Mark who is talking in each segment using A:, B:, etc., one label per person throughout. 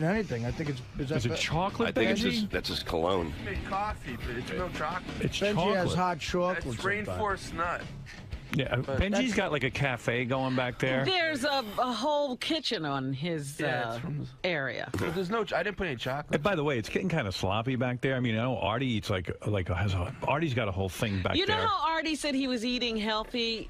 A: anything. I think
B: Is it chocolate?
C: I think that's just cologne.
D: It's made coffee, but it's no chocolate.
B: It's
A: Benji
B: chocolate.
A: has hot chocolate.
D: It's rainforest nut.
B: Yeah, Benji's got like a cafe going back there.
E: There's a whole kitchen on his area.
D: But there's no. I didn't put any chocolate.
B: And by the way, it's getting kind of sloppy back there. I mean, I know Artie eats Artie's got a whole thing back there.
E: You know how Artie said he was eating healthy,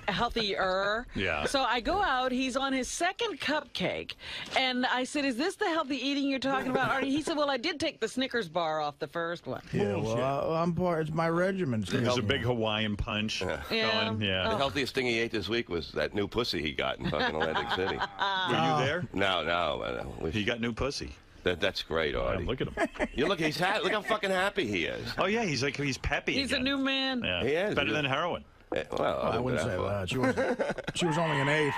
E: healthier?
B: Yeah.
E: So I go out. He's on his second cupcake, and I said, "Is this the healthy eating you're talking about, Artie?" He said, "Well, I did take the Snickers bar off the first one."
A: Yeah, well, I'm part. It's my regimen.
B: There's a big Hawaiian punch.
E: Yeah.
B: Yeah.
C: The healthiest thing he ate this week was that new pussy he got in fucking Atlantic City.
B: Were you there?
C: No.
B: He got new pussy.
C: That's great, Artie.
B: Look at him.
C: Look how fucking happy he is.
B: Oh yeah, he's peppy.
E: He's
B: again.
E: a new man.
B: Yeah.
C: He is.
B: Better than heroin.
C: Well,
A: I wouldn't say that. She was only an 8.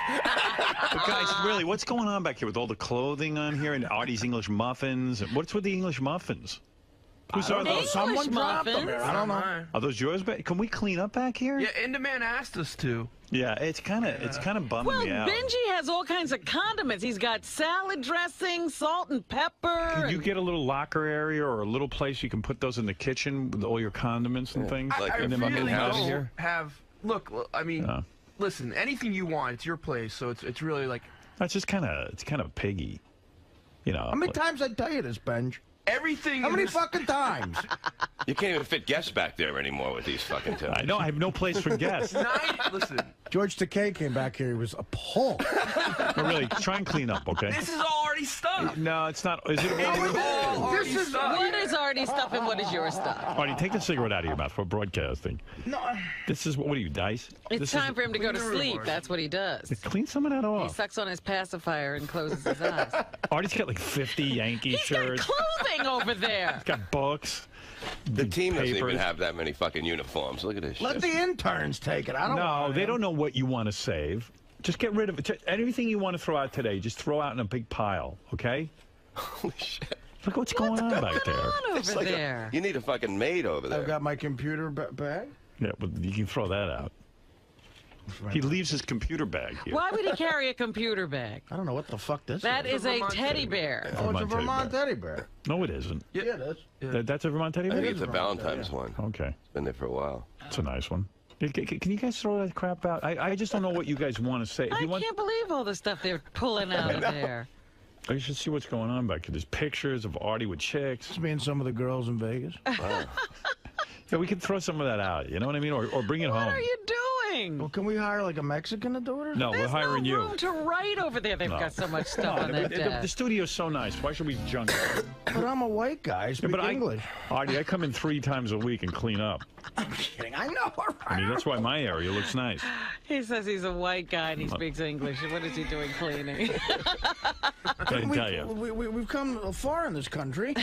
B: But guys, really, what's going on back here with all the clothing on here and Artie's English muffins? What's with the English muffins? Who's are those?
A: Someone dropped them. I don't know.
B: Are those yours? Can we clean up back here?
D: Yeah, Enderman asked us to.
B: Yeah, it's kind of bumming
E: Well,
B: me out.
E: Benji has all kinds of condiments. He's got salad dressing, salt and pepper.
B: Can you get a little locker area or a little place you can put those in the kitchen with all your condiments and things?
D: I
B: and then
D: really
B: out of
D: don't
B: here?
D: have. Look, I mean, listen. Anything you want, it's your place. So it's really like.
B: That's just kind of piggy, you know.
A: How many times I tell you this, Benj?
D: Everything.
A: How many fucking times?
C: You can't even fit guests back there anymore with these fucking two.
B: I know. I have no place for guests.
D: Listen.
A: 𝗪_𝗿𝗍 came back here. He was appalled.
B: No, really, try and clean up, okay?
D: This is already stuff.
B: No, it's not. Is it?
D: This is
E: What is Artie's stuff and what is your stuff?
B: Artie, take the cigarette out of your mouth for broadcasting.
A: No.
B: This is what are you, Dice?
E: It's time for him to go to sleep. That's what he does.
B: Clean some of that
E: He
B: off.
E: sucks on his pacifier and closes his eyes.
B: Artie's got like 50 Yankee
E: He's got
B: shirts.
E: clothing over there.
B: He's got books.
C: The team doesn't even
B: papers.
C: have that many fucking uniforms. Look at this
A: Let
C: shit.
A: the interns take it. I don't
B: No, they don't know what you want to save. Just get rid of it. Anything you want to throw out today, just throw out in a big pile, okay?
C: Holy shit.
B: Look what's going on back there.
C: It's
E: Over
C: like
E: there.
C: you need a fucking maid over there.
A: I've got my computer bag.
B: Yeah, but you can throw that out. He leaves his computer bag here.
E: Why would he carry a computer bag?
A: I don't know what the fuck this
E: That
A: is.
E: is a teddy bear.
A: Oh, it's a
B: Vermont
A: Vermont teddy bear.
B: No, it isn't.
A: Yeah, it is.
B: That's a Vermont teddy
C: I
B: bear?
C: think it's a Valentine's one.
B: Okay.
C: It's been there for a while.
B: It's a nice one. Can you guys throw that crap out? I just don't know what you guys want to say.
E: I can't believe all the stuff they're pulling out of there.
B: You should see what's going on back here. There's pictures of Artie with chicks.
A: It's me and some of the girls in Vegas.
C: Wow.
B: Yeah, we can throw some of that out. You know what I mean? Or bring it
E: What
B: home.
E: are you doing?
A: Well, can we hire like a Mexican to do it?
B: No, we're
E: There's
B: hiring
E: no
B: you.
E: room to write over there. They've got so much stuff on that
B: The
E: desk.
B: studio's so nice. Why should we junk it?
A: But I'm a white guy. I speak English.
B: Artie, I come in 3 times a week and clean up.
A: I'm kidding. I know.
B: I mean, that's why my area looks nice.
E: He says he's a white guy and he speaks English. What is he doing cleaning?
B: I can tell you.
A: We've come far in this country.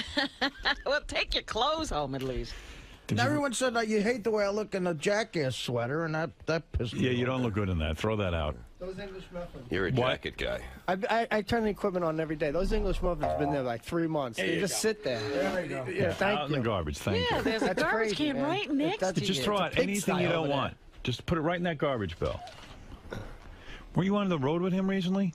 E: Well, take your clothes home at least.
A: Everyone said that you hate the way I look in a Jackass sweater, and that pissed me off.
B: Yeah, you don't look good in that. Throw that out.
F: Those English muffins.
C: You're a jacket guy.
F: I turn the equipment on every day. Those English muffins have been there like 3 months. They just sit there.
A: There you go.
F: Yeah, thank
B: Out
F: you.
B: in the garbage. Thank
E: Yeah,
B: you.
E: there's a
F: That's
E: garbage
F: crazy,
E: can
F: man.
E: right next
F: That's-
E: to
B: Just
E: you.
B: throw out
F: It's a pigsty
B: anything you don't
F: over there.
B: want. Just put it right in that garbage, Bill. Were you on the road with him recently?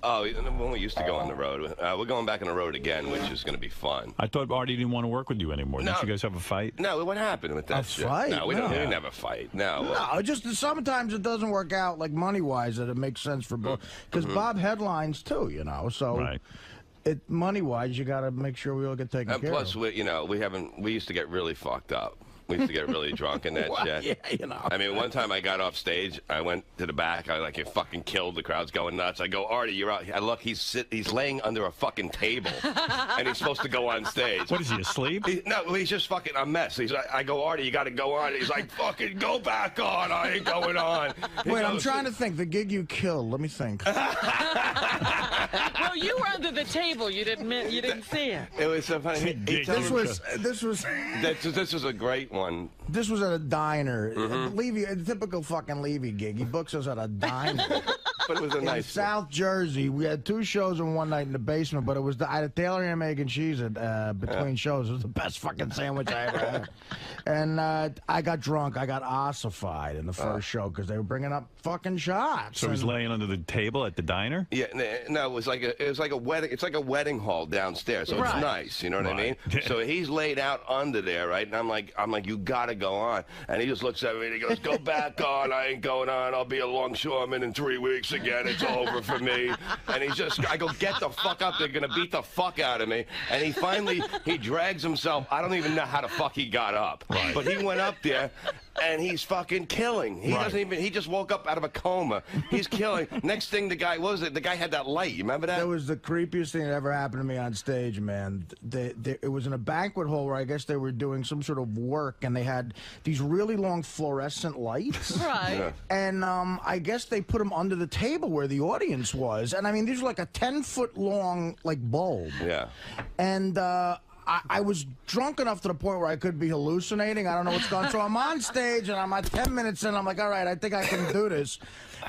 C: Oh, when we used to go on the road. We're going back on the road again, which is going to be fun.
B: I thought Artie didn't want to work with you anymore.
C: No.
B: Didn't you guys have a fight?
C: No, what happened with that shit?
A: fight?
C: No, we
A: No.
C: never fight. No.
A: No, just sometimes it doesn't work out, like money-wise, that it makes sense for both. Because Bob headlines too, you know. So,
B: Right.
A: money-wise, you got to make sure we all get taken
C: And
A: care
C: plus,
A: of.
C: we used to get really fucked up. We used to get really drunk in that
A: Well,
C: shit.
A: yeah, you know.
C: I mean, one time I got off stage. I went to the back. I like, it fucking killed. The crowd's going nuts. I go, Artie, you're out. I look, he's laying under a fucking table, and he's supposed to go on stage.
B: What is he, asleep?
C: No, he's just fucking a mess. I go, Artie, you got to go on. He's like, fucking go back on. I ain't going on.
A: Wait, I'm trying to think. The gig you killed. Let me think.
E: No, you were under the table. You didn't see it.
C: It was so funny.
A: This was
C: a great one.
A: This was at a diner.
C: Mm-hmm.
A: Levy, a typical fucking Levy gig. He books us at a diner.
C: but it was a
A: in
C: nice.
A: South Jersey. We had 2 shows in one night in the basement, but it was I had Taylor and egg and cheese at between shows. It was the best fucking sandwich I ever had. And I got drunk. I got ossified in the first show because they were bringing up fucking shots.
B: So he's laying under the table at the diner?
C: Yeah, no, it was like a wedding. It's like a wedding hall downstairs, so it's nice. You know what I mean? So he's laid out under there, right? And I'm like, you gotta go on. And he just looks at me and he goes, "Go back on. I ain't going on. I'll be a longshoreman in 3 weeks again. It's over for me." And I go, "Get the fuck up. They're gonna beat the fuck out of me." And he drags himself. I don't even know how the fuck he got up.
B: Right.
C: But he went up there. And he's fucking killing. He doesn't even. He just woke up out of a coma. He's killing. Next thing, the guy the guy had that light. You remember that?
A: That was the creepiest thing that ever happened to me on stage, man. It was in a banquet hall where I guess they were doing some sort of work, and they had these really long fluorescent lights.
E: Right.
C: Yeah.
A: And I guess they put them under the table where the audience was. And I mean, these were like a 10-foot long bulb.
C: Yeah.
A: And I was drunk enough to the point where I could be hallucinating. I don't know what's going on. So I'm on stage, and I'm at 10 minutes in. I'm like, all right, I think I can do this.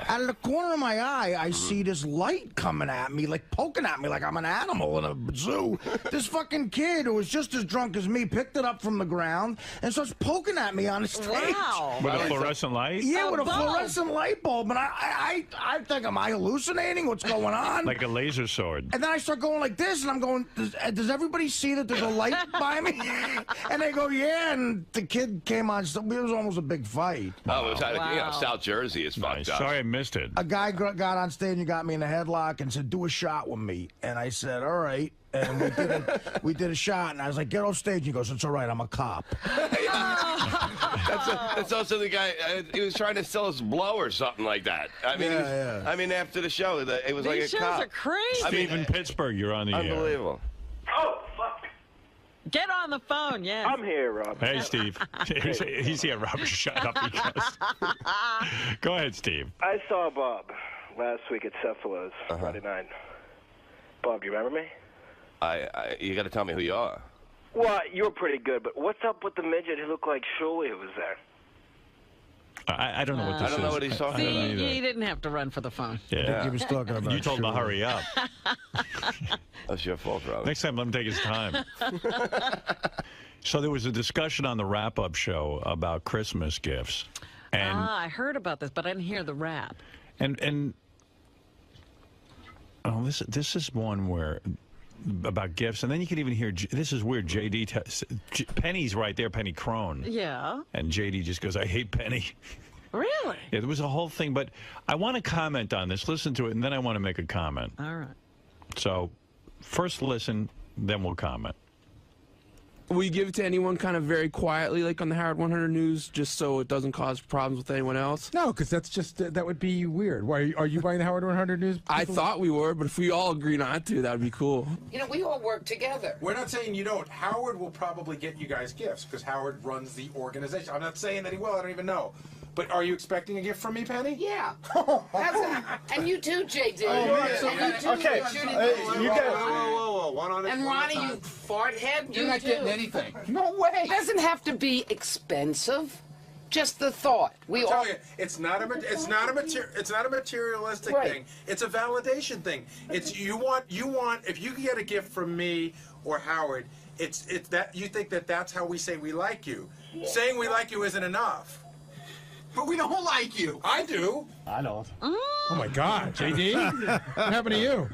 A: Out of the corner of my eye, I see this light coming at me, like poking at me like I'm an animal in a zoo. This fucking kid who was just as drunk as me picked it up from the ground and starts poking at me on the stage.
E: Wow.
B: With a fluorescent light?
A: Yeah, with a
E: bulb.
A: fluorescent light bulb. And I think, am I hallucinating? What's going on?
B: Like a laser sword.
A: And then I start going like this, and I'm going, does everybody see that there's a light by me? And they go, yeah, and the kid came on. It was almost a big fight.
C: Oh, it was South Jersey is fucked up.
B: Sorry I missed it.
A: A guy got on stage and got me in a headlock and said, do a shot with me. And I said, all right. And we did a shot, and I was like, get off stage. He goes, it's all right, I'm a cop.
C: That's also the guy, he was trying to sell us blow or something like that. I mean, I mean, after the show, it was
E: These
C: like a cop.
E: shows are crazy.
B: Steve in Pittsburgh, you're on the air.
C: Unbelievable.
G: Oh, fuck.
E: Get on the phone, yeah.
G: I'm here, Rob.
B: Hey, Steve. He's here, Robert. Shut up. He goes. Go ahead, Steve.
G: I saw Bob last week at Cephalus, Friday night. Bob, do you remember me?
C: You got to tell me who you are.
G: Well, you were pretty good, but what's up with the midget who looked like Shuli who was there?
B: I don't know what this is.
C: I don't know what he's talking
B: about.
E: See, he didn't have to run for the phone.
B: Yeah.
A: He was talking about
B: You told him to hurry up.
C: That's your fault, Robert.
B: Next time, let him take his time. So there was a discussion on the wrap-up show about Christmas gifts. And
E: I heard about this, but I didn't hear the rap.
B: And oh, this is one where about gifts, and then you can even hear this is weird. Penny's right there, Penny Crone.
E: Yeah.
B: And JD just goes, "I hate Penny."
E: Really?
B: Yeah, there was a whole thing, but I want to comment on this. Listen to it, and then I want to make a comment.
E: All right.
B: So, first listen, then we'll comment.
H: Will you give it to anyone kind of very quietly, like on the Howard 100 News, just so it doesn't cause problems with anyone else?
I: No, because that's just that would be weird. Why are you buying the Howard 100 News?
H: I thought we were, but if we all agree not to, that would be cool.
J: You know, we all work together.
I: We're not saying you don't. Howard will probably get you guys gifts because Howard runs the organization. I'm not saying that he will. I don't even know. But are you expecting a gift from me, Penny?
J: Yeah. And you too, JD.
K: Okay. You guys.
I: Whoa. One on
J: And Ronnie, you fart head.
K: You're not getting anything.
J: No way. It doesn't have to be expensive. Just the thought.
I: I'm telling you, it's not a materialistic thing. It's a validation thing. It's you want if you can get a gift from me or Howard, it's that you think that's how we say we like you. Yeah. Saying we like you isn't enough.
K: But we don't like you.
I: I do.
L: I don't.
I: Oh my God, JD, what happened to you?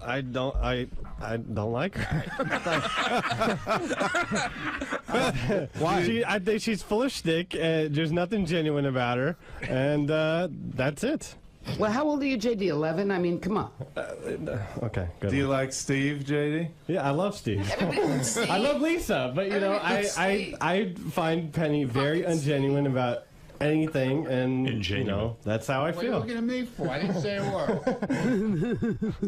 L: I don't like her. Why? I think she's full of shtick. There's nothing genuine about her, and that's it.
J: Well, how old are you, JD? 11? I mean, come on.
L: Okay, good.
M: Do you like Steve, JD?
L: Yeah, I love Steve. I love Lisa, but you know, I find Penny very ungenuine about anything, and you know, that's how I feel.
K: What are you looking at me for? I didn't say a word.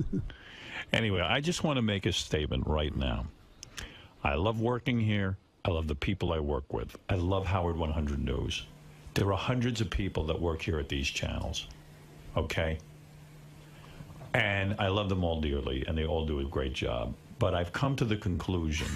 B: Anyway, I just want to make a statement right now. I love working here. I love the people I work with. I love Howard 100 News. There are hundreds of people that work here at these channels, okay? And I love them all dearly, and they all do a great job. But I've come to the conclusion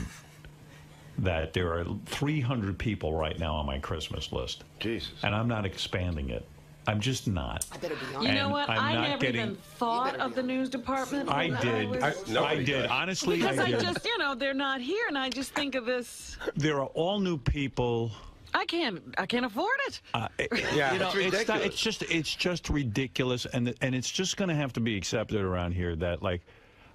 B: that there are 300 people right now on my Christmas list.
C: Jesus.
B: And I'm not expanding it. I'm just not.
J: I better be honest.
E: You know what? I
B: not
E: never even thought of the news department.
B: I did. I did. Honestly,
E: because
B: I did.
E: just, they're not here, and I just think of this.
B: There are all new people.
E: I can't afford it.
C: It's ridiculous.
B: It's just ridiculous, and it's just going to have to be accepted around here that, like,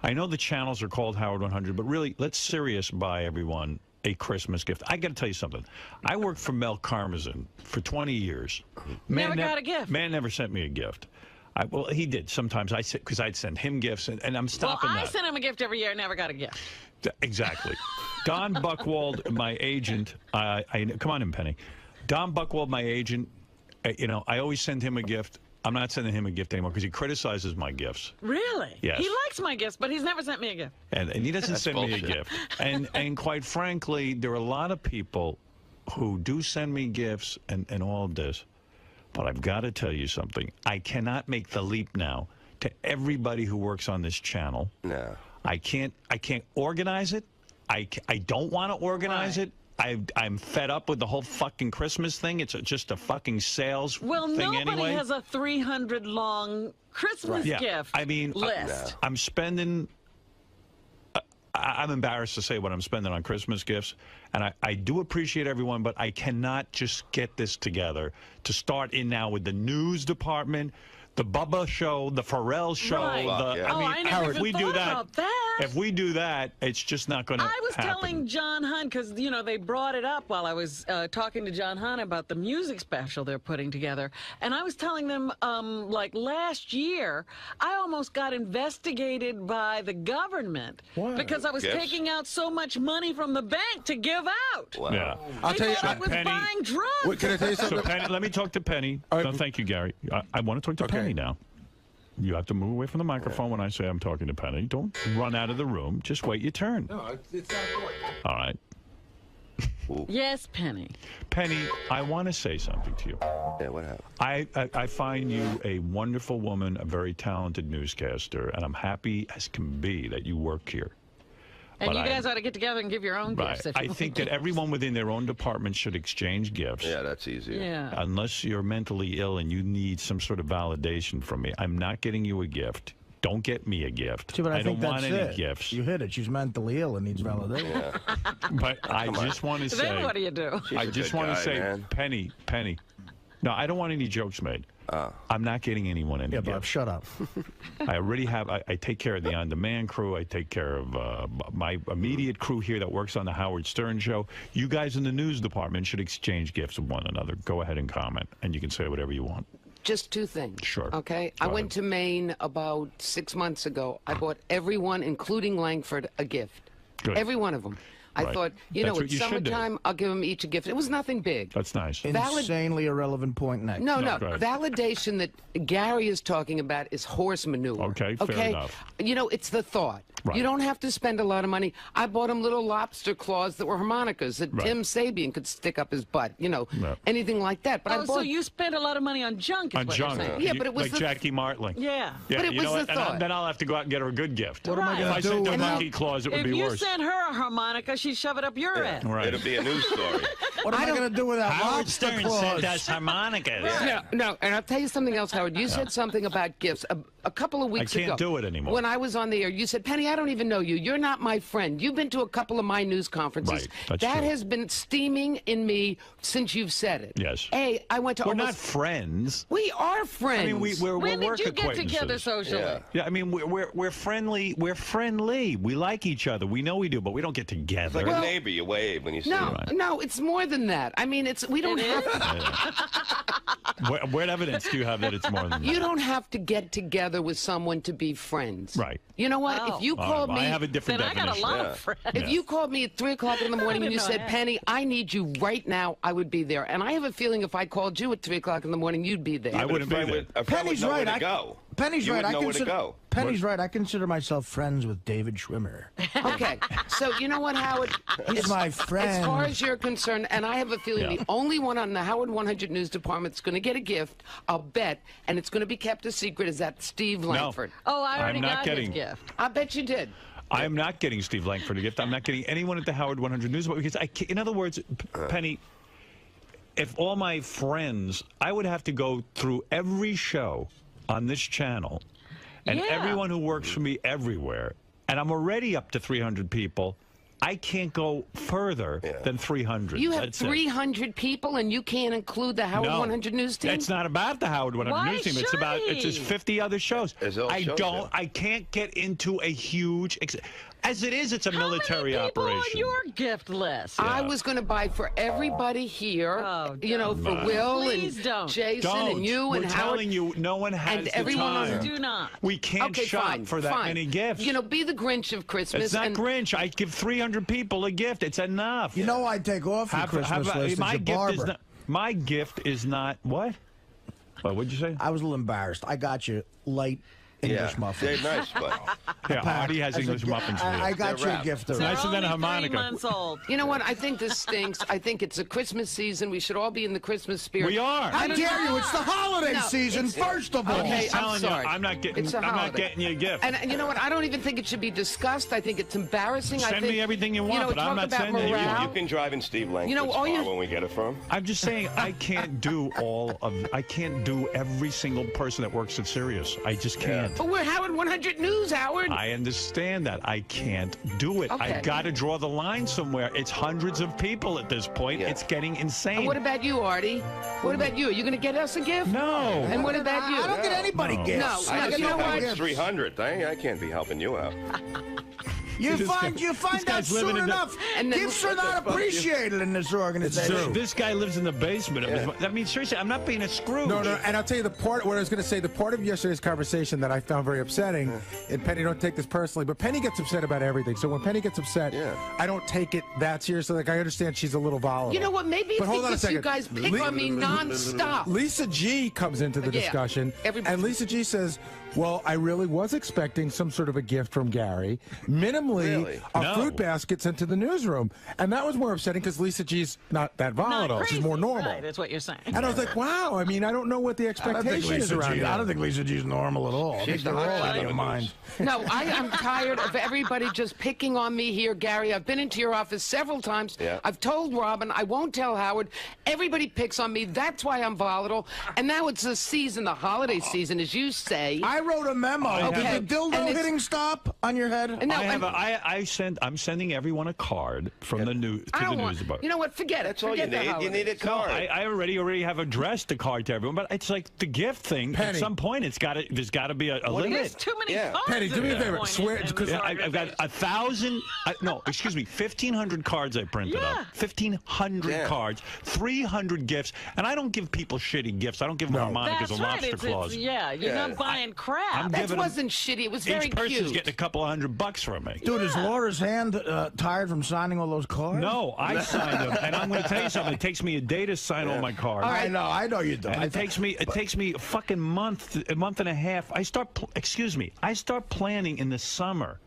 B: I know the channels are called Howard 100, but really, let's serious buy everyone a Christmas gift. I got to tell you something. I worked for 𝗦𝘁𝗄𝗿𝗱 for 20 years.
E: Never got a gift.
B: Man never sent me a gift. Well, he did sometimes. Because I'd send him gifts, and I'm stopping that.
E: I sent him a gift every year. Never got a gift.
B: Exactly. Don Buchwald, my agent. Come on in, Penny. Don Buchwald, my agent. I always send him a gift. I'm not sending him a gift anymore because he criticizes my gifts.
E: Really?
B: Yes.
E: He likes my gifts, but he's never sent me a gift.
B: And he doesn't send me a gift. And quite frankly, there are a lot of people who do send me gifts and all of this. But I've got to tell you something. I cannot make the leap now to everybody who works on this channel.
C: No.
B: I can't organize it. I don't want to organize it. I'm fed up with the whole fucking Christmas thing. It's just a fucking sales thing anyway.
E: Nobody has a 300-long Christmas gift list.
B: I'm spending... I'm embarrassed to say what I'm spending on Christmas gifts, and I do appreciate everyone, but I cannot just get this together to start in now with the news department, the Bubba show, the Pharrell show.
E: I never even thought about that.
B: If we do that, it's just not going to happen.
E: I was telling John Hunt, because, they brought it up while I was talking to John Hunt about the music special they're putting together. And I was telling them, like last year, I almost got investigated by the government because I was taking out so much money from the bank to give out.
C: Wow.
B: Yeah.
E: I'll tell you, I was buying drugs.
I: Wait, can I tell you something?
B: So Penny, let me talk to Penny. No, thank you, Gary. I want to talk to Penny now. You have to move away from the microphone when I say I'm talking to Penny. Don't run out of the room. Just wait your turn.
I: No, it's not important.
B: All right.
E: Yes, Penny.
B: Penny, I want to say something to you.
C: Yeah, what happened?
B: I find you a wonderful woman, a very talented newscaster, and I'm happy as can be that you work here.
E: And you guys ought to get together and give your own gifts.
B: I think that everyone within their own department should exchange gifts.
C: Yeah, that's easier.
E: Yeah.
B: Unless you're mentally ill and you need some sort of validation from me. I'm not getting you a gift. Don't get me a gift.
A: See, but I
B: don't
A: think
B: want
A: that's
B: any
A: it.
B: gifts.
A: You hit it. She's mentally ill and needs validation.
C: Yeah.
B: But I just want to say...
E: Then what do you do?
B: I just want to say,
C: man.
B: Penny. No, I don't want any jokes made. I'm not getting anyone any gifts.
A: Bob, shut up.
B: I already have. I take care of the on-demand crew. I take care of my immediate crew here that works on the Howard Stern show. You guys in the news department should exchange gifts with one another. Go ahead and comment, and you can say whatever you want.
J: Just two things.
B: Sure.
J: Okay? I went to Maine about 6 months ago. I bought everyone, including Langford, a gift.
B: Good.
J: Every one of them. I thought, it's summertime, I'll give them each a gift. It was nothing big.
B: That's nice.
A: Insanely irrelevant point next.
J: No. Validation that Gary is talking about is horse manure.
B: Okay, fair enough.
J: It's the thought.
B: Right.
J: You don't have to spend a lot of money. I bought him little lobster claws that were harmonicas that Tim Sabian could stick up his butt. Anything like that. But
E: so you spent a lot of money on junk, is what you're saying.
J: Yeah, but it was
B: like Jackie Martling.
E: Yeah.
J: But it was the thought.
B: And then I'll have to go out and get her a good gift.
A: What am I
B: If I
A: going to do?
B: sent her monkey claws, it would be worse.
E: If you sent her a harmonica, she'd shove it up your ass.
B: Right.
C: It'll be a news story.
A: What am I going to do with that
B: Howard
A: lobster
B: Stern
A: claws?
B: sent us harmonicas.
J: No, and I'll tell you something else, Howard. You said something about gifts a couple of weeks ago.
B: I can't do it anymore.
J: When I was on the air, you said, Penny, I don't even know you. You're not my friend. You've been to a couple of my news conferences.
B: Right,
J: that has been steaming in me since you've said it.
B: Yes.
J: I went to
B: We're not friends.
J: We are friends.
B: I mean, we're
E: when
B: work
E: did you get
B: acquaintances.
E: together socially?
B: Yeah, I mean, we're friendly. We're friendly. We like each other. We know we do, but we don't get together.
C: It's like a neighbor. You wave when you see him.
J: No, it's more than that. I mean, we don't have to.
B: What evidence do you have that it's more than that?
J: You don't have to get together with someone to be friends.
B: Right.
J: You know what? If you called me...
B: I have a different definition.
E: I got a lot of friends.
J: If you called me at 3 o'clock in the morning and you said, Penny, I need you right now, I would be there. And I have a feeling if I called you at 3 o'clock in the morning, you'd be there.
B: I wouldn't be there.
A: Penny's right. Penny's right.
C: Penny's
A: right. I consider myself friends with David Schwimmer.
J: Okay. So, you know what, Howard?
A: He's my friend.
J: As far as you're concerned, and I have a feeling the only one on the Howard 100 News Department that's going to get a gift, I'll bet, and it's going to be kept a secret, is that Steve Langford.
E: Oh, I already
B: not
E: got
B: getting
E: his gift.
J: I bet you did.
B: I'm not getting Steve Langford a gift. I'm not getting anyone at the Howard 100 News because in other words, Penny, if all my friends, I would have to go through every show on this channel and everyone who works for me everywhere, and I'm already up to 300 people. I can't go further than 300.
J: You have 300 people, and you can't include the Howard 100 News team?
B: It's not about the Howard 100 News team. It's just 50 other shows. I can't get into a huge... As it is, it's a military operation.
E: On your gift list?
J: I was going to buy for everybody here, you know, for Will and Jason and you and Howard.
B: We're telling you, no one has
J: and
B: the
J: everyone
B: time.
J: Else.
E: Do not.
B: We can't shop for that many gifts.
J: You know, be the Grinch of Christmas.
B: It's not Grinch. I give 300 people a gift. It's enough.
A: You know, I take off your Christmas list as a barber.
B: My gift is not what? What'd you say?
A: I was a little embarrassed. I got you light English muffins.
C: They're nice, but
B: Artie has English muffins for you.
A: I got you a gift.
B: Nicer than a harmonica.
E: 3 months old.
J: You know what? I think this stinks. I think it's a Christmas season. We should all be in the Christmas spirit.
B: We are.
A: How dare you? It's the holiday season, first of all.
J: Okay, I'm sorry.
B: I'm not getting you a gift.
J: And you know what? I don't even think it should be discussed. I think it's embarrassing.
B: Send me everything you want, but I'm not sending it.
C: You can drive in Steve Langford's car when we get it from.
B: I'm just saying I can't do I can't do every single person that works at Sirius. I just can't.
J: But we're Howard 100 News, Howard.
B: I understand that. I can't do it.
J: Okay.
B: I've got to draw the line somewhere. It's hundreds of people at this point. It's getting insane.
J: And what about you, Artie? What about you? Are you going to get us a gift?
B: No.
J: And what about you?
A: I don't get anybody gifts.
C: I
J: you know what?
C: 300. I can't be helping you out.
A: You find out soon enough.
J: And then,
A: gifts are not appreciated in this organization.
B: This guy lives in the basement of his. I mean, seriously, I'm not being a Scrooge.
I: No, and I'll tell you what I was going to say. The part of yesterday's conversation that I found very upsetting, and Penny, don't take this personally, but Penny gets upset about everything. So when Penny gets upset, I don't take it that seriously. Like, I understand she's a little volatile.
J: You know what? Maybe it's because you guys pick on me nonstop.
I: Lisa G comes into the discussion, and Lisa G says, well, I really was expecting some sort of a gift from Gary. Minimally, a fruit basket sent to the newsroom. And that was more upsetting because Lisa G's not that volatile. She's more normal.
E: Right, that's what you're saying.
I: And I was like, wow, I mean, I don't know what the expectation is around here.
A: I don't think Lisa G's normal at all. I think they're all out of their mind.
J: No, I'm tired of everybody just picking on me here, Gary. I've been into your office several times. I've told Robin, I won't tell Howard. Everybody picks on me. That's why I'm volatile. And now it's the season, the holiday season, as you say.
A: I wrote a memo. Did the dildo hitting stop on your head?
B: I'm sending everyone a card from the news to the news department.
J: You know what? Forget it.
C: That's all you need. You need a card.
B: No, I already have addressed the card to everyone, but it's like the gift thing. Penny. At some point, there's got to be a limit.
E: There's too many cards.
I: Penny, do me a favor. Swear, because
B: I've got 1,000. No, excuse me, 1,500 cards I printed up. 1,500 cards, 300 gifts, and I don't give people shitty gifts. I don't give them harmonicas or lobster claws.
E: You're not buying crap.
J: That wasn't shitty. It was very cute.
B: Each person's getting a couple of $100 from me.
A: Dude, is Laura's hand tired from signing all those cards?
B: No, I signed them, and I'm going to tell you something. It takes me a day to sign all my cards.
A: I know you do.
B: And it takes me a fucking month and a half. I start planning in the summer.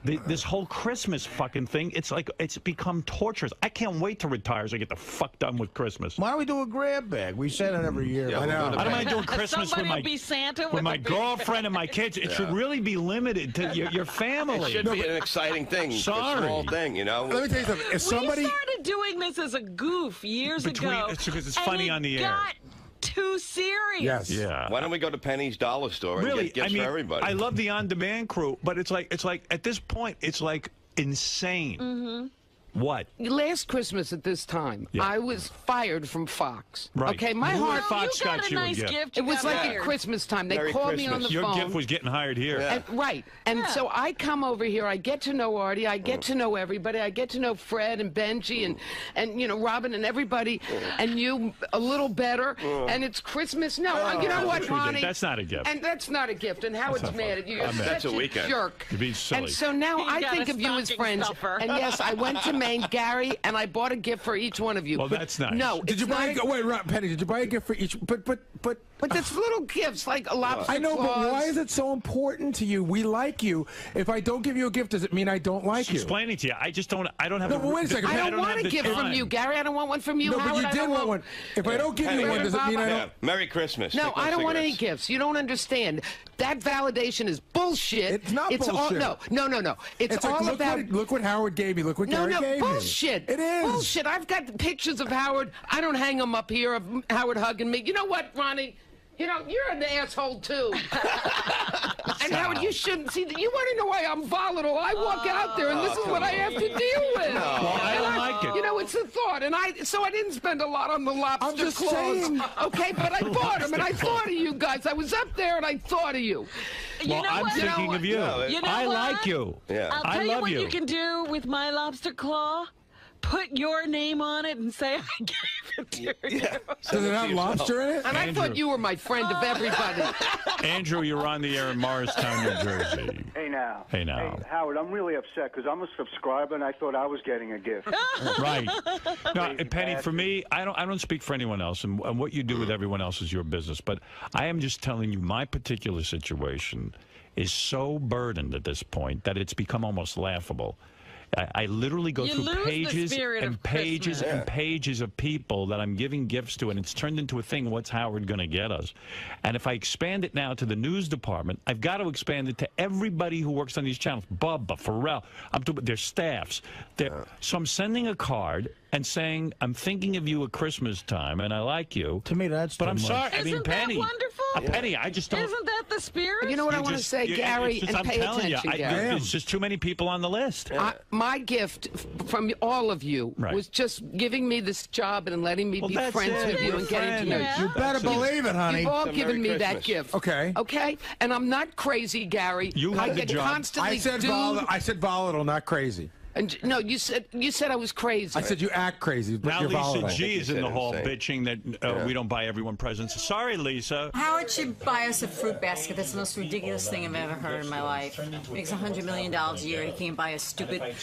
B: This whole Christmas fucking thing, it's become torturous. I can't wait to retire so I get the fuck done with Christmas.
A: Why don't we do a grab bag? We say that every year.
B: I know. I don't mind doing Christmas with my girlfriend and my kids. It should really be limited to your family.
C: It should be an exciting thing.
B: Sorry.
C: A small thing, you know.
I: Let me tell you something. If somebody
E: we started doing this as a goof years ago.
B: It's because it's funny on the air.
E: Got too serious.
I: Yes.
B: Yeah.
C: Why don't we go to Penny's Dollar Store and get gifts for everybody?
B: I love the on-demand crew, but it's like at this point, it's like insane.
E: Mm-hmm.
B: What?
J: Last Christmas at this time, I was fired from Fox.
B: Right.
J: Okay, my heart.
B: Fox
E: you got
B: got
E: a
B: you
E: nice
B: a gift.
E: gift.
J: It was like at Christmas time. They
C: Merry
J: called me on the
C: Christmas.
J: phone.
B: Your gift was getting hired here.
J: Right. And so I come over here. I get to know Artie. I get to know everybody. I get to know Fred and Benji and you know Robin and everybody and you a little better. And it's Christmas. No, you know what, Ronnie?
B: That's not a gift.
J: And that's not a gift. And Howard's mad at you. You're
C: That's
J: such
C: a weekend.
J: jerk.
B: You're being silly.
J: And so now I think of you as friends. And yes, I went to Maine, Gary, and I bought a gift for each one of you.
B: Well, that's nice.
J: No,
I: did you buy? Wait, Penny, did you buy a gift for each? But
J: that's little gifts like a lobster.
I: I know,
J: claws.
I: but why is it so important to you? We like you. If I don't give you a gift, does it mean I don't like you?
B: Explaining to you, I just don't. I don't have.
I: No, but wait a second.
J: I don't want a gift from you, Gary. I don't want one from you,
I: No,
J: Howard.
I: but you did want one. If I don't give you one, does it mean I don't?
C: Merry Christmas.
J: No, I don't want any gifts. You don't understand. That validation is bullshit.
I: It's not bullshit.
J: No. It's
I: like,
J: all about.
I: Look what Howard gave me. Look what Gary gave
K: gave me.
J: Bullshit.
K: It is.
J: Bullshit. I've got the pictures of Howard. I don't hang them up here of Howard hugging me. You know what, Ronnie? You know, you're an asshole, too. And Howard, you shouldn't see that. You want to know why I'm volatile? I walk out there, and this is what I have to deal with.
B: Well, I don't like it.
J: You know, it's a thought. And so I didn't spend a lot on the lobster claws.
K: saying.
J: Okay, but I bought them, and I thought of you guys. I was up there, and I thought of you.
B: Well, I'm thinking of you.
E: You know
B: I
E: what?
B: like you.
C: Yeah.
E: I'll tell you what you can do with my lobster claw. Put your name on it and say I gave it to you.
K: Does it have lobster in it?
J: And I thought you were my friend of everybody.
B: Andrew, you're on the air in Morristown, New Jersey.
M: Hey now.
B: Hey now.
M: Hey, Howard, I'm really upset because I'm a subscriber and I thought I was getting a gift.
B: Right. No, Penny, for me, I don't speak for anyone else, and what you do with everyone else is your business. But I am just telling you, my particular situation is so burdened at this point that it's become almost laughable. I literally go through pages and pages and pages of people that I'm giving gifts to, and it's turned into a thing, what's Howard going to get us? And if I expand it now to the news department, I've got to expand it to everybody who works on these channels. Bubba, Pharrell, their staffs. So I'm sending a card and saying, I'm thinking of you at Christmas time, and I like you.
A: To me, that's
B: But
A: too
B: I'm
A: much.
B: sorry. I mean,
E: Isn't
B: Penny.
E: that wonderful?
B: Penny, I just don't.
E: Isn't that the spirit?
J: You know what I want to say, Gary, and
B: I'm
J: pay
B: telling
J: attention,
B: you,
J: Gary.
B: there's just too many people on the list.
J: My gift from all of you was just giving me this job and letting me be friends with you and getting to know you.
A: You better believe it, honey.
J: You've all given me that gift.
K: Okay.
J: Okay? And I'm not crazy, Gary.
B: You
J: I
B: had the
J: get
B: job.
J: constantly
K: I said volatile, not crazy.
J: And no, you said I was crazy.
K: I said you act crazy, but
B: Now
K: you're
B: Lisa
K: volatile.
B: G is in the hall bitching that we don't buy everyone presents. Sorry, Lisa.
N: Howard should buy us a fruit basket. That's the most ridiculous thing I've ever heard in my life. Makes $100 million a year. He can't buy a stupid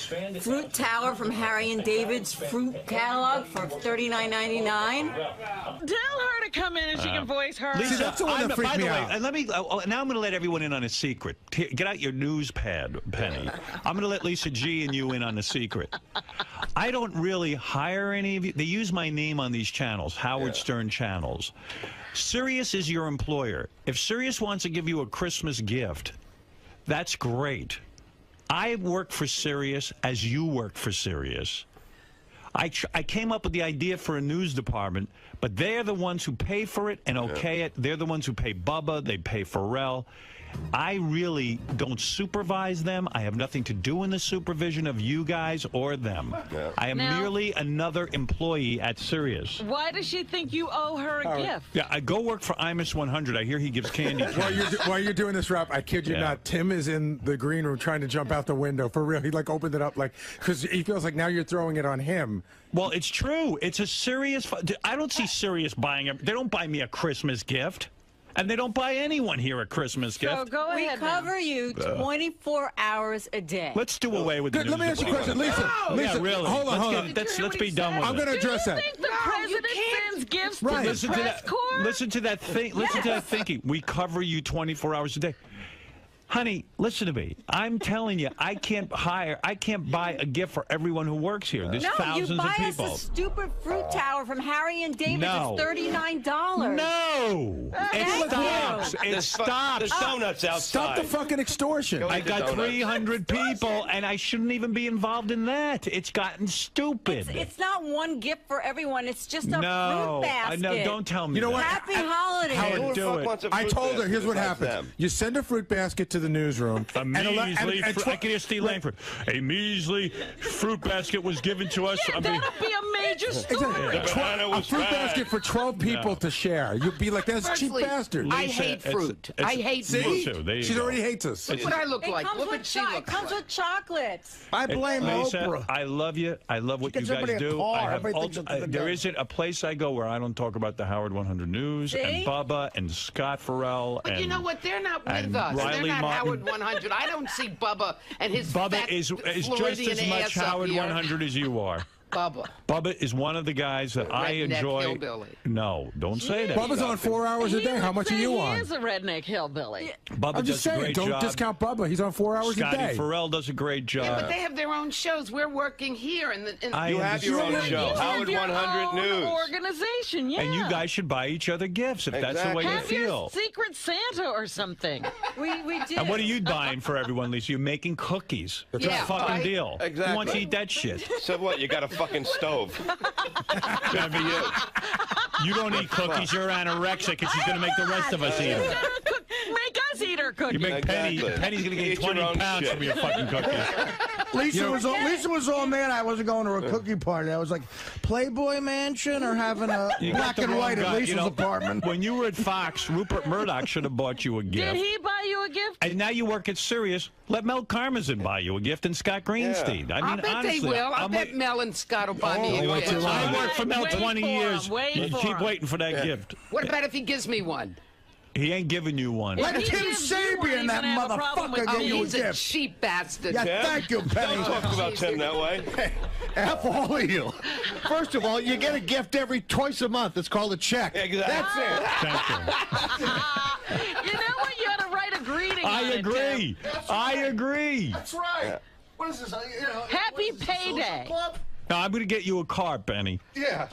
N: fruit tower from Harry and David's fruit catalog for $39.99.
E: Tell her to come in and she can voice her.
B: Lisa,
K: that's the one that freaked
B: by the
K: me
B: way,
K: out.
B: let me. Now I'm going to let everyone in on a secret. Get out your news pad, Penny. I'm going to let Lisa G and you in on a secret. I don't really hire any of you. They use my name on these channels, Howard Stern channels. Sirius is your employer. If Sirius wants to give you a Christmas gift, that's great. I work for Sirius as you work for Sirius. I came up with the idea for a news department, but they're the ones who pay for it and okay it. They're the ones who pay Bubba. They pay Pharrell. I really don't supervise them. I have nothing to do in the supervision of you guys or them. I am merely another employee at Sirius.
E: Why does she think you owe her a gift?
B: Yeah, I go work for 𝗦𝘁𝗲𝗿. I hear he gives candy.
K: While you're doing this rap, I kid you not, Tim is in the green room trying to jump out the window. For real, he opened it up because he feels like now you're throwing it on him.
B: Well, it's true. It's a Sirius. I don't see Sirius buying they don't buy me a Christmas gift. And they don't buy anyone here a Christmas gift.
N: So go ahead. We cover you 24 hours a day.
B: Let's do away with the
K: Let me ask you a question, Lisa.
B: Yeah, really.
K: Hold on.
B: Let's be done with it.
K: I'm going to address that.
E: Do you think the president sends gifts to the press corps?
B: Listen to that thing. Listen to that thinking. We cover you 24 hours a day. Honey, listen to me. I'm telling you, I can't buy a gift for everyone who works here. There's thousands of people.
N: No, you buy us a stupid fruit tower from Harry and David.
B: No.
N: It's $39.
B: No. It stops. It stops.
C: There's donuts outside.
K: Stop the fucking extortion.
B: I got 300 people, and I shouldn't even be involved in that. It's gotten stupid.
N: It's not one gift for everyone. It's just a fruit basket.
B: No, don't tell me
K: You know
B: that.
K: what?
N: Happy holidays.
B: Howard, do it.
K: I told her, here's what happens. You send a fruit basket to the newsroom.
B: A measly, I can hear Steve Langford. A measly fruit basket was given to us.
E: Yeah, that'll be a major story.
K: A fruit basket for 12 people to share. You'd be like, that's cheap bastard.
J: I hate fruit. I hate fruit.
K: She already hates us.
J: Look what I look like. Look what she
N: It
J: looks
N: comes with chocolates.
A: I blame
B: Lisa,
A: Oprah.
B: I love you. I love what you
A: Gets
B: guys
A: everybody a
B: do.
A: car,
B: I have
A: everything's up to the
B: there
A: gun.
B: isn't a place I go where I don't talk about the Howard 100 News and Bubba and Scott Farrell.
J: But
B: and,
J: you know what? They're not with
B: and
J: us.
B: Riley
J: They're not
B: Martin.
J: Howard 100. I don't see Bubba and his
B: Bubba
J: fat
B: is just
J: Floridian
B: as much
J: ass up
B: Howard
J: here.
B: 100 as you are.
J: Bubba.
B: Bubba is one of the guys that I
J: Redneck
B: enjoy.
J: hillbilly.
B: No, don't say that.
K: Bubba's on 4 hours a day. How much are you
E: He
K: on?
E: is a redneck hillbilly.
B: Bubba
K: I'm
B: does
K: just
B: a
K: saying,
B: great
K: don't
B: job.
K: discount Bubba. He's on 4 hours
B: Scotty
K: a day.
B: Farrell does a great job.
J: Yeah, but they have their own shows. We're working here.
B: I
C: You have your own
B: understand.
C: show, Howard
E: Your
C: 100
E: own
C: News.
E: organization, yeah.
B: And you guys should buy each other gifts if that's the way you
E: Have
B: feel.
E: your Secret Santa or something.
N: We did.
B: And what are you buying for everyone, Lisa? You're making cookies. It's a fucking deal.
C: Exactly.
B: Who wants to eat that shit?
C: So what? You got a fucking stove.
B: That'd be you. You don't eat cookies. You're anorexic, and she's going to make the rest of us eat them.
E: Make us eat her cookies.
B: You make Penny's going to gain 20 pounds from your fucking cookies.
A: Lisa was all mad I wasn't going to a cookie party. I was like, Playboy Mansion or having a
B: You got
A: black
B: the
A: and
B: wrong
A: white at
B: guy.
A: Lisa's apartment.
B: When you were at Fox, Rupert Murdoch should have bought you a gift.
E: Did he buy you a gift?
B: And now you work at Sirius. Let Mel Karmazin buy you a gift and Scott Greenstein. I mean,
J: I bet
B: honestly,
J: they will. I
B: I'm
J: bet
B: like-
J: Mel and Scott will buy me a gift.
B: I worked for Mel 20 years.
J: Wait
B: You
J: for
B: keep
J: him.
B: waiting for that gift.
J: What about if he gives me one?
B: He ain't giving you one.
A: Let Tim Sabian, that motherfucker,
J: Oh,
A: give you a
J: he's a
A: gift.
J: cheap bastard.
A: Yeah, thank you, Penny.
C: Don't talk about Tim that way.
O: F all of you. First of all, you get a gift twice a month. It's called a check.
C: Exactly.
O: That's it.
B: Thank you.
E: You know what? You ought to write a greeting on
B: I
E: it,
B: agree.
E: Tim.
B: I agree.
O: That's right. What is this?
E: Happy payday.
B: Now, I'm going to get you a car, Penny.
O: Yeah.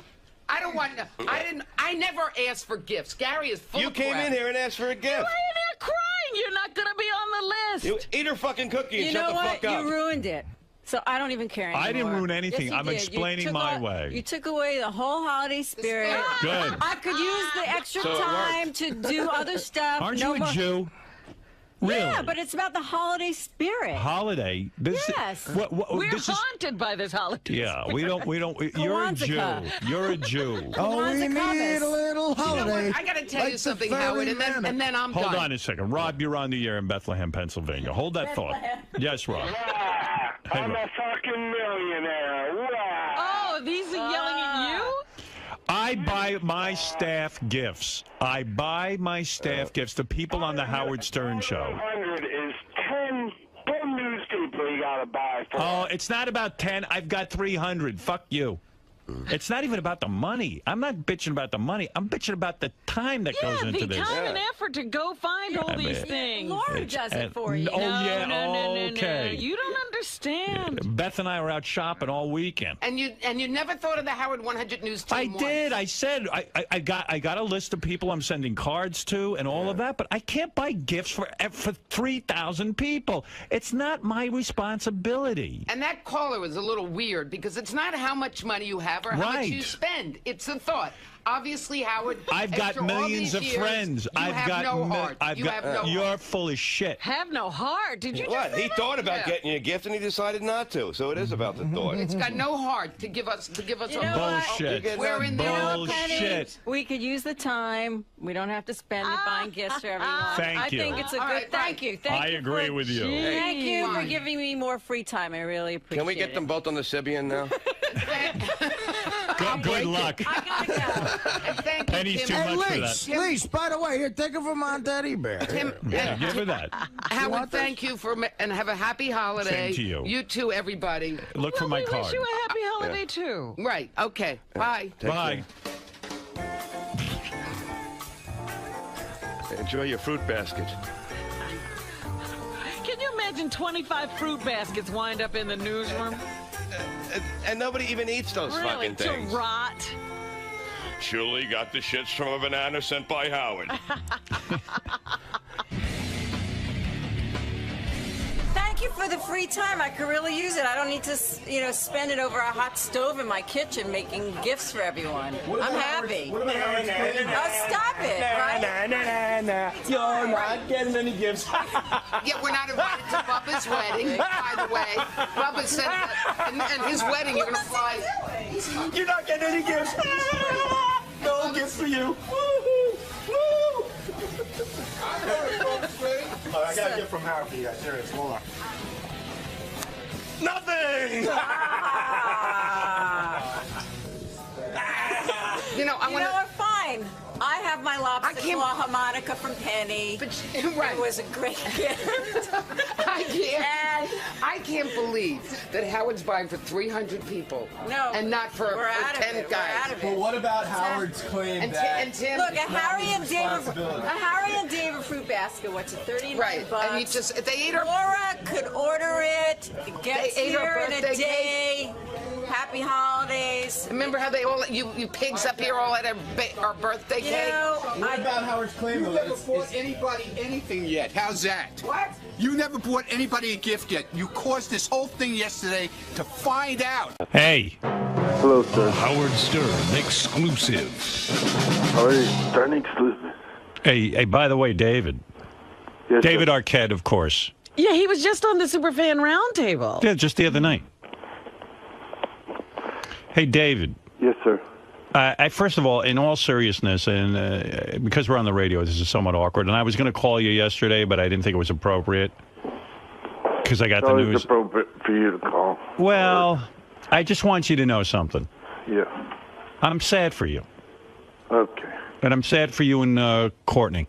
J: I don't want. I never asked for gifts. Gary is full
C: You
J: of
C: came
J: crap.
C: in here and asked for a gift.
E: Why are you crying? You're not going to be on the list.
C: You eat her fucking cookie and
N: You
C: shut
N: know
C: the
N: what?
C: fuck up.
N: You ruined it. So I don't even care anymore.
B: I didn't ruin anything.
N: Yes, you
B: I'm
N: did.
B: explaining
N: You took
B: my way.
N: You took away the whole holiday spirit.
B: Good.
N: I could use the extra
B: So it
N: time to do other stuff.
B: Aren't
N: No
B: you a
N: more-
B: Jew? Really?
N: Yeah, but it's about the holiday spirit.
B: Holiday?
N: Yes.
E: We're
B: this is,
E: haunted by this holiday.
B: yeah, we don't. You're a Jew.
N: Kwanzaa.
B: You're a Jew.
A: Oh, we need a little holiday.
J: I got to tell you
A: Like
J: something,
A: the
J: Howard,
A: fairy
J: and then I'm
B: Hold
J: done.
B: on a second. Rob, you're on the air in Bethlehem, Pennsylvania. Hold that thought. Yes, Rob. Hey,
P: I'm
B: Rob.
P: a fucking millionaire. Wow.
E: Oh, these are yelling at you?
B: I buy my staff gifts. I buy my staff gifts. The people on the Howard Stern show.
P: 100 is 10 news people you gotta buy for.
B: Oh, it's not about 10. I've got 300. Fuck you. It's not even about the money. I'm not bitching about the money. I'm bitching about the time that goes
E: Yeah,
B: into
E: the
B: this.
E: time and effort to go find all
B: I
E: these
B: mean,
E: things.
N: Laura does it for you.
B: Oh, yeah.
E: No,
B: Okay.
E: You don't understand.
B: Beth and I were out shopping all weekend.
J: And you never thought of the Howard 100 News team
B: I
J: once.
B: did. I said I got a list of people I'm sending cards to and all of that, but I can't buy gifts for 3,000 people. It's not my responsibility.
J: And that caller was a little weird because it's not how much money you have or how much you
B: Right.
J: spend. It's a thought. Obviously, Howard.
B: I've got
J: after all
B: millions
J: these
B: of
J: years,
B: friends.
J: You
B: I've
J: have
B: got
J: no heart.
B: I've
J: you
B: got
J: have no
B: you're
J: heart.
B: full of shit.
E: Have no heart. Did you
C: What?
E: just
C: He thought about getting you a gift and he decided not to. So it is about the thought.
J: It's got no heart to give us.
N: You
J: a
N: know
B: Bullshit.
N: what?
J: We're in there.
B: Bullshit.
N: We could use the time. We don't have to spend it buying gifts for everyone.
B: Thank
N: I
B: you.
N: think it's a
J: All
N: good.
J: right,
N: Thank you. Thank
B: I
N: you
B: agree
N: for,
B: with you.
N: Thank you for
J: Fine.
N: giving me more free time. I really appreciate it.
C: Can we get them both on the Sibian now?
B: Good luck.
N: I gotta go.
J: And thank you,
B: Penny's
J: Tim.
B: too
A: Hey,
B: much for
A: Lise,
B: that.
A: Lise, by the way, here, take it from Aunt Teddy Bear.
B: Yeah, give her that.
J: Howard, thank you and have a happy holiday.
B: Same to you.
J: You too, everybody.
B: Look for my
E: we
B: card.
E: wish you a happy holiday, too.
J: Right. Okay. Bye.
B: Bye.
C: Enjoy your fruit basket.
E: Can you imagine 25 fruit baskets wind up in the newsroom?
C: And nobody even eats those
E: Really,
C: fucking
E: to
C: things.
E: rot.
C: Julie got the shits from a banana sent by Howard.
N: Thank you for the free time. I could really use it. I don't need to, spend it over a hot stove in my kitchen making gifts for everyone. I'm happy. Oh, stop it, right?
L: You're not getting any gifts.
J: Yeah, we're not invited to Bubba's wedding, by the way. Bubba said that, and his wedding, you're going to fly.
L: You're not getting any gifts. No gifts for you. Woo-hoo. Woo. Oh, I got a gift from Howard for you guys. Serious. Hold on. Nothing.
J: You know,
N: Fine. I have my lobster small harmonica from Penny. Right. It was a great gift.
J: I can't believe that Howard's buying for 300 people.
N: No.
J: And not for 10 guys.
L: But what about Howard's claim that...
N: Tim, look, a Harry and David fruit basket, what's it, $39?
J: Right. And you just, they ate her...
N: Laura could order it. It gets here in a day. Happy holidays.
J: Remember how they all, you pigs up here all at our birthday cake?
L: What about Howard's claim?
Q: You never bought anybody anything yet. How's that?
J: What?
Q: You never bought anybody a gift yet. You caused this whole thing yesterday to find out.
B: Hey.
R: Hello, sir.
S: Howard Stern exclusive.
R: Howard Stern exclusive.
B: Hey, by the way, David.
R: Yes,
B: David Arquette, of course.
E: Yeah, he was just on the Superfan Roundtable.
B: Yeah, just the other night. Hey, David.
R: Yes, sir.
B: First of all, in all seriousness, and because we're on the radio, this is somewhat awkward, and I was going to call you yesterday, but I didn't think it was appropriate because I got the news.
R: It's appropriate for you to call.
B: Well, I just want you to know something.
R: Yeah.
B: I'm sad for you.
R: Okay.
B: And I'm sad for you and Courtney.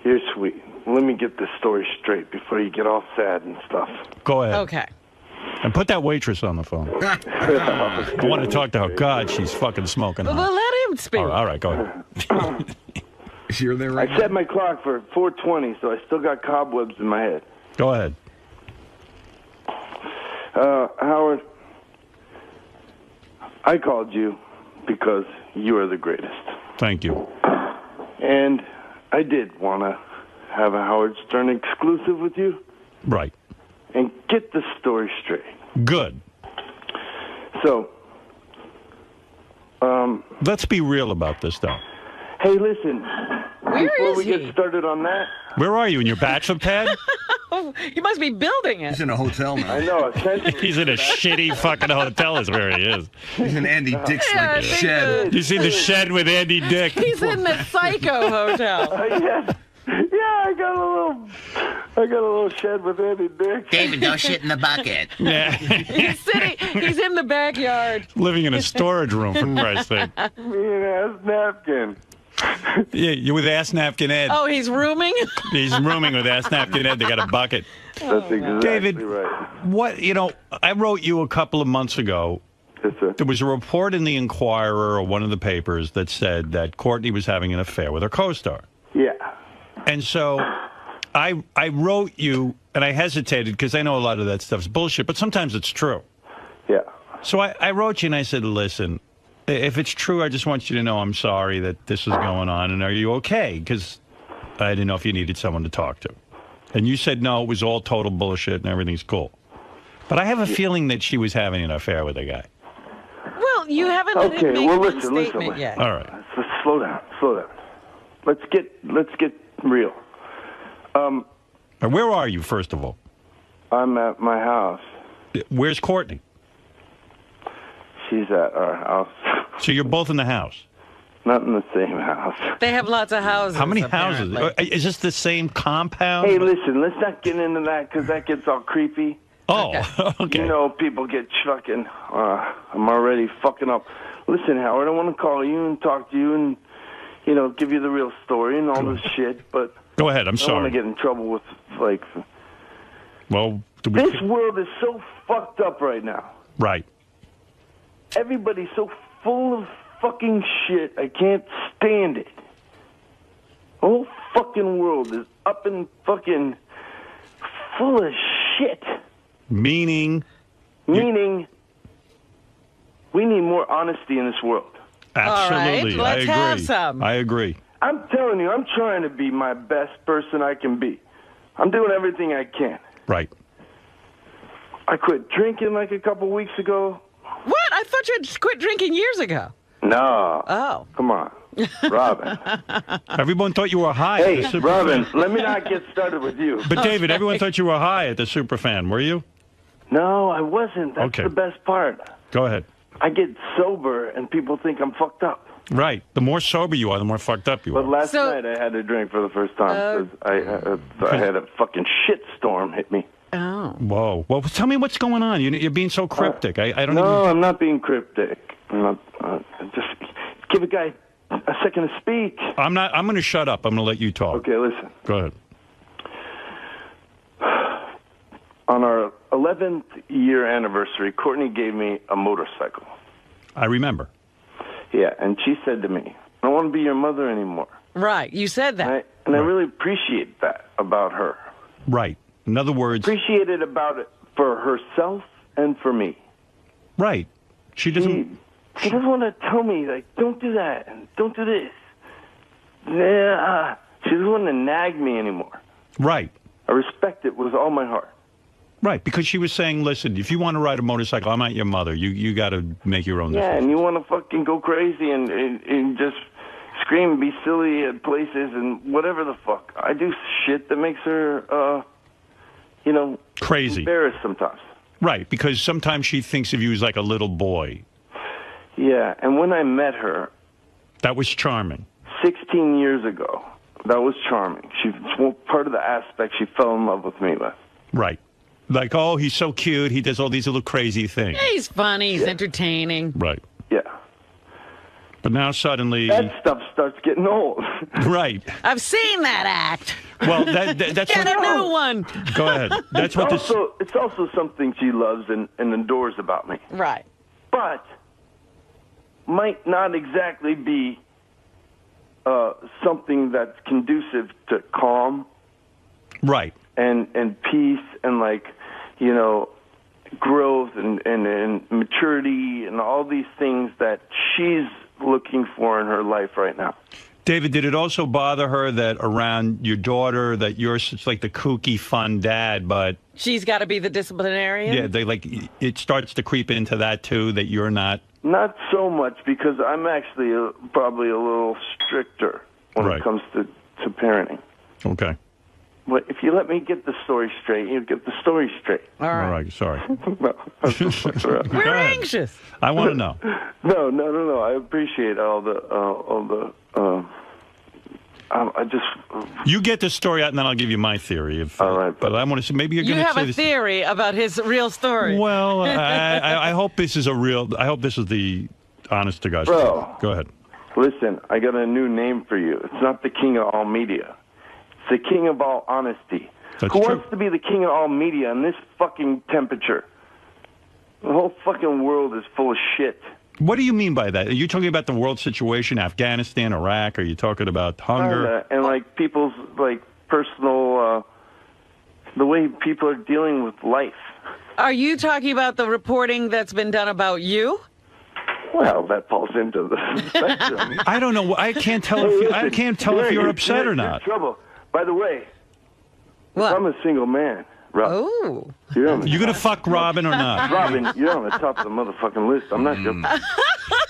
R: You're sweet. Let me get this story straight before you get all sad and stuff.
B: Go ahead.
E: Okay.
B: And put that waitress on the phone. I want to talk to her. God, she's fucking smoking hot.
E: Well, let him speak.
B: All right, go ahead.
R: You're there right I set my clock for 4:20, so I still got cobwebs in my head.
B: Go ahead.
R: Howard, I called you because you are the greatest.
B: Thank you.
R: And I did want to have a Howard Stern exclusive with you.
B: Right.
R: And get the story straight.
B: Good.
R: So,
B: let's be real about this, though.
R: Hey, listen. Before we
E: he?
R: get started on that.
B: Where are you, in your bachelor pad?
E: You must be building it.
S: He's in a hotel now.
R: I know.
B: He's in a shitty fucking hotel is where he is.
S: He's in Andy Dick's shed.
B: You see the shed with Andy Dick?
E: He's in the Psycho Hotel.
R: Yes. Yeah, I got a little shed with Andy Dick.
T: David, don't shit in the bucket.
B: Yeah.
E: He's in the backyard.
B: Living in a storage room, for Christ's sake.
R: Me and Ass Napkin.
B: Yeah, you're with Ass Napkin Ed.
E: Oh, he's rooming?
B: He's rooming with Ass Napkin Ed. They got a bucket.
R: That's exactly
B: David,
R: right.
B: what, I wrote you a couple of months ago.
R: Yes, sir.
B: There was a report in the Inquirer or one of the papers that said that Courtney was having an affair with her co-star.
R: Yeah.
B: And so I wrote you, and I hesitated because I know a lot of that stuff's bullshit, but sometimes it's true.
R: Yeah.
B: So I wrote you, and I said, listen, if it's true, I just want you to know I'm sorry that this is going on, and are you okay? Because I didn't know if you needed someone to talk to. And you said, no, it was all total bullshit and everything's cool. But I have a feeling that she was having an affair with a guy.
E: Well, you haven't
R: Okay,
E: made
R: well,
E: a
R: listen.
E: statement yet.
B: All right.
R: Let's slow down. Let's get real.
B: Where are you, first of all?
R: I'm at my house.
B: Where's Courtney?
R: She's at our house.
B: So you're both in the house?
R: Not in the same house.
E: They have lots of houses.
B: How many
E: apparently.
B: houses? Is this the same compound?
R: Hey, listen, let's not get into that because that gets all creepy.
B: Oh, okay.
R: You know, people get fucking. I'm already fucking up. Listen, Howard, I want to call you and talk to you and, give you the real story and all this shit, but.
B: Go ahead, I'm
R: I don't
B: sorry.
R: want to get in trouble with, like.
B: Well,
R: this world is so fucked up right now.
B: Right.
R: Everybody's so full of fucking shit. I can't stand it. The whole fucking world is up and fucking full of shit.
B: Meaning?
R: Meaning, we need more honesty in this world.
B: Absolutely.
E: All right, let's
B: I agree.
E: have some.
B: I agree.
R: I'm telling you, I'm trying to be my best person I can be. I'm doing everything I can.
B: Right.
R: I quit drinking like a couple weeks ago.
E: What? I thought you had quit drinking years ago.
R: No.
E: Oh.
R: Come on. Robin.
B: Everyone thought you were high.
R: Hey,
B: at the Super
R: Robin,
B: Fan.
R: let me not get started with you.
B: But, David, everyone thought you were high at the Superfan. Were you?
R: No, I wasn't. That's
B: Okay.
R: the best part.
B: Go ahead.
R: I get sober, and people think I'm fucked up.
B: Right. The more sober you are, the more fucked up you are.
R: But last night I had to drink for the first time because I had a fucking shit storm hit me.
E: Oh.
B: Whoa. Well, tell me what's going on. You're being so cryptic. I don't
R: No,
B: even...
R: I'm not being cryptic. I'm not, just give a guy a second to speak.
B: I'm not. I'm going to shut up. I'm going to let you talk.
R: Okay, listen.
B: Go ahead.
R: On our 11th year anniversary, Courtney gave me a motorcycle.
B: I remember.
R: Yeah, and she said to me, "I don't want to be your mother anymore."
E: Right, you said that.
R: And I really appreciate that about her.
B: Right. In other words,
R: Appreciate it about it for herself and for me.
B: Right. She doesn't.
R: She doesn't want to tell me, like, don't do that and don't do this. Yeah, she doesn't want to nag me anymore.
B: Right.
R: I respect it with all my heart.
B: Right, because she was saying, listen, if you want to ride a motorcycle, I'm not your mother. You got to make your own
R: Yeah,
B: decisions.
R: and you want to fucking go crazy and just scream and be silly at places and whatever the fuck. I do shit that makes her,
B: crazy.
R: Embarrassed sometimes.
B: Right, because sometimes she thinks of you as like a little boy.
R: Yeah, and when I met her...
B: That was charming.
R: 16 years ago, that was charming. She's part of the aspect she fell in love with me with.
B: Right. Like, oh, he's so cute. He does all these little crazy things.
E: He's funny. He's entertaining.
B: Right.
R: Yeah.
B: But now suddenly...
R: That stuff starts getting old.
B: Right.
E: I've seen that act.
B: Well, that's
E: Get a new one.
B: Go ahead. That's what this...
R: It's also something she loves and adores about me.
E: Right.
R: But might not exactly be something that's conducive to calm.
B: Right.
R: And peace and, like, growth and maturity and all these things that she's looking for in her life right now.
B: David, did it also bother her that around your daughter that you're such like the kooky, fun dad, but
E: She's got to be the disciplinarian?
B: yeah, they like it starts to creep into that too, that you're not?
R: Not so much, because I'm actually probably a little stricter when it comes to parenting.
B: Okay.
R: But if you let me get the story straight, you get the story straight.
E: All
B: right. Sorry.
E: We're anxious.
B: I want to know.
R: No. I appreciate all the. I just.
B: You get the story out, and then I'll give you my theory. All right. But I want to see. Maybe you're
E: You
B: going to
E: have
B: say
E: a
B: this.
E: theory about his real story.
B: Well, I hope this is a real. I hope this is the honest to God.
R: Bro.
B: Go ahead.
R: Listen, I got a new name for you. It's not the king of all media. It's the king of all honesty.
B: That's
R: Who
B: true.
R: wants to be the king of all media in this fucking temperature? The whole fucking world is full of shit.
B: What do you mean by that? Are you talking about the world situation, Afghanistan, Iraq? Are you talking about hunger?
R: And like people's like personal, the way people are dealing with life.
E: Are you talking about the reporting that's been done about you?
R: Well, that falls into the spectrum.
B: I don't know. I can't tell if you're upset or not.
R: You're in trouble. By the way, I'm a single man. Rob.
E: Oh.
R: You're
B: going to fuck Robin or not?
R: Robin, you're on the top of the motherfucking list. I'm not joking.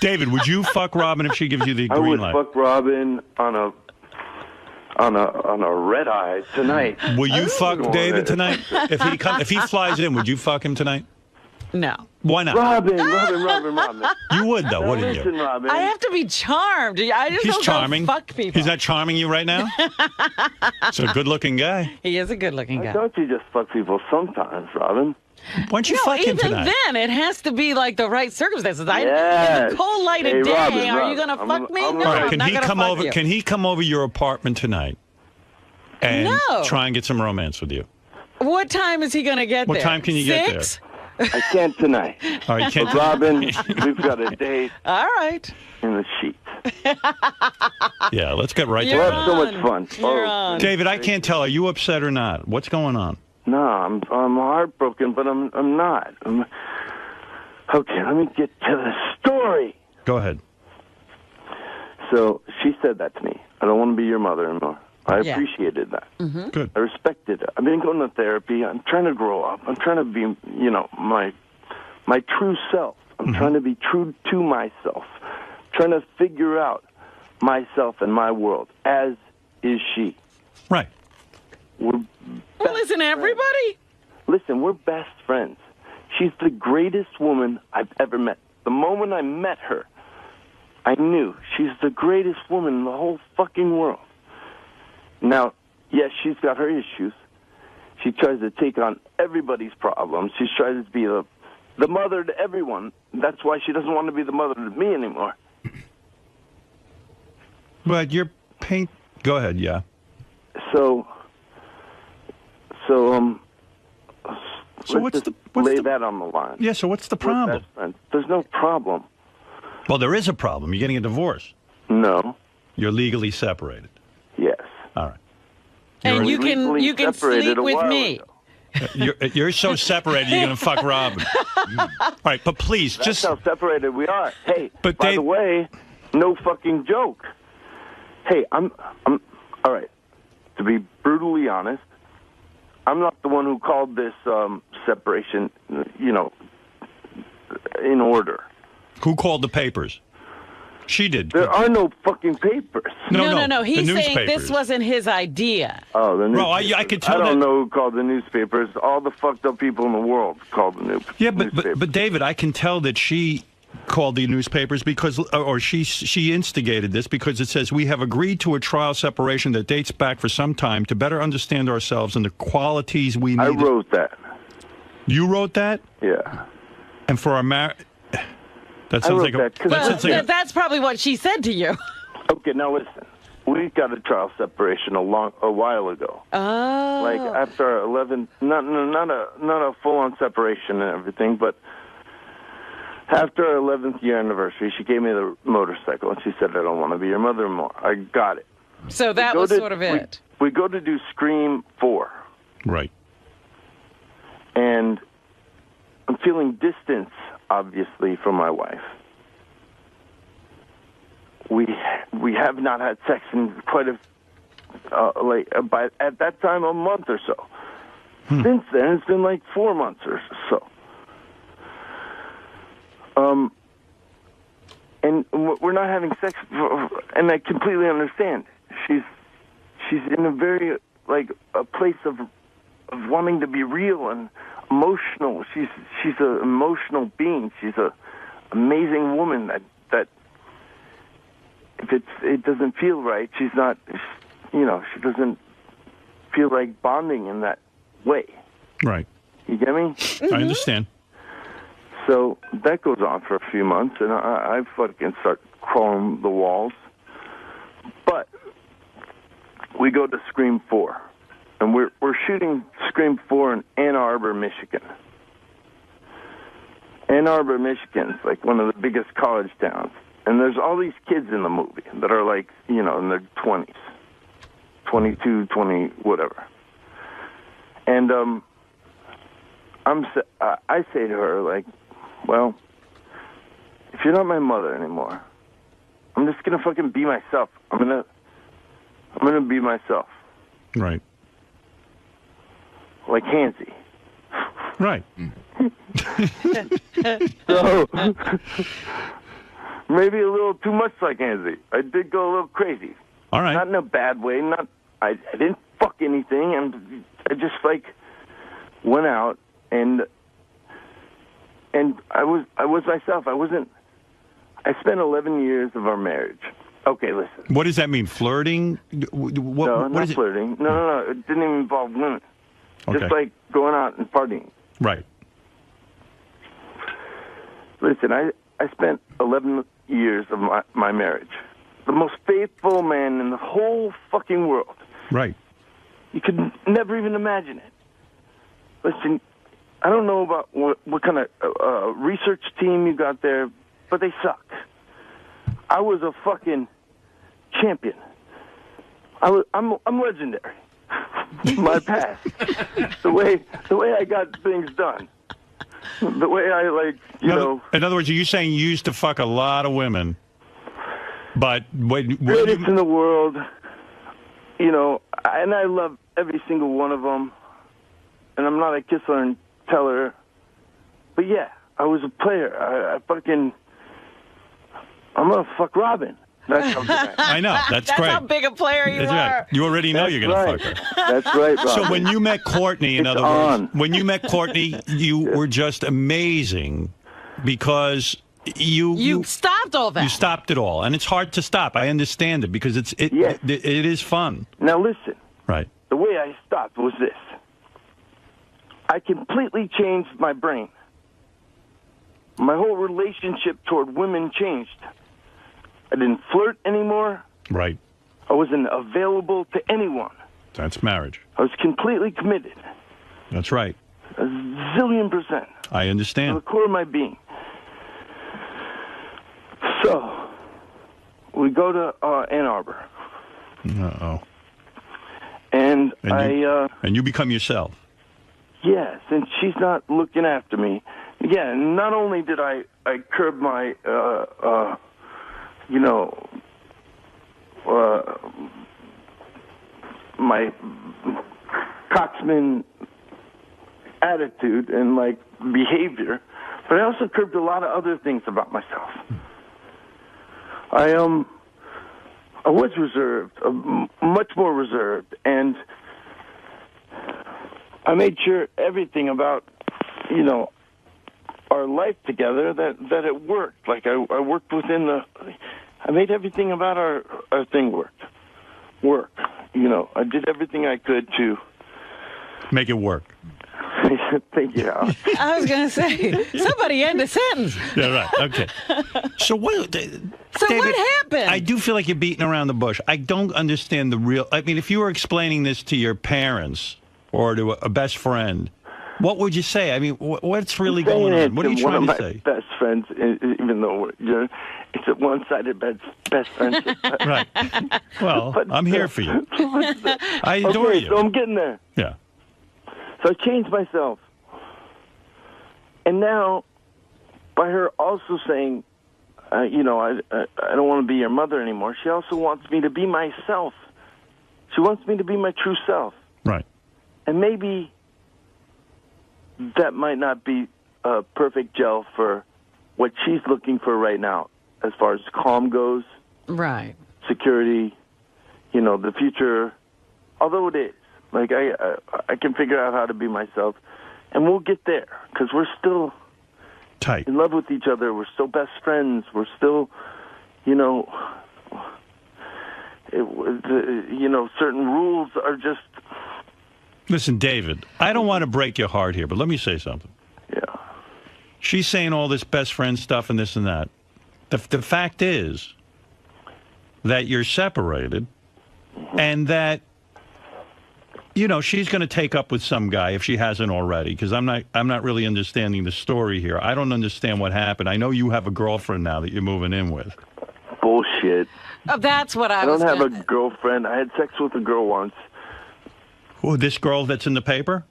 B: David, would you fuck Robin if she gives you the green light?
R: I would fuck Robin on a red eye tonight.
B: Will you fuck David tonight? If he flies in, would you fuck him tonight?
E: No.
B: Why not?
R: Robin.
B: You would, though, wouldn't you?
R: Listen, Robin.
E: I have to be charmed. I just
B: He's
E: don't
B: charming.
E: go fuck people.
B: He's not charming you right now? He's a good-looking guy.
E: He is a good-looking guy.
R: Don't you just fuck people sometimes, Robin?
B: Why don't you fuck him
E: even
B: tonight?
E: then, it has to be like the right circumstances. In
R: Yes.
E: the cold light of
R: Hey,
E: day,
R: Robin,
E: are you going to
R: Robin,
E: fuck me?
R: I'm
E: No,
B: All right,
E: I'm
B: can
E: not
B: he
E: going to
B: come
E: fuck
B: over?
E: you.
B: Can he come over your apartment tonight and
E: No.
B: try and get some romance with you?
E: What time is he going to get
B: What
E: there?
B: time can you get there?
E: 6?
R: I can't tonight.
B: All right, you can't.
R: But Robin, we've got a date
E: All right.
R: in the sheets.
B: Yeah, let's get right
R: We'll
B: to
R: have
B: it.
R: so much fun.
E: You're on.
B: David, I can't tell. Are you upset or not? What's going on?
R: No, I'm heartbroken, but I'm not. Okay, let me get to the story.
B: Go ahead.
R: So she said that to me. I don't want to be your mother anymore. I
E: Yeah.
R: appreciated that.
E: Mm-hmm.
B: Good.
R: I respected it. I've been going to therapy. I'm trying to grow up. I'm trying to be, my true self. I'm trying to be true to myself. Trying to figure out myself and my world, as is she.
B: Right.
R: We're
E: Well, isn't everybody?
R: Listen, we're best friends. She's the greatest woman I've ever met. The moment I met her, I knew she's the greatest woman in the whole fucking world. Now, yes, she's got her issues. She tries to take on everybody's problems. She tries to be the mother to everyone. That's why she doesn't want to be the mother to me anymore.
B: But your paint. Go ahead. Yeah.
R: So
B: what's
R: lay that on the line.
B: Yeah. So what's the problem?
R: There's no problem.
B: Well, there is a problem. You're getting a divorce.
R: No.
B: You're legally separated.
R: Yes.
B: All right.
E: And you can sleep with me.
B: You're so separated, you're going to fuck Robin. All right, but please,
R: That's how separated we are. Hey,
B: but
R: by the way, no fucking joke. Hey, I'm all right. To be brutally honest, I'm not the one who called this separation, in order.
B: Who called the papers? She did.
R: There are no fucking papers.
E: No. He's saying this wasn't his idea.
R: Oh, the newspapers.
B: Bro, I could tell
R: I don't know who called the newspapers. All the fucked up people in the world called the newspapers.
B: Yeah, but David, I can tell that she called the newspapers because, or she instigated this because it says, we have agreed to a trial separation that dates back for some time to better understand ourselves and the qualities we need.
R: I wrote that.
B: You wrote that?
R: Yeah.
B: And for our marriage. That sounds like
E: that's probably what she said to you.
R: Okay, now listen. We got a trial separation a while ago.
E: Oh.
R: Like after our 11th, not a full-on separation and everything, but after our 11th year anniversary, she gave me the motorcycle and she said, "I don't want to be your mother anymore." I got it.
E: So that was sort of it.
R: We go to do Scream 4.
B: Right.
R: And I'm feeling distance, obviously, from my wife. We have not had sex in quite at that time a month or so. Since then, it's been like 4 months or so. And we're not having sex, and I completely understand. She's in a very a place of wanting to be real and emotional. She's an emotional being. She's an amazing woman that if it doesn't feel right, she's not, she doesn't feel like bonding in that way.
B: Right.
R: You get me?
B: I understand.
R: So that goes on for a few months, and I fucking start crawling the walls. But we go to Scream 4, and we're shooting Scream 4 in Ann Arbor, Michigan. Ann Arbor, Michigan is like one of the biggest college towns. And there's all these kids in the movie that are like, in their 20s, 22, 20, whatever. And I say to her, like, well, if you're not my mother anymore, I'm just gonna fucking be myself. I'm gonna be myself.
B: Right.
R: Like Hansie.
B: Right.
R: So maybe a little too much like Hansie. I did go a little crazy.
B: All right.
R: Not in a bad way. I didn't fuck anything, and I just went out and I was myself. I spent 11 years of our marriage. Okay, listen.
B: What does that mean? Flirting?
R: No, not flirting. No. It didn't even involve women.
B: Okay.
R: Just like going out and partying.
B: Right.
R: Listen, I spent 11 years of my marriage. The most faithful man in the whole fucking world.
B: Right.
R: You could never even imagine it. Listen, I don't know about what kind of research team you got there, but they suck. I was a fucking champion. I'm legendary. My past, the way I got things done, the way I
B: In other words, are you saying you used to fuck a lot of women, but
R: greatest in the world, and I love every single one of them, and I'm not a kisser and teller, but yeah, I was a player. I'm gonna fuck Robin. That's how
B: I know. That's great.
E: That's how big a player you are.
B: Right. You already know you're going to fuck her.
R: That's right, Robin.
B: So when you met Courtney, in other words, when you met Courtney, you were just amazing because you
E: stopped all that.
B: You stopped it all, and it's hard to stop. I understand it because it is fun.
R: Now listen.
B: Right.
R: The way I stopped was this. I completely changed my brain. My whole relationship toward women changed. I didn't flirt anymore.
B: Right.
R: I wasn't available to anyone.
B: That's marriage.
R: I was completely committed.
B: That's right.
R: A zillion%.
B: I understand.
R: To the core of my being. So, we go to Ann Arbor.
B: Uh-oh.
R: And
B: you become yourself.
R: Yes, and she's not looking after me. Yeah, not only did I curb my, my cocksman attitude and, like, behavior, but I also curbed a lot of other things about myself. I was reserved, much more reserved, and I made sure everything about, our life together, that it worked. Like, I worked within I made everything about our thing work. I did everything I could to
B: make it work.
R: Thank you, Al.
E: I was going to say, somebody end a sentence.
B: Yeah, right. Okay. So what?
E: So
B: David,
E: what happened?
B: I do feel like you're beating around the bush. I don't understand the real. I mean, if you were explaining this to your parents or to a best friend, what would you say? I mean, what's really going on? What are you trying to say?
R: Best friends, even though it's a one-sided best friendship.
B: Right. Well, I'm here for you. I adore you.
R: So I'm getting there.
B: Yeah.
R: So I changed myself. And now, by her also saying, I don't want to be your mother anymore, she also wants me to be myself. She wants me to be my true self.
B: Right.
R: And maybe that might not be a perfect gel for what she's looking for right now, as far as calm goes.
E: Right.
R: Security, the future, although it is. Like, I can figure out how to be myself, and we'll get there, because we're still
B: tight,
R: in love with each other. We're still best friends. We're still, certain rules are just...
B: Listen, David, I don't want to break your heart here, but let me say something.
R: Yeah.
B: She's saying all this best friend stuff and this and that. The fact is that you're separated, and that she's going to take up with some guy if she hasn't already, because I'm not really understanding the story here. I don't understand what happened. I know you have a girlfriend now that you're moving in with.
R: Bullshit.
E: Oh, that's what I
R: don't have a girlfriend. I had sex with a girl once.
B: Oh, this girl that's in the paper?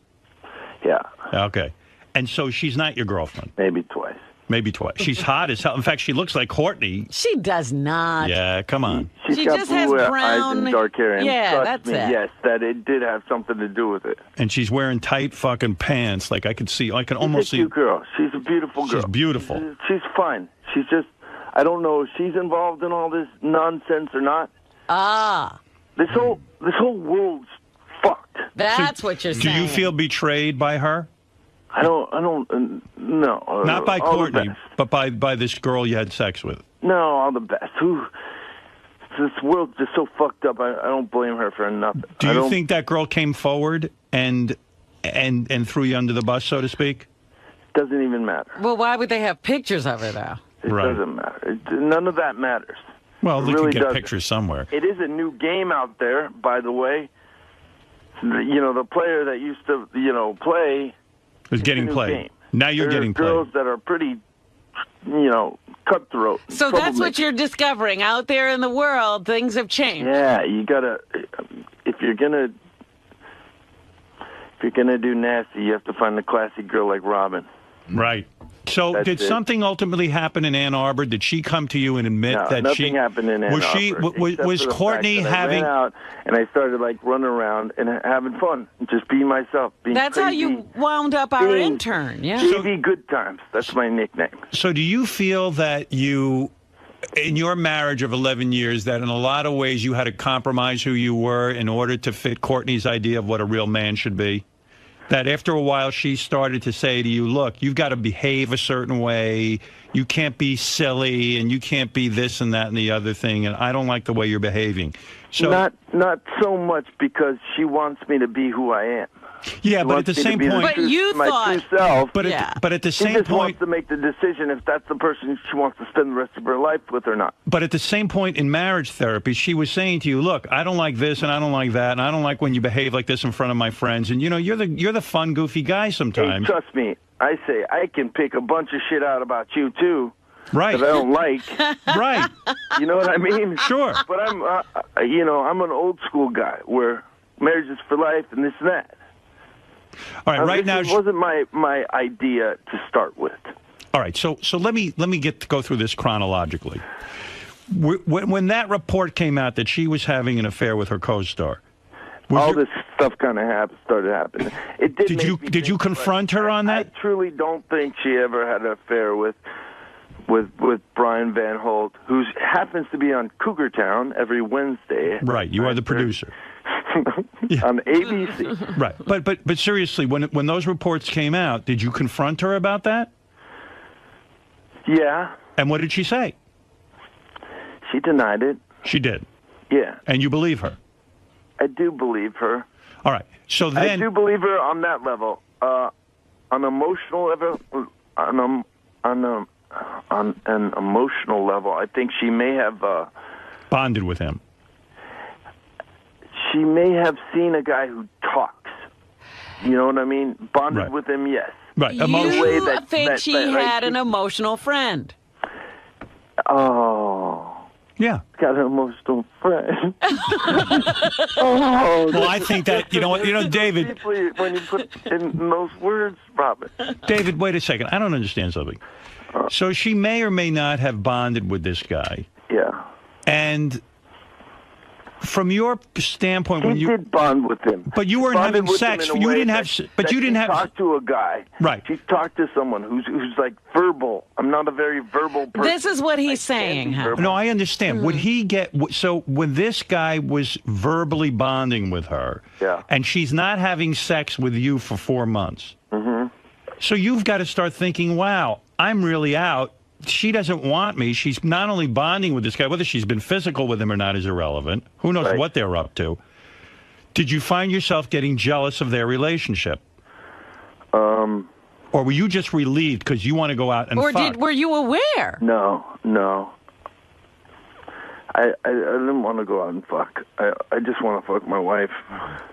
R: Yeah.
B: Okay. And so she's not your girlfriend?
R: Maybe twice.
B: Maybe twice. She's hot as hell. In fact, she looks like Courtney.
E: She does not.
B: Yeah, come on.
R: She's got
E: just
R: blue
E: has brown
R: eyes and dark hair. And
E: yeah,
R: trust
E: that's
R: me,
E: it.
R: Yes, that it did have something to do with it.
B: And she's wearing tight fucking pants. Like, I can almost see.
R: She's a cute girl. She's a beautiful girl.
B: She's beautiful.
R: She's fine. She's just, I don't know if she's involved in all this nonsense or not.
E: Ah.
R: This whole world's fucked.
E: That's what you're saying.
B: Do you feel betrayed by her?
R: I don't, no.
B: Not by Courtney, but by this girl you had sex with.
R: No, all the best. This world's just so fucked up. I don't blame her for nothing.
B: Do you think that girl came forward and threw you under the bus, so to speak?
R: Doesn't even matter.
E: Well, why would they have pictures of her, though?
R: It doesn't matter. None of that matters.
B: Well, they
R: really
B: can get
R: doesn't.
B: pictures somewhere.
R: It is a new game out there, by the way. The player that used to, play...
B: is getting played.
R: Game.
B: Now you're getting played.
R: Girls that are pretty, cutthroat.
E: So that's what you're discovering out there in the world. Things have changed.
R: Yeah, you gotta. If you're gonna do nasty, you have to find a classy girl like Robin.
B: Right. So did something ultimately happen in Ann Arbor? Did she come to you and admit that
R: nothing happened in Ann Arbor.
B: Was Courtney having?
R: I ran out and I started running around and having fun, just being myself.
E: That's
R: crazy,
E: how you wound up our intern. Yeah.
R: JV Good Times. That's my nickname.
B: So do you feel that you, in your marriage of 11 years, that in a lot of ways you had to compromise who you were in order to fit Courtney's idea of what a real man should be? That after a while she started to say to you, look, you've got to behave a certain way. You can't be silly, and you can't be this and that and the other thing, and I don't like the way you're behaving. So
R: not so much because she wants me to be who I am.
B: Yeah, but at the same point,
R: but you thought, true self.
B: But at the same
R: she just
B: point,
R: wants to make the decision if that's the person she wants to spend the rest of her life with or not.
B: But at the same point in marriage therapy, she was saying to you, "Look, I don't like this, and I don't like that, and I don't like when you behave like this in front of my friends. And you're the fun, goofy guy sometimes."
R: Hey, trust me, I say I can pick a bunch of shit out about you too.
B: Right.
R: That I don't like.
B: Right.
R: You know what I mean?
B: Sure.
R: But I'm, I'm an old school guy where marriage is for life and this and that.
B: All right. Right now,
R: it wasn't my idea to start with.
B: All right. So let me go through this chronologically. When that report came out that she was having an affair with her co-star,
R: all this stuff kind of started happening. It
B: did you confront her on that?
R: I truly don't think she ever had an affair with Brian Van Holt, who happens to be on Cougar Town every Wednesday.
B: Right, you are the producer.
R: On ABC.
B: Right, but seriously, when those reports came out, did you confront her about that?
R: Yeah.
B: And what did she say?
R: She denied it.
B: She did?
R: Yeah.
B: And you believe her?
R: I do believe her.
B: All right, so then...
R: I do believe her on that level. On emotional level, on an emotional level, I think she may have
B: bonded with him.
R: She may have seen a guy who talks. You know what I mean? Bonded with him, yes.
B: Right.
E: You think she had an emotional friend?
R: Oh.
B: Yeah.
R: Got an emotional friend.
B: Well, I think that David.
R: Deeply when you put in those words, Robin.
B: David, wait a second. I don't understand something. So she may or may not have bonded with this guy.
R: Yeah.
B: And from your standpoint, when you
R: did bond with him,
B: but you weren't having sex. You didn't have. But you didn't have.
R: Talked to a guy.
B: Right.
R: She talked to someone who's like verbal. I'm not a very verbal person.
E: This is what he's saying.
B: No, I understand. Would he get so when this guy was verbally bonding with her, and she's not having sex with you for 4 months?
R: Mm-hmm.
B: So you've got to start thinking, wow, I'm really out. She doesn't want me. She's not only bonding with this guy, whether she's been physical with him or not is irrelevant. Who knows what they're up to? Did you find yourself getting jealous of their relationship? Or were you just relieved because you want to go out and fuck?
E: Were you aware?
R: No. I didn't want to go out and fuck. I just want to fuck my wife.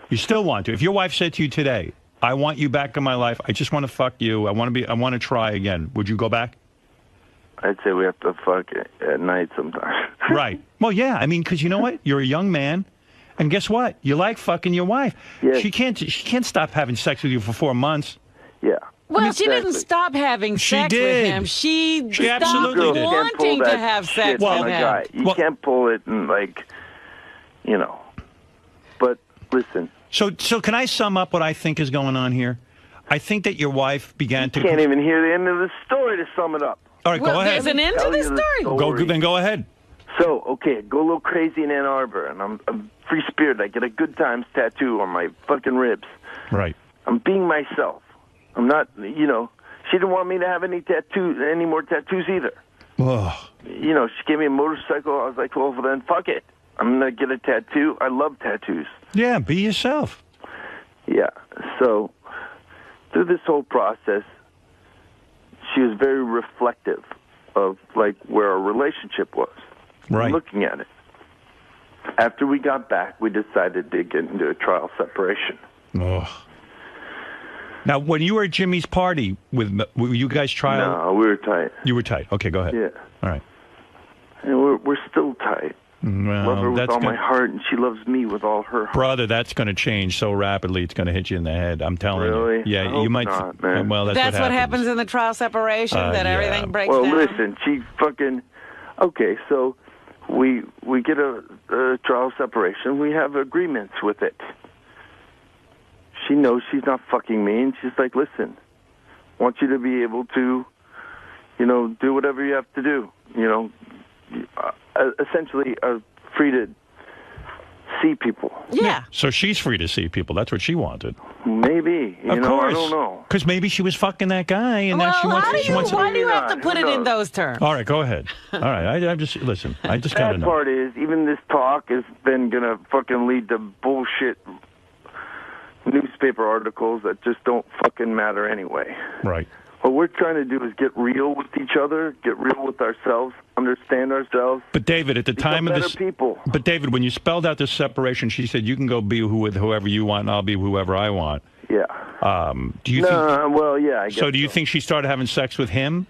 B: You still want to. If your wife said to you today, I want you back in my life. I just want to fuck you. I want to try again. Would you go back?
R: I'd say we have to fuck at night sometimes.
B: Right. Well, yeah. I mean, because you know what? You're a young man, and guess what? You like fucking your wife.
R: Yes.
B: She can't stop having sex with you for 4 months.
R: Yeah.
E: Well, she didn't stop having sex with him. She stopped
B: absolutely did.
E: wanting to have sex with him.
R: You can't pull it and But listen.
B: So can I sum up what I think is going on here? I think that your wife began to...
R: You can't even hear the end of the story to sum it up.
B: All right, go ahead.
E: There's an end to the story.
B: Then go ahead.
R: So, okay, go a little crazy in Ann Arbor, and I'm free spirit. I get a good times tattoo on my fucking ribs.
B: Right.
R: I'm being myself. I'm not, she didn't want me to have any more tattoos either.
B: Oh.
R: She gave me a motorcycle. I was like, well, then fuck it. I'm going to get a tattoo. I love tattoos.
B: Yeah, be yourself.
R: Yeah. So, through this whole process, she was very reflective of, where our relationship was.
B: Right.
R: Looking at it. After we got back, we decided to get into a trial separation.
B: Oh. Now, when you were at Jimmy's party, were you guys trial?
R: No, we were tight.
B: You were tight. Okay, go ahead.
R: Yeah.
B: All right.
R: And we're still tight.
B: Well,
R: love her with all my heart, and she loves me with all her heart.
B: Brother, that's going to change so rapidly. It's going to hit you in the head. I'm telling
R: you.
B: Yeah,
R: I hope
B: you might.
R: not, man.
B: Well, that's
E: what happens in the trial separation. That everything breaks down.
R: Well, listen, she fucking. Okay, so we get a trial separation. We have agreements with it. She knows she's not fucking me, and she's like, listen, I want you to be able to, do whatever you have to do. Essentially free to see people.
E: Yeah.
B: So she's free to see people. That's what she wanted.
R: Maybe.
B: Of course.
R: I don't know.
B: Because maybe she was fucking that guy, and now she wants.
E: Why do you have to put it in those terms?
B: All right, go ahead. All right, I just listen. I just gotta know.
R: The part is, even this talk has been gonna fucking lead to bullshit newspaper articles that just don't fucking matter anyway.
B: Right.
R: What we're trying to do is get real with each other, get real with ourselves, understand ourselves.
B: But David, at the time of this,
R: people.
B: But David, when you spelled out the separation, she said you can go be with whoever you want, and I'll be whoever I want.
R: Yeah.
B: Do you?
R: Well, yeah. I guess
B: so do you think she started having sex with him?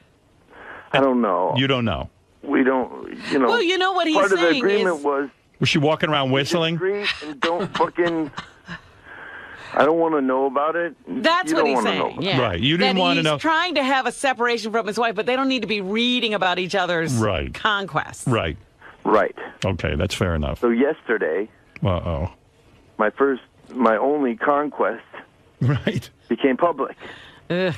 R: I don't know.
B: You don't know.
R: We don't. You know.
E: Well, you know what he's
R: part
E: saying
R: of the agreement
E: is.
R: Was
B: she walking around whistling?
R: And don't fucking. I don't want to know about it.
E: That's
R: you
E: what
R: don't
E: he's
R: wanna
E: saying.
R: know about
E: Yeah.
B: Right. You didn't want to know.
E: He's trying to have a separation from his wife, but they don't need to be reading about each other's conquests.
B: Right.
R: Right.
B: Okay, that's fair enough.
R: So yesterday,
B: Uh-oh.
R: my only conquest, became public.
E: Ugh.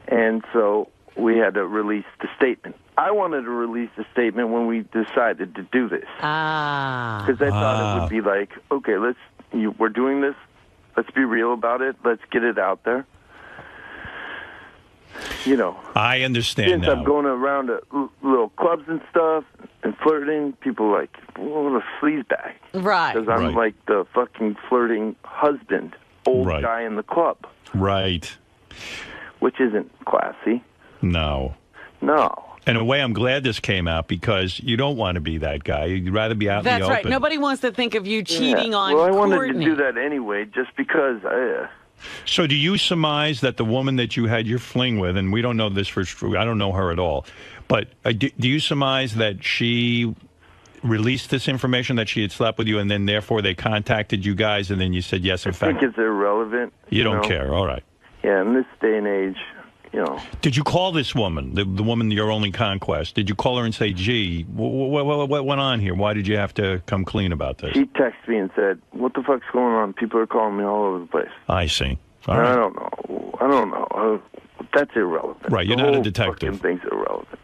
R: And so we had to release the statement. I wanted to release the statement when we decided to do this. Because I thought it would be like, okay, we're doing this. Let's be real about it. Let's get it out there. You know.
B: I understand
R: since
B: now.
R: I'm going around to little clubs and stuff and flirting, people are like, what a sleazebag.
E: Right.
R: Because I'm like the fucking flirting husband, old guy in the club.
B: Right.
R: Which isn't classy.
B: No.
R: No.
B: In a way, I'm glad this came out because you don't want to be that guy. You'd rather be out in the
E: That's
B: open.
E: right. Nobody wants to think of you cheating on
R: Well, I wanted
E: Courtney.
R: to do that anyway, just because.
B: So do you surmise that the woman that you had your fling with, and we don't know this for true, I don't know her at all, but do you surmise that she released this information that she had slept with you, and then therefore they contacted you guys, and then you said yes, in
R: I
B: fact?
R: think it's irrelevant.
B: You don't
R: know?
B: care. All right.
R: Yeah, in this day and age, you know.
B: Did you call this woman, the woman, your only conquest? Did you call her and say, gee, what went on here? Why did you have to come clean about this?
R: She texted me and said, what the fuck's going on? People are calling me all over the place.
B: I see. All
R: I
B: right.
R: don't know. That's irrelevant.
B: Right, you're
R: The
B: not a
R: whole
B: detective.
R: fucking thing's irrelevant.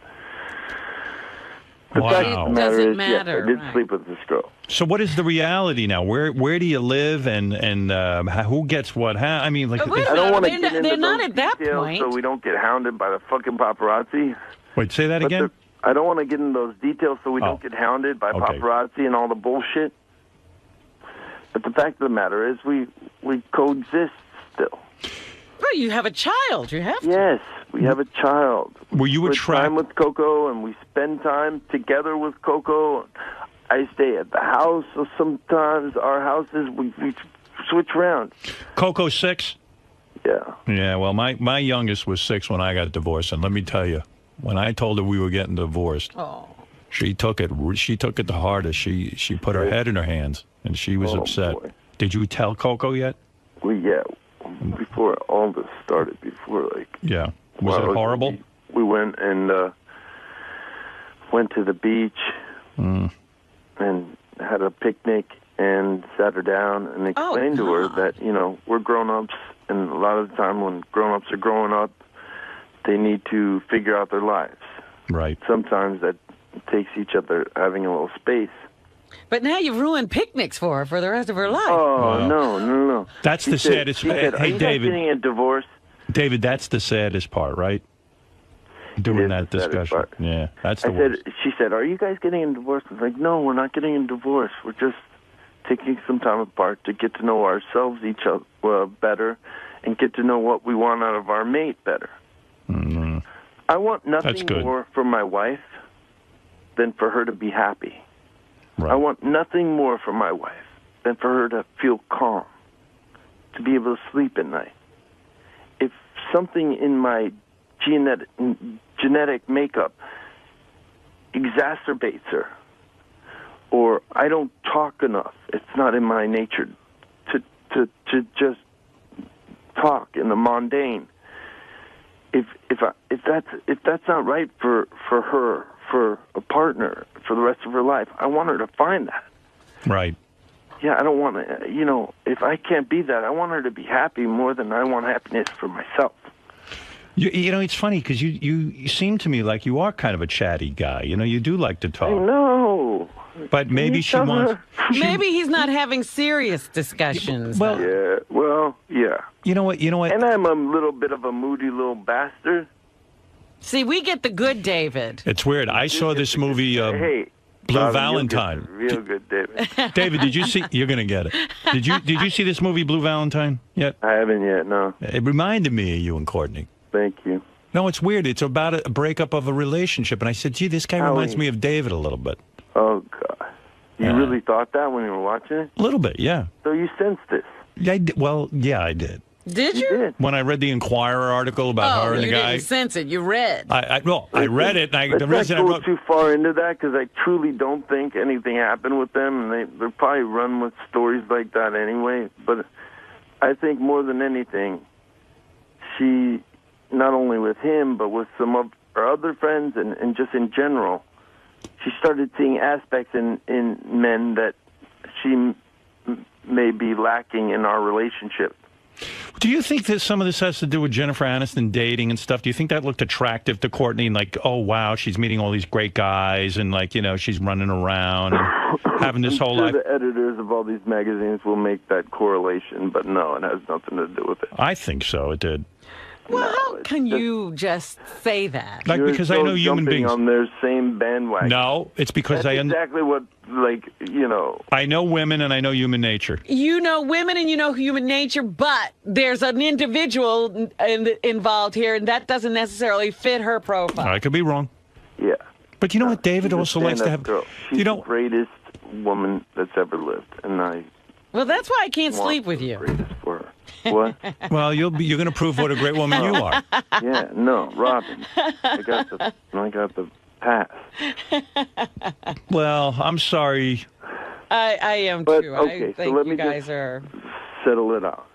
R: The
B: Wow.
R: fact of the matter
E: doesn't
R: is,
E: matter,
R: yes, I did
E: right.
R: sleep with this girl.
B: So what is the reality now? Where do you live, and who gets what? I mean, like,
E: Wait a
R: I don't want to
E: minute,
R: get into
E: they're not
R: those
E: at that
R: details
E: point.
R: so we don't get hounded by the fucking paparazzi.
B: Wait, say that
R: But
B: again?
R: I don't want to get into those details so we
B: Oh.
R: don't get hounded by
B: Okay.
R: paparazzi and all the bullshit. But the fact of the matter is we coexist still.
E: Well, you have a child. You have to.
R: Yes, we have a child.
B: Were you
R: Spend time with Coco, and we spend time together with Coco. I stay at the house, so sometimes our houses, we switch around.
B: Coco 6?
R: Yeah.
B: Yeah, well, my youngest was 6 when I got divorced, and let me tell you, when I told her we were getting divorced, she took it the hardest. She put her head in her hands, and she was upset.
R: Boy.
B: Did you tell Coco yet?
R: Before all this started,
B: Yeah. Was it horrible?
R: We went to the beach and had a picnic and sat her down and explained to her that, you know, we're grown-ups, and a lot of the time when grown-ups are growing up, they need to figure out their lives.
B: Right.
R: Sometimes that takes each other having a little space.
E: But now you've ruined picnics for her for the rest of her life.
R: Oh, no.
B: That's the saddest.
R: She said,
B: Hey,
R: are you guys
B: David.
R: getting a divorce?
B: David, that's the saddest part, right? During that discussion. Yeah, that's the worst.
R: She said, are you guys getting a divorce? I was like, no, we're not getting a divorce. We're just taking some time apart to get to know ourselves each other better and get to know what we want out of our mate better.
B: Mm-hmm.
R: I want
B: That's
R: nothing
B: good.
R: more for my wife than for her to be happy.
B: Right.
R: I want nothing more for my wife than for her to feel calm, to be able to sleep at night. If something in my genetic makeup exacerbates her, or I don't talk enough, it's not in my nature to just talk in the mundane. If that's not right for her, for a partner, for the rest of her life, I want her to find that.
B: Right.
R: Yeah, I don't want to, you know, if I can't be that, I want her to be happy more than I want happiness for myself.
B: You know, it's funny because you seem to me like you are kind of a chatty guy. You know, you do like to talk.
R: I know.
B: But maybe she wants.
E: Maybe he's not having serious discussions.
B: Well,
R: yeah.
B: You know what?
R: And I'm a little bit of a moody little bastard.
E: See, we get the good David.
B: It's weird. I saw this movie.
R: Hey,
B: Blue Valentine.
R: Real good, David.
B: David, did you see? You're gonna get it. Did you see this movie Blue Valentine yet?
R: I haven't yet. No.
B: It reminded me of you and Courtney.
R: Thank you.
B: No, it's weird. It's about a breakup of a relationship, and I said, "Gee, this guy reminds me of David a little bit."
R: Oh God, you really thought that when you were watching it?
B: A little bit, yeah.
R: So you sensed this?
B: Yeah, I did.
E: Did you?
B: When I read the Inquirer article about her and the
E: you
B: guy.
E: didn't sense it. You read.
B: I read it. And the
R: Let's
B: reason
R: not
B: I
R: go
B: wrote.
R: too far into that because I truly don't think anything happened with them, and they're probably run with stories like that anyway. But I think more than anything, she, not only with him, but with some of her other friends and just in general, she started seeing aspects in men that she may be lacking in our relationship.
B: Do you think that some of this has to do with Jennifer Aniston dating and stuff? Do you think that looked attractive to Courtney? And like, oh, wow, she's meeting all these great guys and, like, you know, she's running around and having this whole life.
R: The editors of all these magazines will make that correlation, but no, it has nothing to do with it.
B: I think so. It did.
E: Well, how can you just say that?
B: Like, because I know human beings
R: on their same bandwagon.
B: No, it's because
R: That's exactly what, like, you know.
B: I know women and I know human nature.
E: You know women and you know human nature, but there's an individual involved here, and that doesn't necessarily fit her profile.
B: I could be wrong.
R: Yeah.
B: But you know what? David also likes to have.
R: Girl. She's the greatest woman that's ever lived, and I.
E: Well, that's why I can't sleep with you.
R: For her. What?
B: Well, you're going to prove what a great woman you are.
R: Yeah, no, Robin. I got the pass.
B: Well, I'm sorry.
E: I am
R: But,
E: too.
R: okay,
E: I
R: so
E: think
R: let
E: you
R: me
E: guys
R: just
E: are.
R: settle it out.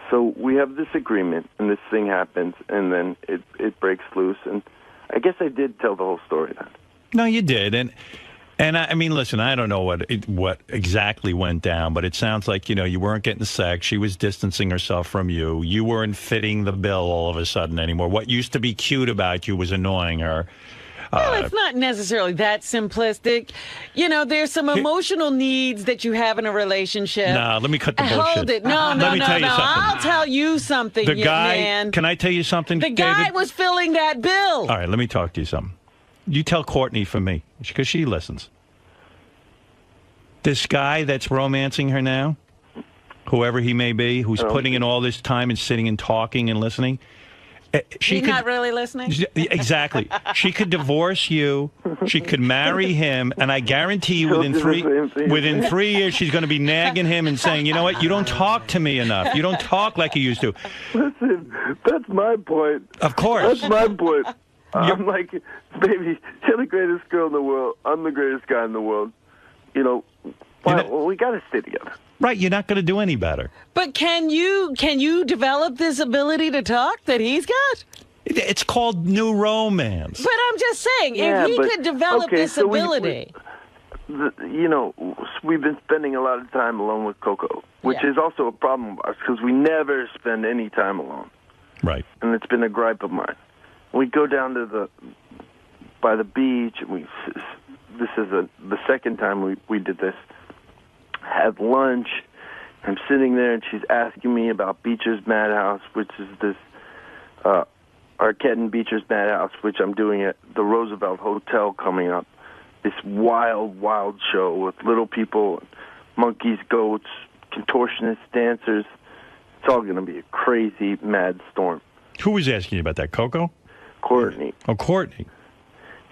R: So we have this agreement, and this thing happens, and then it breaks loose. And I guess I did tell the whole story then.
B: No, you did, and I mean, listen, I don't know what exactly went down, but it sounds like, you know, you weren't getting sex. She was distancing herself from you. You weren't fitting the bill all of a sudden anymore. What used to be cute about you was annoying her.
E: Well, it's not necessarily that simplistic. You know, there's some emotional needs that you have in a relationship.
B: No, let me cut the bullshit.
E: Hold it. No.
B: Let me tell you something.
E: I'll tell you something,
B: The guy,
E: man.
B: can I tell you something,
E: The guy
B: David?
E: was filling that bill.
B: All right, let me talk to you something. You tell Courtney for me, because she listens. This guy that's romancing her now, whoever he may be, who's putting in all this time and sitting and talking and listening,
E: He's not really listening?
B: Exactly. She could divorce you. She could marry him, and I guarantee you within 3 years she's going to be nagging him and saying, you know what, you don't talk to me enough. You don't talk like you used to.
R: Listen, that's my point.
B: Of course.
R: That's my point. I'm like, baby, you're the greatest girl in the world. I'm the greatest guy in the world. You know, well, we got to stay together.
B: Right, you're not going to do any better.
E: But can you develop this ability to talk that he's got?
B: It's called new romance.
E: But I'm just saying,
R: Yeah,
E: if he
R: but-
E: could develop
R: okay,
E: this
R: so
E: ability.
R: You know, we've been spending a lot of time alone with Coco, which is also a problem of ours because we never spend any time alone.
B: Right.
R: And it's been a gripe of mine. We go down to by the beach, and this is the second time we did this. Have lunch. I'm sitting there, and she's asking me about Beecher's Madhouse, which is this Arquette and Beecher's Madhouse, which I'm doing at the Roosevelt Hotel coming up. This wild, wild show with little people, monkeys, goats, contortionists, dancers. It's all going to be a crazy, mad storm.
B: Who was asking you about that, Coco?
R: Courtney.
B: Oh, Courtney.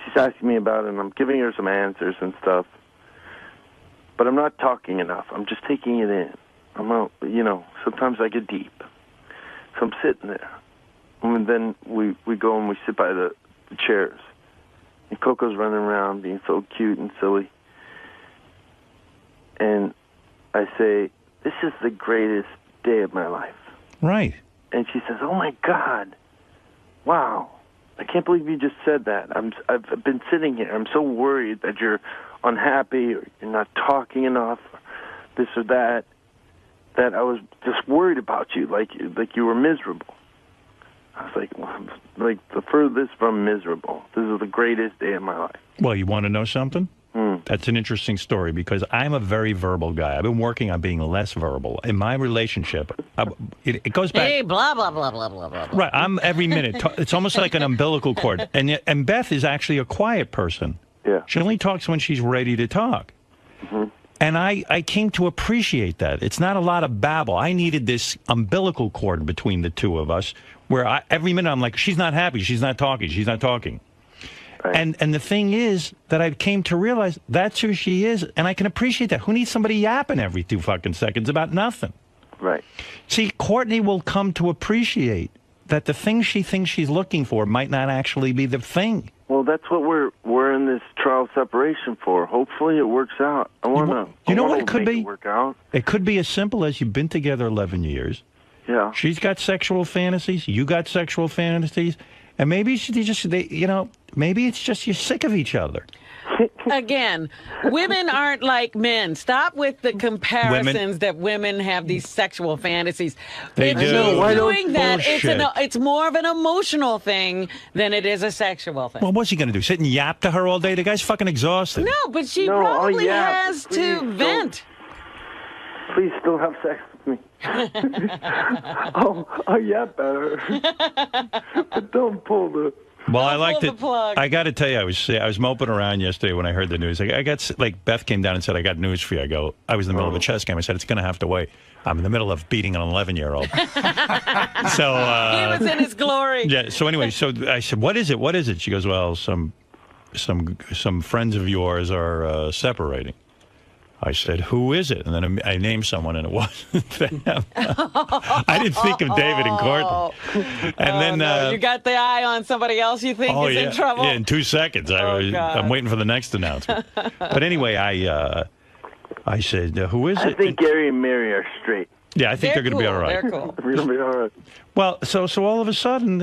R: She's asking me about it, and I'm giving her some answers and stuff. But I'm not talking enough. I'm just taking it in. I'm out, you know, sometimes I get deep. So I'm sitting there. And then we go and we sit by the chairs. And Coco's running around being so cute and silly. And I say, this is the greatest day of my life.
B: Right.
R: And she says, oh, my God. Wow. I can't believe you just said that. I've been sitting here. I'm so worried that you're unhappy or you're not talking enough or this or that I was just worried about you, like you were miserable. I was like the furthest from miserable. This is the greatest day of my life.
B: Well, you want to know something? That's an interesting story because I'm a very verbal guy. I've been working on being less verbal. In my relationship, it goes back...
E: Hey, blah, blah, blah, blah, blah, blah.
B: Right, I'm every minute. It's almost like an umbilical cord. And Beth is actually a quiet person.
R: Yeah.
B: She only talks when she's ready to talk. And I came to appreciate that. It's not a lot of babble. I needed this umbilical cord between the two of us where every minute I'm like, she's not happy. She's not talking. She's not talking. Right. And the thing is that I came to realize that's who she is, and I can appreciate that. Who needs somebody yapping every 2 fucking seconds about nothing?
R: Right.
B: See, Courtney will come to appreciate that the thing she thinks she's looking for might not actually be the thing.
R: Well, that's what we're in this trial separation for. Hopefully, it works out. I want to.
B: You know what it could be?
R: Work out.
B: It could be as simple as you've been together 11 years.
R: Yeah.
B: She's got sexual fantasies. You got sexual fantasies, and maybe maybe it's just you're sick of each other.
E: Again, women aren't like men. Stop with the comparisons that women have these sexual fantasies.
B: They
E: if
B: do.
E: she's doing that,
B: Bullshit.
E: it's more of an emotional thing than it is a sexual thing.
B: Well, what's he going to do? Sit and yap to her all day? The guy's fucking exhausted.
E: No, but she probably has to vent.
R: Please don't have sex with me. Oh, yeah, better. But don't pull the...
B: Well, I liked it. I got to tell you, I was moping around yesterday when I heard the news. I got Beth came down and said, "I got news for you." I was in the middle of a chess game. I said, "It's going to have to wait." I'm in the middle of beating an 11-year-old. So
E: he was in his glory.
B: Yeah. So anyway, so I said, "What is it? What is it?" She goes, "Well, some friends of yours are separating." I said, "Who is it?" And then I named someone, and it wasn't them. I didn't think of David and Courtney. And then
E: you got the eye on somebody else you think is in trouble.
B: Yeah, in 2 seconds. I'm waiting for the next announcement. But anyway, I said, "Who is it?"
R: I think Gary and Mary are straight.
B: Yeah, I think they're going to be all right.
E: They're cool.
R: They're going to be all right.
B: Well, so all of a sudden,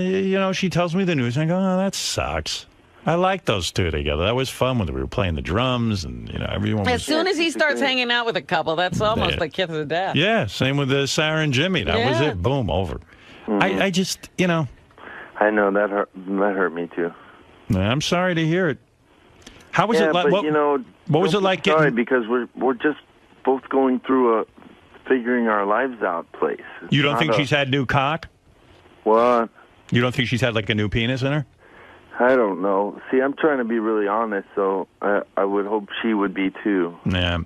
B: she tells me the news, and I go, "Oh, that sucks." I like those two together. That was fun when we were playing the drums, and everyone.
E: As soon as he starts hanging out with a couple, that's almost like kiss of death.
B: Yeah, same with Sarah and Jimmy. That was it. Boom, over. I just,
R: I know that hurt me too.
B: I'm sorry to hear it. How was it like?
R: But,
B: what was it like?
R: Sorry, because we're just both going through a figuring our lives out place.
B: You don't think she's had new cock?
R: What?
B: You don't think she's had like a new penis in her?
R: I don't know. See, I'm trying to be really honest, so I would hope she would be too.
B: Yeah.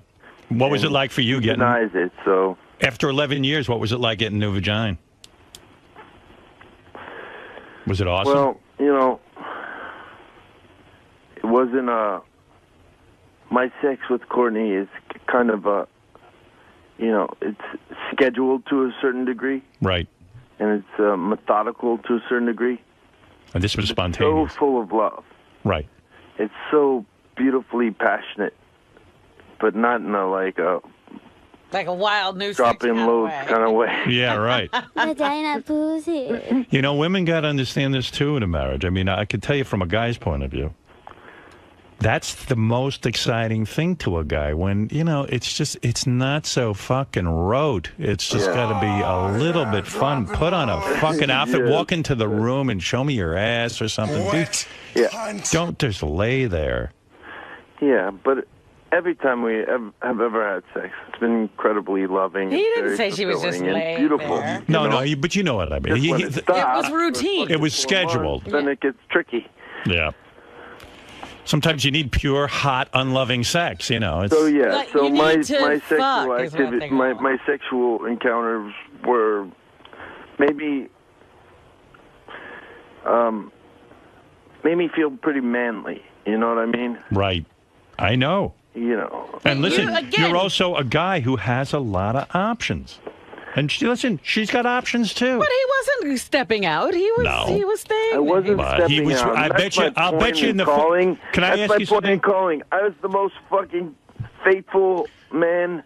B: What was it like for you getting?
R: Denies it, so.
B: After 11 years, what was it like getting a new vagina? Was it awesome?
R: Well, it wasn't my sex with Courtney is kind of it's scheduled to a certain degree.
B: Right.
R: And it's methodical to a certain degree.
B: And this was spontaneous.
R: So full of love.
B: Right.
R: It's so beautifully passionate, but not in a like a
E: wild new
R: dropping loads kind of way.
B: Yeah, right.
T: Vagina pussy.
B: Women got to understand this too in a marriage. I mean, I could tell you from a guy's point of view. That's the most exciting thing to a guy when, it's not so fucking rote. It's just got to be a little bit fun. Put on a fucking outfit, walk into the room and show me your ass or something. Don't just lay there.
R: Yeah, but every time we have ever had sex, it's been incredibly loving.
E: He didn't say she was just laying
R: beautiful.
E: there.
B: No, but you know what I mean.
E: It was routine.
B: It was scheduled.
R: Then it gets tricky.
B: Yeah. Sometimes you need pure, hot, unloving sex. It's...
R: So yeah, so my
E: sexual
R: activity, my sexual encounters were maybe made me feel pretty manly. You know what I mean?
B: Right. I know. And listen, you're also a guy who has a lot of options. And she's got options too.
E: But he wasn't stepping out. He was staying.
R: I wasn't stepping out.
B: I'll bet you in the
R: calling.
B: Can I ask you something?
R: That's my point in calling. I was the most fucking faithful man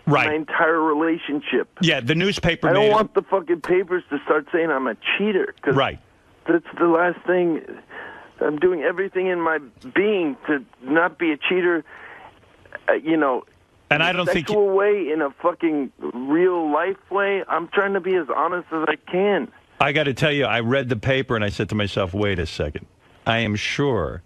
R: in my entire relationship.
B: Yeah, the newspaper.
R: I don't want the fucking papers to start saying I'm a cheater.
B: Right.
R: That's the last thing. I'm doing everything in my being to not be a cheater.
B: And I don't think
R: sexual way, in a fucking real life way. I'm trying to be as honest as I can.
B: I got to tell you, I read the paper and I said to myself, wait a second. I am sure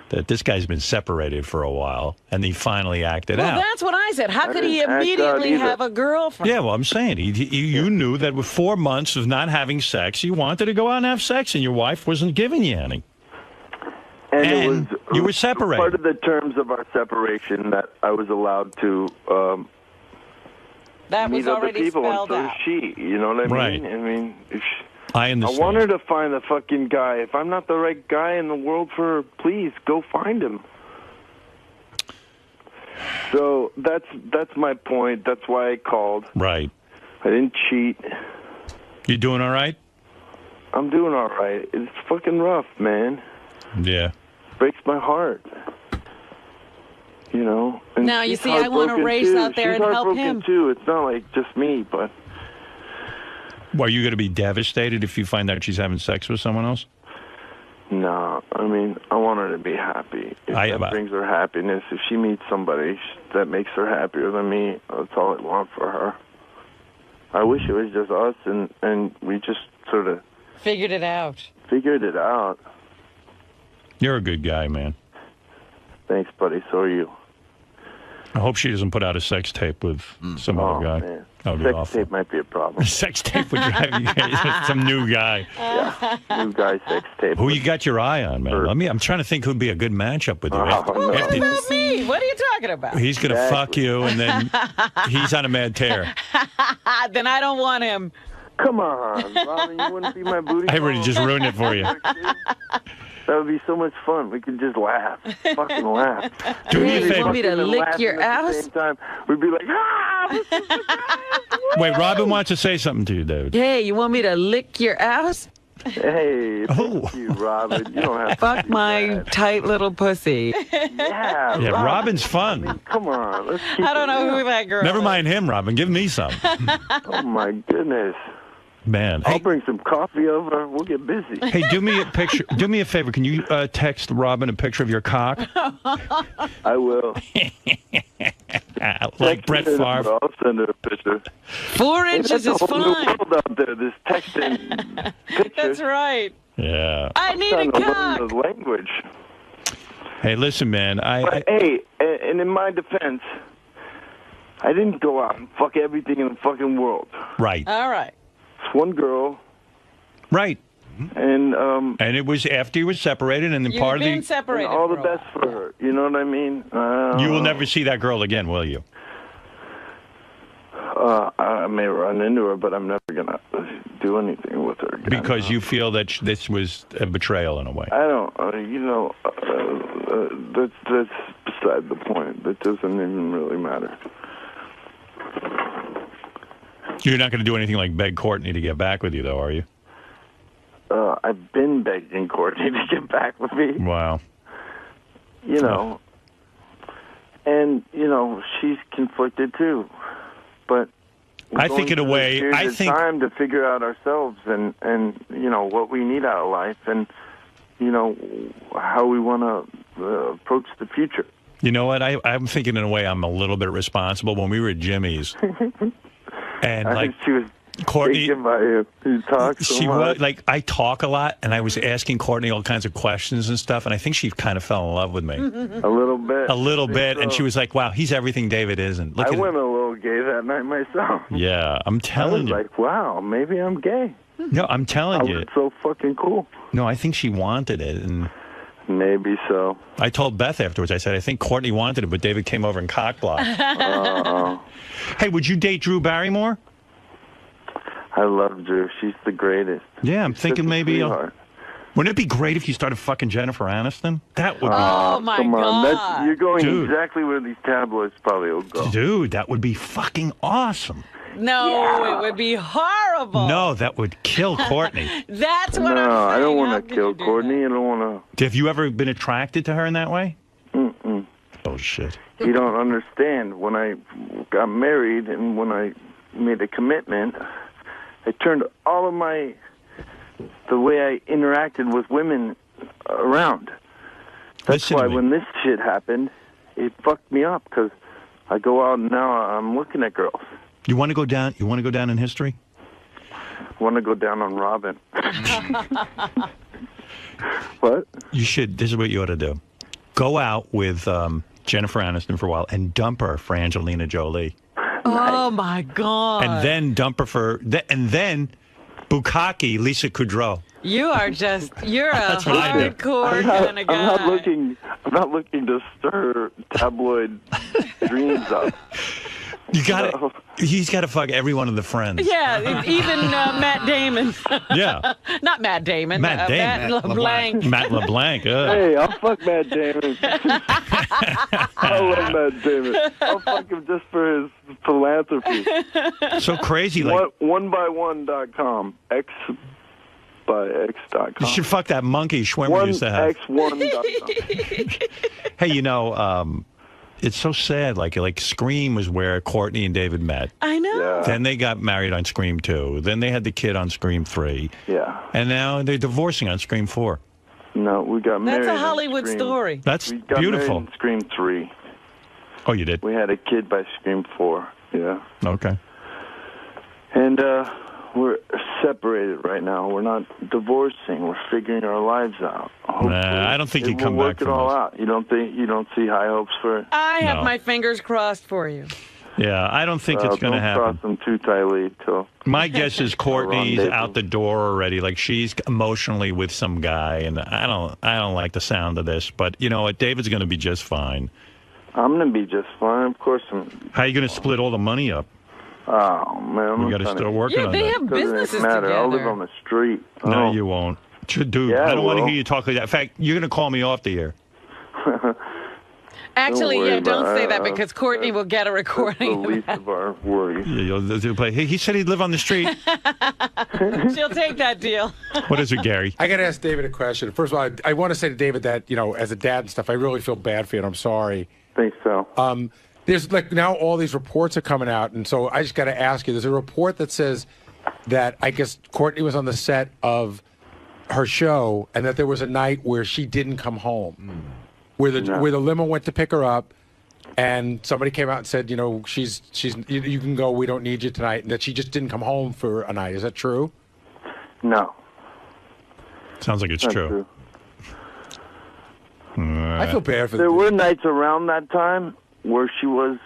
B: that this guy's been separated for a while and he finally acted out.
E: Well, that's what I said. How could he immediately have a girlfriend?
B: Yeah, well, I'm saying you knew that with 4 months of not having sex, you wanted to go out and have sex and your wife wasn't giving you any.
R: And
B: you were separated.
R: Part of the terms of our separation that I was allowed to
E: that was
R: meet other
E: already
R: people, and
E: spelled
R: so
E: out.
R: is she. You know what I
B: Right.
R: mean? I mean, if
B: I understand.
R: I want her to find the fucking guy. If I'm not the right guy in the world for her, please go find him. So that's my point. That's why I called.
B: Right.
R: I didn't cheat.
B: You doing all right?
R: I'm doing all right. It's fucking rough, man.
B: Yeah.
R: Breaks my heart. You know. And
E: Now, you
R: she's
E: see, I want to
R: heartbroken,
E: race
R: too.
E: out there
R: She's
E: and help
R: heartbroken,
E: him.
R: too. It's not like just me, but.
B: Well, are you going to be devastated if you find out she's having sex with someone else?
R: No, I mean, I want her to be happy. If that brings her happiness, if she meets somebody that makes her happier than me, that's all I want for her. I wish it was just us, and we just sort of
E: Figured it out.
R: figured it out.
B: You're a good guy, man.
R: Thanks, buddy. So are you.
B: I hope she doesn't put out a sex tape with some other guy.
R: Man.
B: That would be
R: Sex
B: awful.
R: tape might be a problem.
B: Sex tape would drive you some new guy.
R: Yeah, new guy sex tape.
B: Who you got your eye on, man? I'm trying to think who'd be a good matchup with you.
E: What about me? What are you talking about?
B: He's going to fuck you, and then he's on a mad tear.
E: Then I don't want him.
R: Come on, Robin, you wouldn't be my booty
B: I already
R: call?
B: just ruined it for you.
R: That would be so much fun. We could just laugh. Fucking laugh.
B: Do me a
E: Hey, you
B: favor.
E: want me to
R: And
E: lick
R: laughing
E: your
R: at the
E: ass?
R: same time. We'd be like, ah!
B: Wait, Robin wants to say something to you, David.
E: Hey, you want me to lick your ass?
R: Hey, thank you, Robin. You don't have to
E: Fuck
R: do
E: my
R: that.
E: tight little pussy.
R: Yeah,
B: Yeah, Robin's fun.
R: Come on, let's keep
E: I don't
R: it
E: know
R: real.
E: who that girl
B: Never
E: is.
B: mind him, Robin. Give me some.
R: Oh my goodness.
B: Man.
R: I'll
B: Hey,
R: bring some coffee over. We'll get busy.
B: hey, do me a picture. Do me a favor. Can you text Robin a picture of your cock?
R: I will.
B: Like Brett
R: Text her,
B: Favre.
R: I'll send her a picture.
E: 4
R: Hey,
E: inches
R: that's
E: is
R: a whole new
E: fine.
R: world out there. This texting pictures.
E: That's right.
B: Yeah.
E: I need a
R: Trying to learn
E: cock.
R: the language.
B: Hey, listen, man.
R: But, hey, and in my defense, I didn't go out and fuck everything in the fucking world.
B: Right.
E: All right.
R: It's one girl.
B: Right.
R: And
B: it was after you were separated, and then
E: You've
B: part of
E: been
B: the.
E: separated.
R: all the
E: for a
R: best for her. You know what I mean?
B: You will never see that girl again, will you?
R: I may run into her, but I'm never gonna do anything with her again.
B: Because you feel that this was a betrayal in a way.
R: I don't. That's beside the point. That doesn't even really matter.
B: You're not going to do anything like beg Courtney to get back with you, though, are you?
R: I've been begging Courtney to get back with me.
B: Wow.
R: You know, and she's conflicted too. But
B: I think in a way, I think
R: time to figure out ourselves and what we need out of life and how we want to approach the future.
B: You know what? I'm thinking in a way I'm a little bit responsible. When we were at Jimmy's, and
R: I
B: like
R: think she was
B: Courtney,
R: taken by you. You talk so
B: she
R: much.
B: was like, I talk a lot, and I was asking Courtney all kinds of questions and stuff, and I think she kind of fell in love with me.
R: A little bit.
B: A little bit, and
R: so.
B: she was like, "Wow, he's everything David isn't." Look
R: I
B: at
R: went a little gay that night myself.
B: Yeah, I'm
R: I
B: telling
R: was
B: you.
R: like, wow, maybe I'm gay.
B: No, I'm telling you.
R: I was so fucking cool.
B: No, I think she wanted it, and
R: maybe so.
B: I told Beth afterwards. I said, I think Courtney wanted it, but David came over and cockblocked. Hey, would you date Drew Barrymore?
R: I love Drew. She's the greatest.
B: Yeah, I'm
R: She's
B: thinking
R: such a
B: maybe.
R: sweetheart.
B: Wouldn't it be great if you started fucking Jennifer Aniston? That would be.
E: Oh, my
R: Come on.
E: God.
R: You're going
B: Dude.
R: exactly where these tabloids probably will go.
B: Dude, that would be fucking awesome.
E: No, it would be horrible.
B: No, that would kill Courtney.
E: That's what
R: No,
E: I'm saying.
R: I don't
E: How
R: want
E: could
R: to kill
E: you do
R: Courtney. I don't want
B: Have you ever been attracted to her in that way?
R: to. Mm-mm.
B: Bullshit.
R: You don't understand. When I got married and when I made a commitment, I turned all of the way I interacted with women around. That's
B: Listen to
R: why
B: me.
R: when this shit happened, it fucked me up because I go out and now I'm looking at girls.
B: You want to go down? You want to go down in history?
R: I want to go down on Robin. What?
B: You should. This is what you ought to do. Go out with Jennifer Aniston for a while and dump her for Angelina Jolie.
E: Oh, my God.
B: And then dump her for, and then Bukaki, 𝗛cie𝘄𝗿𝗍𝗿.
E: You are you're a
B: That's what I do.
E: hardcore kind of guy.
R: I'm not looking to stir tabloid dreams up.
B: You got to. He's got to fuck every one of the friends.
E: Yeah, even Matt Damon.
B: Yeah.
E: Not Matt Damon.
B: Matt Damon.
E: Matt LeBlanc.
B: Matt LeBlanc.
R: Hey, I'll fuck Matt Damon. I love Matt Damon. I'll fuck him just for his philanthropy.
B: So crazy, like
R: onebyone.com. X.com.
B: You should fuck that monkey Schwimmer used to have.
R: X1.com.
B: Hey, you know, it's so sad. Like Scream was where Courtney and David met.
E: I know.
R: Yeah.
B: Then they got married on Scream 2. Then they had the kid on Scream 3.
R: Yeah.
B: And now they're divorcing on Scream 4.
R: No, we got married.
E: That's a Hollywood story.
B: That's
R: we got
B: beautiful.
R: Married in Scream 3.
B: Oh, you did?
R: We had a kid by Scream 4. Yeah.
B: Okay.
R: And we're separated right now. We're not divorcing. We're figuring our lives out.
B: Nah, I don't think you come
R: we'll
B: back
R: work it
B: from
R: all
B: this.
R: out. You don't see high hopes for it?
E: I have
B: No.
E: my fingers crossed for you.
B: Yeah, I don't think it's going to happen.
R: Don't cross them too tightly till.
B: My guess is Courtney's
R: Rendezvous.
B: out the door already. Like she's emotionally with some guy, and I don't like the sound of this. But you know what? David's going to be just fine.
R: I'm gonna be just fine. Of course.
B: How are you going to split all the money up?
R: Oh man,
B: We got to start working on that.
E: have businesses
R: matter. I'll live
E: together.
R: on the street.
B: No,
R: Oh.
B: you won't. Dude,
R: Yeah,
B: I don't want to
R: will.
B: hear you talk like that. In fact, you're going to call me off the air.
E: Actually,
R: Don't worry
E: yeah, don't
R: about
E: say
R: it.
E: that because Courtney will get a
R: That's the
E: recording.
R: least of our worries.
B: Yeah, you'll play. He said he'd live on the street.
E: She'll take that deal.
B: What is it, Gary?
K: I got to ask David a question. First of all, I want to say to David that, you know, as a dad and stuff, I really feel bad for you, and I'm sorry.
R: Think so.
K: There's like now all these reports are coming out, and so I just got to ask you. There's a report that says that I guess Courtney was on the set of her show, and that there was a night where she didn't come home, where the limo went to pick her up, and somebody came out and said, you know, you can go. We don't need you tonight, and that she just didn't come home for a night. Is that true?
R: No.
B: Sounds like it's
R: Not
B: true.
K: I feel bad for
R: There were nights around that time where she was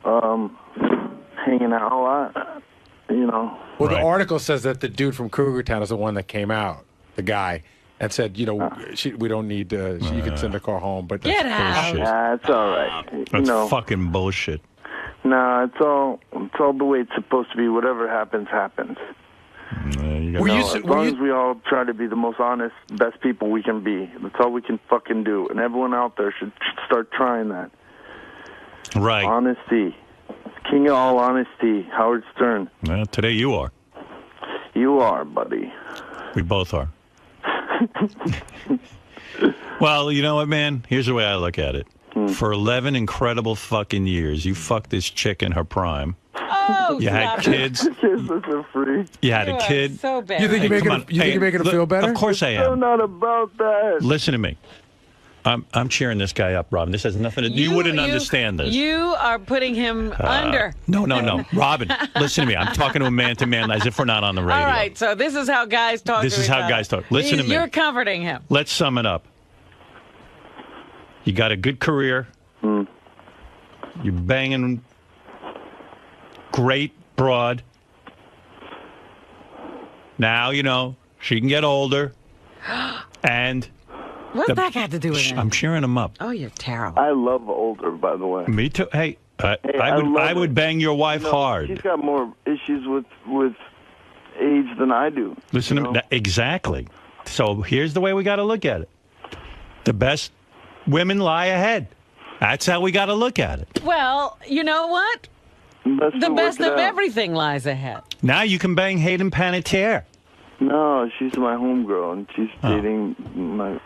R: hanging out a lot, you know.
K: Well, the article says that the dude from Cougar Town is the one that came out, the guy, and said, you know, we don't need you can send the car home. But that's bullshit.
R: Nah, it's all right.
B: That's
R: you know,
B: fucking bullshit.
R: nah, it's all the way it's supposed to be. Whatever happens, happens.
B: You
R: You know, as long as we all try to be the most honest, best people we can be, that's all we can fucking do. And everyone out there should start trying that.
B: Right.
R: Honesty. King of all honesty, Howard Stern.
B: Well, today you are.
R: You are, buddy.
B: We both are. Well, you know what, man? Here's the way I look at it. For 11 incredible fucking years, you fucked this chick in her prime.
E: Oh,
B: You had
E: stop
B: kids.
R: Kids are free.
B: You had
E: You
B: a
E: are
B: kid.
E: so bad.
K: You think you're making
B: come
K: her,
B: on.
K: you think
B: Hey,
K: you're making her
B: look,
K: feel better?
B: Of course I
R: I'm
B: am.
R: not about that.
B: Listen to me. I'm cheering this guy up, Robin. This has nothing to do. You wouldn't understand this.
E: You are putting him under.
B: No. Robin, listen to me. I'm talking to a man to man as if we're not on the radio.
E: All right, so this is how guys talk
B: This
E: to
B: is
E: each
B: how
E: other.
B: guys talk. Listen to me.
E: You're comforting him.
B: Let's sum it up. You got a good career. You're banging great broad. Now, you know, she can get older. And
E: What's that got to do with it?
B: I'm cheering him up.
E: Oh, you're terrible.
R: I love older, by the way.
B: Me too. Hey,
R: I
B: I would
R: love
B: bang your wife
R: You know,
B: hard.
R: She's got more issues with age than I do.
B: Listen to me. Exactly. So here's the way we got to look at it. The best women lie ahead. That's how we got to look at it.
E: Well, you know what? The best of everything lies ahead.
B: Now you can bang Hayden Panettiere.
R: No, she's my homegirl, and she's dating my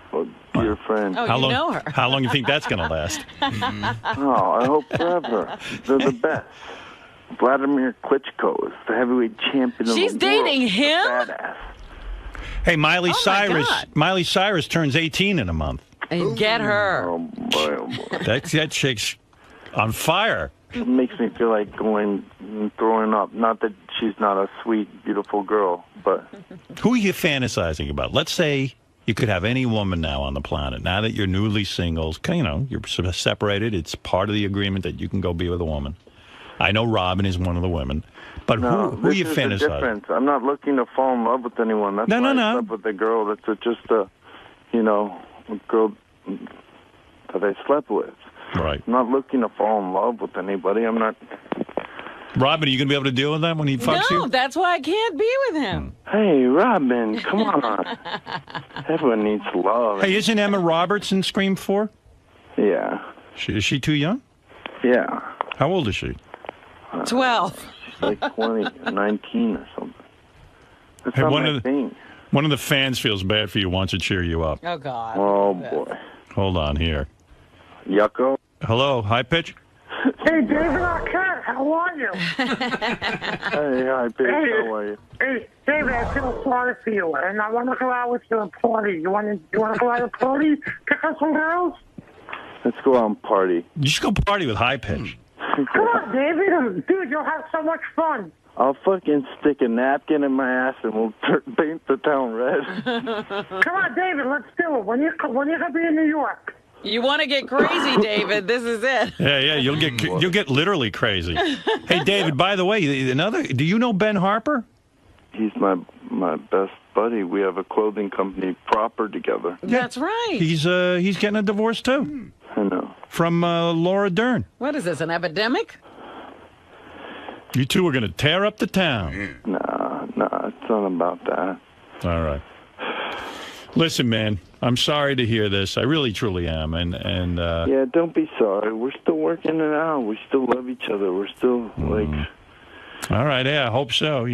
R: dear friend.
E: Oh,
B: How
E: you
B: long,
E: know her.
B: How long you think that's going to last?
R: Oh, I hope forever. They're the best. Vladimir Klitschko is the heavyweight champion of
E: She's
R: the world.
E: dating him?
R: Badass.
B: Hey, Miley Cyrus.
E: God.
B: Miley Cyrus turns 18 in a month.
E: And get her.
R: Oh, boy, oh, boy.
B: That chick's on fire.
R: It makes me feel like going and throwing up. Not that she's not a sweet, beautiful girl, but...
B: Who are you fantasizing about? Let's say you could have any woman now on the planet. Now that you're newly singles, you know, you're sort of separated. It's part of the agreement that you can go be with a woman. I know Robin is one of the women, but
R: No,
B: who
R: this
B: you
R: is the
B: fantasize?
R: difference. I'm not looking to fall in love with anyone. That's why I slept with a girl that's just a girl that I slept with.
B: Right.
R: I'm not looking to fall in love with anybody. I'm not.
B: Robin, are you going to be able to deal with that when he fucks
E: No,
B: you?
E: that's why I can't be with him.
R: Hey, Robin, come on. Everyone needs love.
B: Hey, isn't Emma Roberts in Scream 4?
R: Yeah.
B: Is she too young?
R: Yeah.
B: How old is she?
E: 12.
R: She's like 20, 19 or something. That's
B: Hey,
R: not
B: one
R: my
B: of the
R: thing.
B: one of the fans feels bad for you, wants to cheer you up.
E: Oh, God.
R: Oh, boy.
B: Hold on here.
R: Yucko.
B: Hello, high pitch.
P: Hey, David Arquette, how are you?
R: Hey, hi, Pete. How are you?
P: Hey, David, I feel sorry for you, and I want to go out with you and party. You want to go out and party? Pick up some girls?
R: Let's go out and party.
B: You should go party with high pitch.
P: Come on, David. Dude, you'll have so much fun.
R: I'll fucking stick a napkin in my ass and we'll paint the town red.
P: Come on, David, let's do it. When you gonna be in New York?
E: You want to get crazy, David. This is it.
B: Yeah, you'll get literally crazy. Hey, David, by the way, do you know Ben Harper?
R: He's my best buddy. We have a clothing company proper together.
E: That's right.
B: He's getting a divorce too.
R: I know.
B: From Laura Dern.
E: What is this, an epidemic?
B: You two are going to tear up the town.
R: Nah, it's not about that.
B: All right. Listen, man, I'm sorry to hear this. I really, truly am. And
R: yeah, don't be sorry. We're still working it out. We still love each other. We're still like.
B: All right, yeah, I hope so.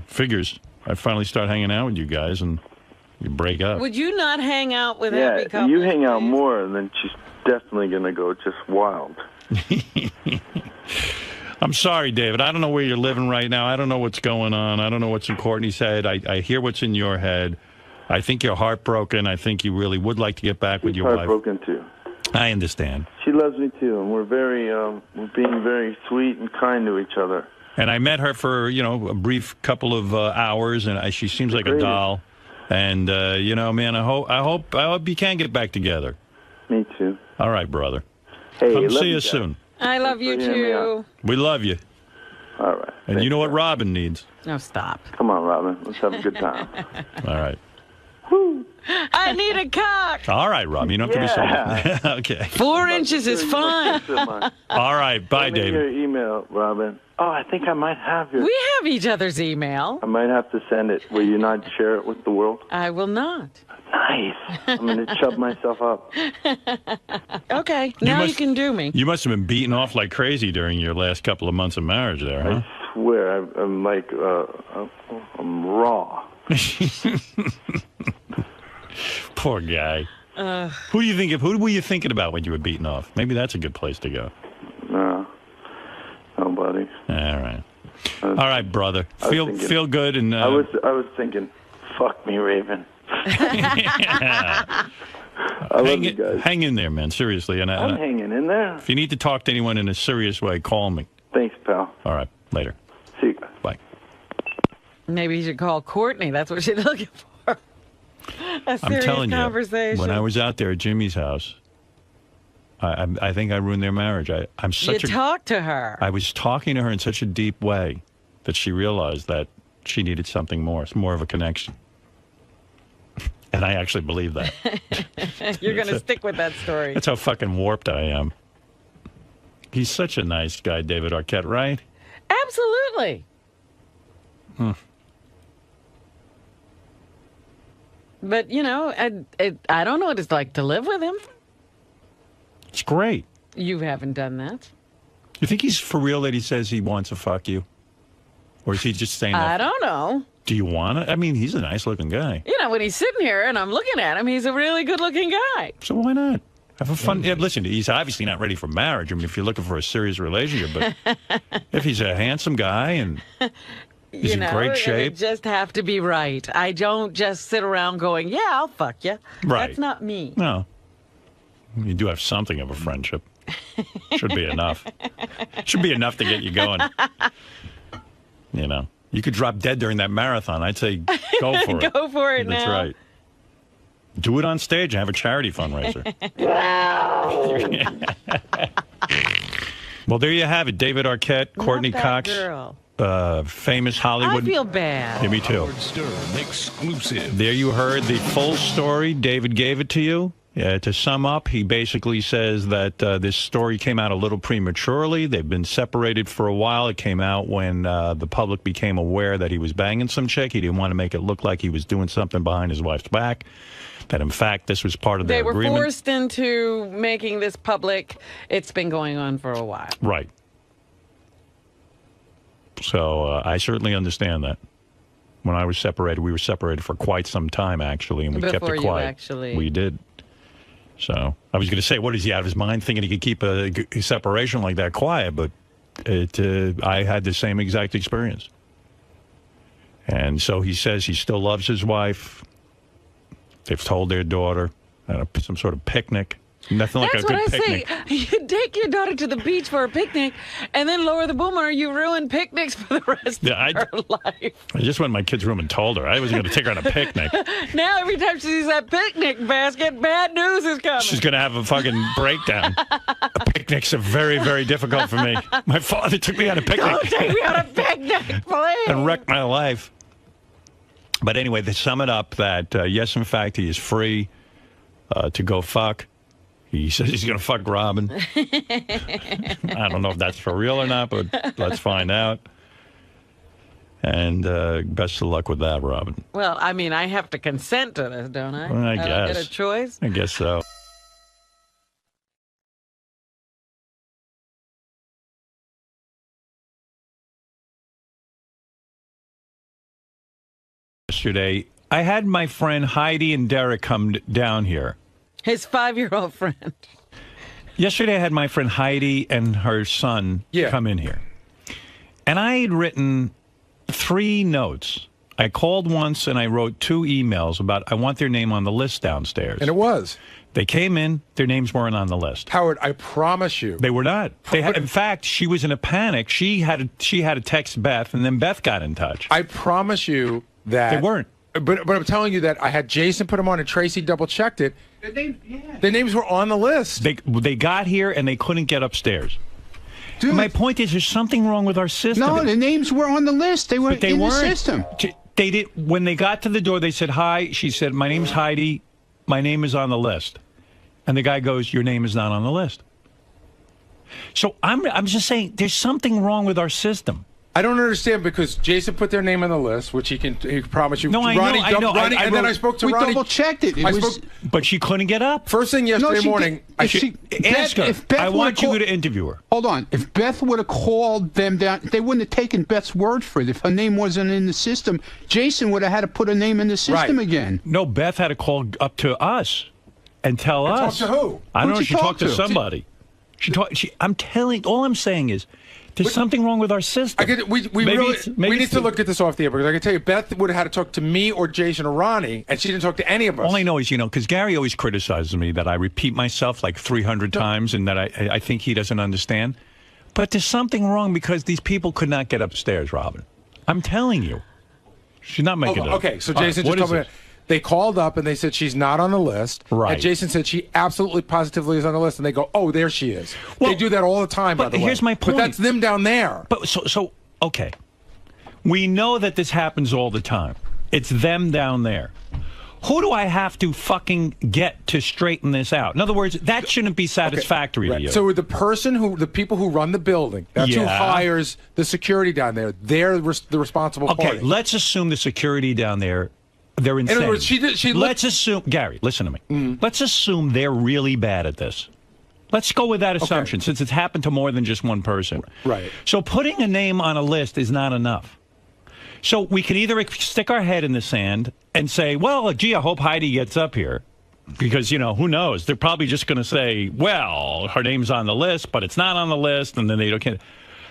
B: Figures. I finally start hanging out with you guys, and you break up.
E: Would you not hang out with
R: Yeah,
E: every couple?
R: you hang out more, and then she's definitely gonna go just wild.
B: I'm sorry, David. I don't know where you're living right now. I don't know what's going on. I don't know what's in Courtney's head. I hear what's in your head. I think you're heartbroken. I think you really would like to get back with your wife.
R: Heartbroken too.
B: I understand.
R: She loves me too, and we're we're being very sweet and kind to each other.
B: And I met her for a brief couple of hours, and she seems like a doll. And man, I hope you can get back together.
R: Me too.
B: All right, brother.
R: Hey,
B: come
R: love
B: see
R: you
B: us
R: guys.
B: soon.
E: I love you too.
B: We love you.
R: All right.
B: And you know what Robin needs?
E: No, stop.
R: Come on, Robin. Let's have a good time.
B: All right.
E: I need a cock.
B: All right, Robin. You don't have to be so. Okay.
E: 4 inches is fine.
B: All right. Bye,
R: Send me
B: David.
R: your email, Robin. Oh, I think I might have your.
E: We have each other's email.
R: I might have to send it. Will you not share it with the world?
E: I will not.
R: Nice. I'm going to chub myself up.
E: Okay. Now you can do me.
B: You must have been beaten off like crazy during your last couple of months of marriage there, huh?
R: I swear, I'm like, I'm raw.
B: Poor guy. Who do you think? Who were you thinking about when you were beaten off? Maybe that's a good place to go.
R: No, nobody.
B: All right. All right, brother. Feel good and.
R: I was thinking, fuck me, Raven. I love you guys.
B: Hang in there, man. Seriously,
R: I'm hanging in there.
B: If you need to talk to anyone in a serious way, call me.
R: Thanks, pal.
B: All right. Later.
R: See you guys.
B: Bye.
E: Maybe you should call Courtney. That's what she's looking for. A serious
B: I'm telling
E: conversation.
B: you, when I was out there at Jimmy's house, I think I ruined their marriage. I'm such
E: you talked to her.
B: I was talking to her in such a deep way that she realized that she needed something more. It's more of a connection. And I actually believe that.
E: You're going to stick with that story.
B: That's how fucking warped I am. He's such a nice guy, David Arquette, right?
E: Absolutely. But, I don't know what it's like to live with him.
B: It's great.
E: You haven't done that.
B: You think he's for real that he says he wants to fuck you? Or is he just saying that?
E: I don't know.
B: Do you want to? I mean, he's a nice-looking guy.
E: When he's sitting here and I'm looking at him, he's a really good-looking guy.
B: So why not? Have a fun... Yeah, listen, he's obviously not ready for marriage. I mean, if you're looking for a serious relationship, but if he's a handsome guy and he's in great shape...
E: It just have to be right. I don't just sit around going, yeah, I'll fuck you.
B: Right.
E: That's not me.
B: No. You do have something of a friendship. Should be enough. Should be enough to get you going. You could drop dead during that marathon. I'd say go for it.
E: Go for it
B: That's
E: now.
B: right. Do it on stage and have a charity fundraiser. Well, there you have it. David Arquette, Courtney
E: Not that
B: Cox,
E: girl.
B: famous Hollywood.
E: I feel bad.
B: Yeah, me too.
S: Exclusive.
B: There you heard the full story. David gave it to you. To sum up, he basically says that this story came out a little prematurely. They've been separated for a while. It came out when the public became aware that he was banging some chick. He didn't want to make it look like he was doing something behind his wife's back. That, in fact, this was part of their agreement. They were
E: forced into making this public. It's been going on for a while.
B: Right. So I certainly understand that. When I was separated, we were separated for quite some time, actually, and we kept it quiet. We did. So I was going to say, what is he out of his mind thinking he could keep a separation like that quiet? But I had the same exact experience. And so he says he still loves his wife. They've told their daughter at some sort of picnic. Nothing like a good picnic.
E: That's what I say. You take your daughter to the beach for a picnic and then lower the boom on her. You ruin picnics for the rest of her life.
B: I just went in my kid's room and told her. I wasn't going to take her on a picnic.
E: Now every time she sees that picnic basket, bad news is coming.
B: She's going to have a fucking breakdown. Picnics are very, very difficult for me. My father took me on a picnic.
E: Don't take me on a picnic, please.
B: And wrecked my life. But anyway, they sum it up that, yes, in fact, he is free to go fuck. He says he's going to fuck Robin. I don't know if that's for real or not, but let's find out. And best of luck with that, Robin.
E: Well, I mean, I have to consent to this, don't I?
B: Well, I guess.
E: don't get a choice?
B: I guess so. Yesterday, I had my friend Heidi and Derek come down here.
E: His 5-year-old friend.
B: Yesterday, I had my friend Heidi and her son come in here. And I had written 3 notes. I called once and I wrote 2 emails about I want their name on the list downstairs.
K: And it was.
B: They came in, their names weren't on the list.
K: Howard, I promise you.
B: They were not. They had, in fact, she was in a panic. She had to text Beth, and then Beth got in touch.
K: I promise you that.
B: They weren't.
K: But I'm telling you that I had Jason put them on and Tracy double-checked it. Their names were on the list.
B: They got here and they couldn't get upstairs. Dude, my point is, there's something wrong with our system.
Q: No, the names were on the list. They were in the system.
B: They did. When they got to the door, they said, hi. She said, my name's Heidi. My name is on the list. And the guy goes, your name is not on the list. So I'm just saying, there's something wrong with our system.
K: I don't understand because Jason put their name on the list, which he can promise you.
B: No, I know.
K: Ronnie, and then I spoke to Ronnie.
Q: We double-checked it.
B: But she couldn't get up.
K: First thing yesterday morning,
B: ask her. I want you to interview her.
Q: Hold on. If Beth would have called them down, they wouldn't have taken Beth's word for it. If her name wasn't in the system, Jason would have had to put her name in the system again.
B: No, Beth had to call up to us and tell us.
K: Talk to who?
B: I don't know. She talked to somebody. I'm telling. All I'm saying is, there's something wrong with our system.
K: We need to look at this off the air because I can tell you, Beth would have had to talk to me or Jason or Ronnie, and she didn't talk to any of us.
B: All I know is, because Gary always criticizes me that I repeat myself like 300 times and that I think he doesn't understand. But there's something wrong because these people could not get upstairs, Robin. I'm telling you. She's not making it up.
K: Okay, so Jason just told me. They called up and they said she's not on the list.
B: Right.
K: And Jason said she absolutely positively is on the list. And they go, oh, there she is. Well, they do that all the time, by the way.
B: Here's my point.
K: But that's them down there.
B: But okay. We know that this happens all the time. It's them down there. Who do I have to fucking get to straighten this out? In other words, that shouldn't be satisfactory to you.
K: So the people who run the building, that's who hires the security down there. They're the responsible party.
B: Okay, let's assume the security down there, they're insane.
K: In other words,
B: let's assume, Gary, listen to me. Let's assume they're really bad at this. Let's go with that assumption, since it's happened to more than just one person.
K: Right.
B: So putting a name on a list is not enough. So we can either stick our head in the sand and say, well, gee, I hope Heidi gets up here. Because, who knows? They're probably just going to say, well, her name's on the list, but it's not on the list, and then they don't.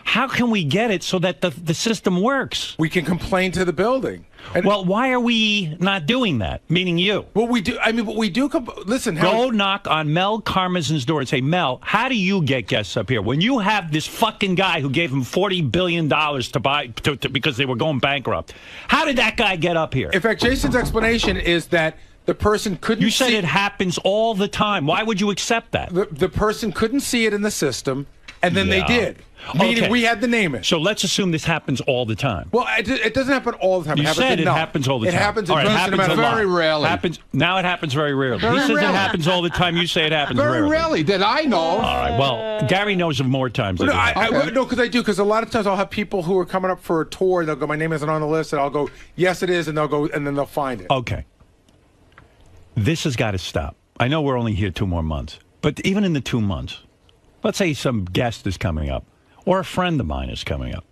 B: How can we get it so that the system works?
K: We can complain to the building.
B: Well, why are we not doing that? Meaning you.
K: Well, we do. I mean, but we do. Listen,
B: go knock on Mel Karmazin's door and say, Mel, how do you get guests up here when you have this fucking guy who gave him $40 billion to buy because they were going bankrupt? How did that guy get up here?
K: In fact, Jason's explanation is that the person couldn't.
B: You said it happens all the time. Why would you accept that?
K: The person couldn't see it in the system. And then they did. Meaning we had the name in.
B: So let's assume this happens all the time.
K: Well, it doesn't happen all the time.
B: You said it happens all the time.
K: It happens
B: All right,
Q: very rarely.
B: Now it happens very rarely.
Q: Very
B: he says
Q: rarely.
B: it happens all the time. You say it happens
Q: Very
B: rarely.
Q: rarely that I know.
B: All right. Well, Gary knows of more times.
K: No,
B: than
K: no, because I do. Because a lot of times I'll have people who are coming up for a tour, and they'll go, "My name isn't on the list," and I'll go, "Yes, it is," and they'll go, and then they'll find it.
B: Okay. This has got to stop. I know we're only here 2 more months, but even in the 2 months, let's say some guest is coming up, or a friend of mine is coming up.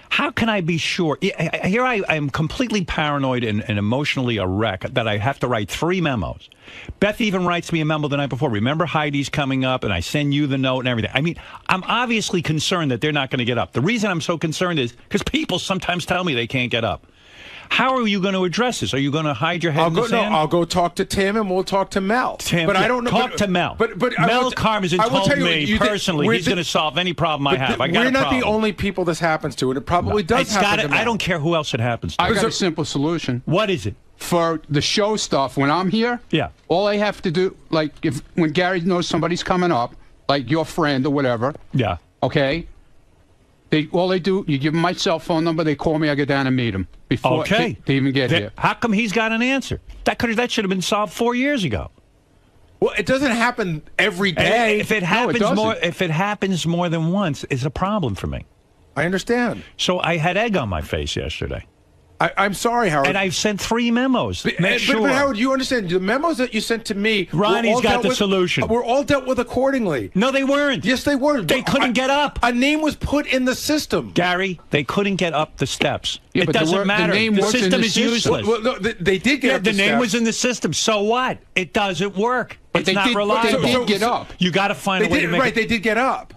B: How can I be sure? Here I am completely paranoid and emotionally a wreck that I have to write 3 memos. Beth even writes me a memo the night before. Remember, Heidi's coming up, and I send you the note and everything. I mean, I'm obviously concerned that they're not going to get up. The reason I'm so concerned is because people sometimes tell me they can't get up. How are you going to address this? Are you going to hide your head in the sand?
K: No, I'll go talk to Tim, and we'll talk to Mel.
B: Tim,
K: but I don't know.
B: Talk to Mel.
K: But
B: Mel Karmazin told me personally he's going
K: to
B: to solve any problem I have.
K: We're not the only people this happens to, and it probably does happen to Mel.
B: I don't care who else it happens to.
Q: I got a simple solution.
B: What is it?
Q: For the show stuff, when I'm here, all I have to do, like when Gary knows somebody's coming up, like your friend or whatever, okay, all they do, you give them my cell phone number, they call me, I go down and meet them before they even get here.
B: How come he's got an answer? That should have been solved 4 years ago.
K: Well, it doesn't happen every day.
B: If it happens more than once, it's a problem for me.
K: I understand.
B: So I had egg on my face yesterday.
K: I'm sorry, Howard.
B: And I've sent 3 memos.
K: But Howard, you understand, the memos that you sent to me...
B: Ronnie's got the solution.
K: Were all dealt with accordingly.
B: No, they weren't.
K: Yes, they were.
B: They couldn't get up.
K: A name was put in the system.
B: Gary, they couldn't get up the steps.
Q: Yeah,
B: it doesn't matter. The system is useless.
K: Well, no, they did get up the
B: name
K: steps.
B: was in the system. So what? It doesn't work. It's not reliable.
Q: They did get up.
B: You got to find a way to make it...
K: They did get up.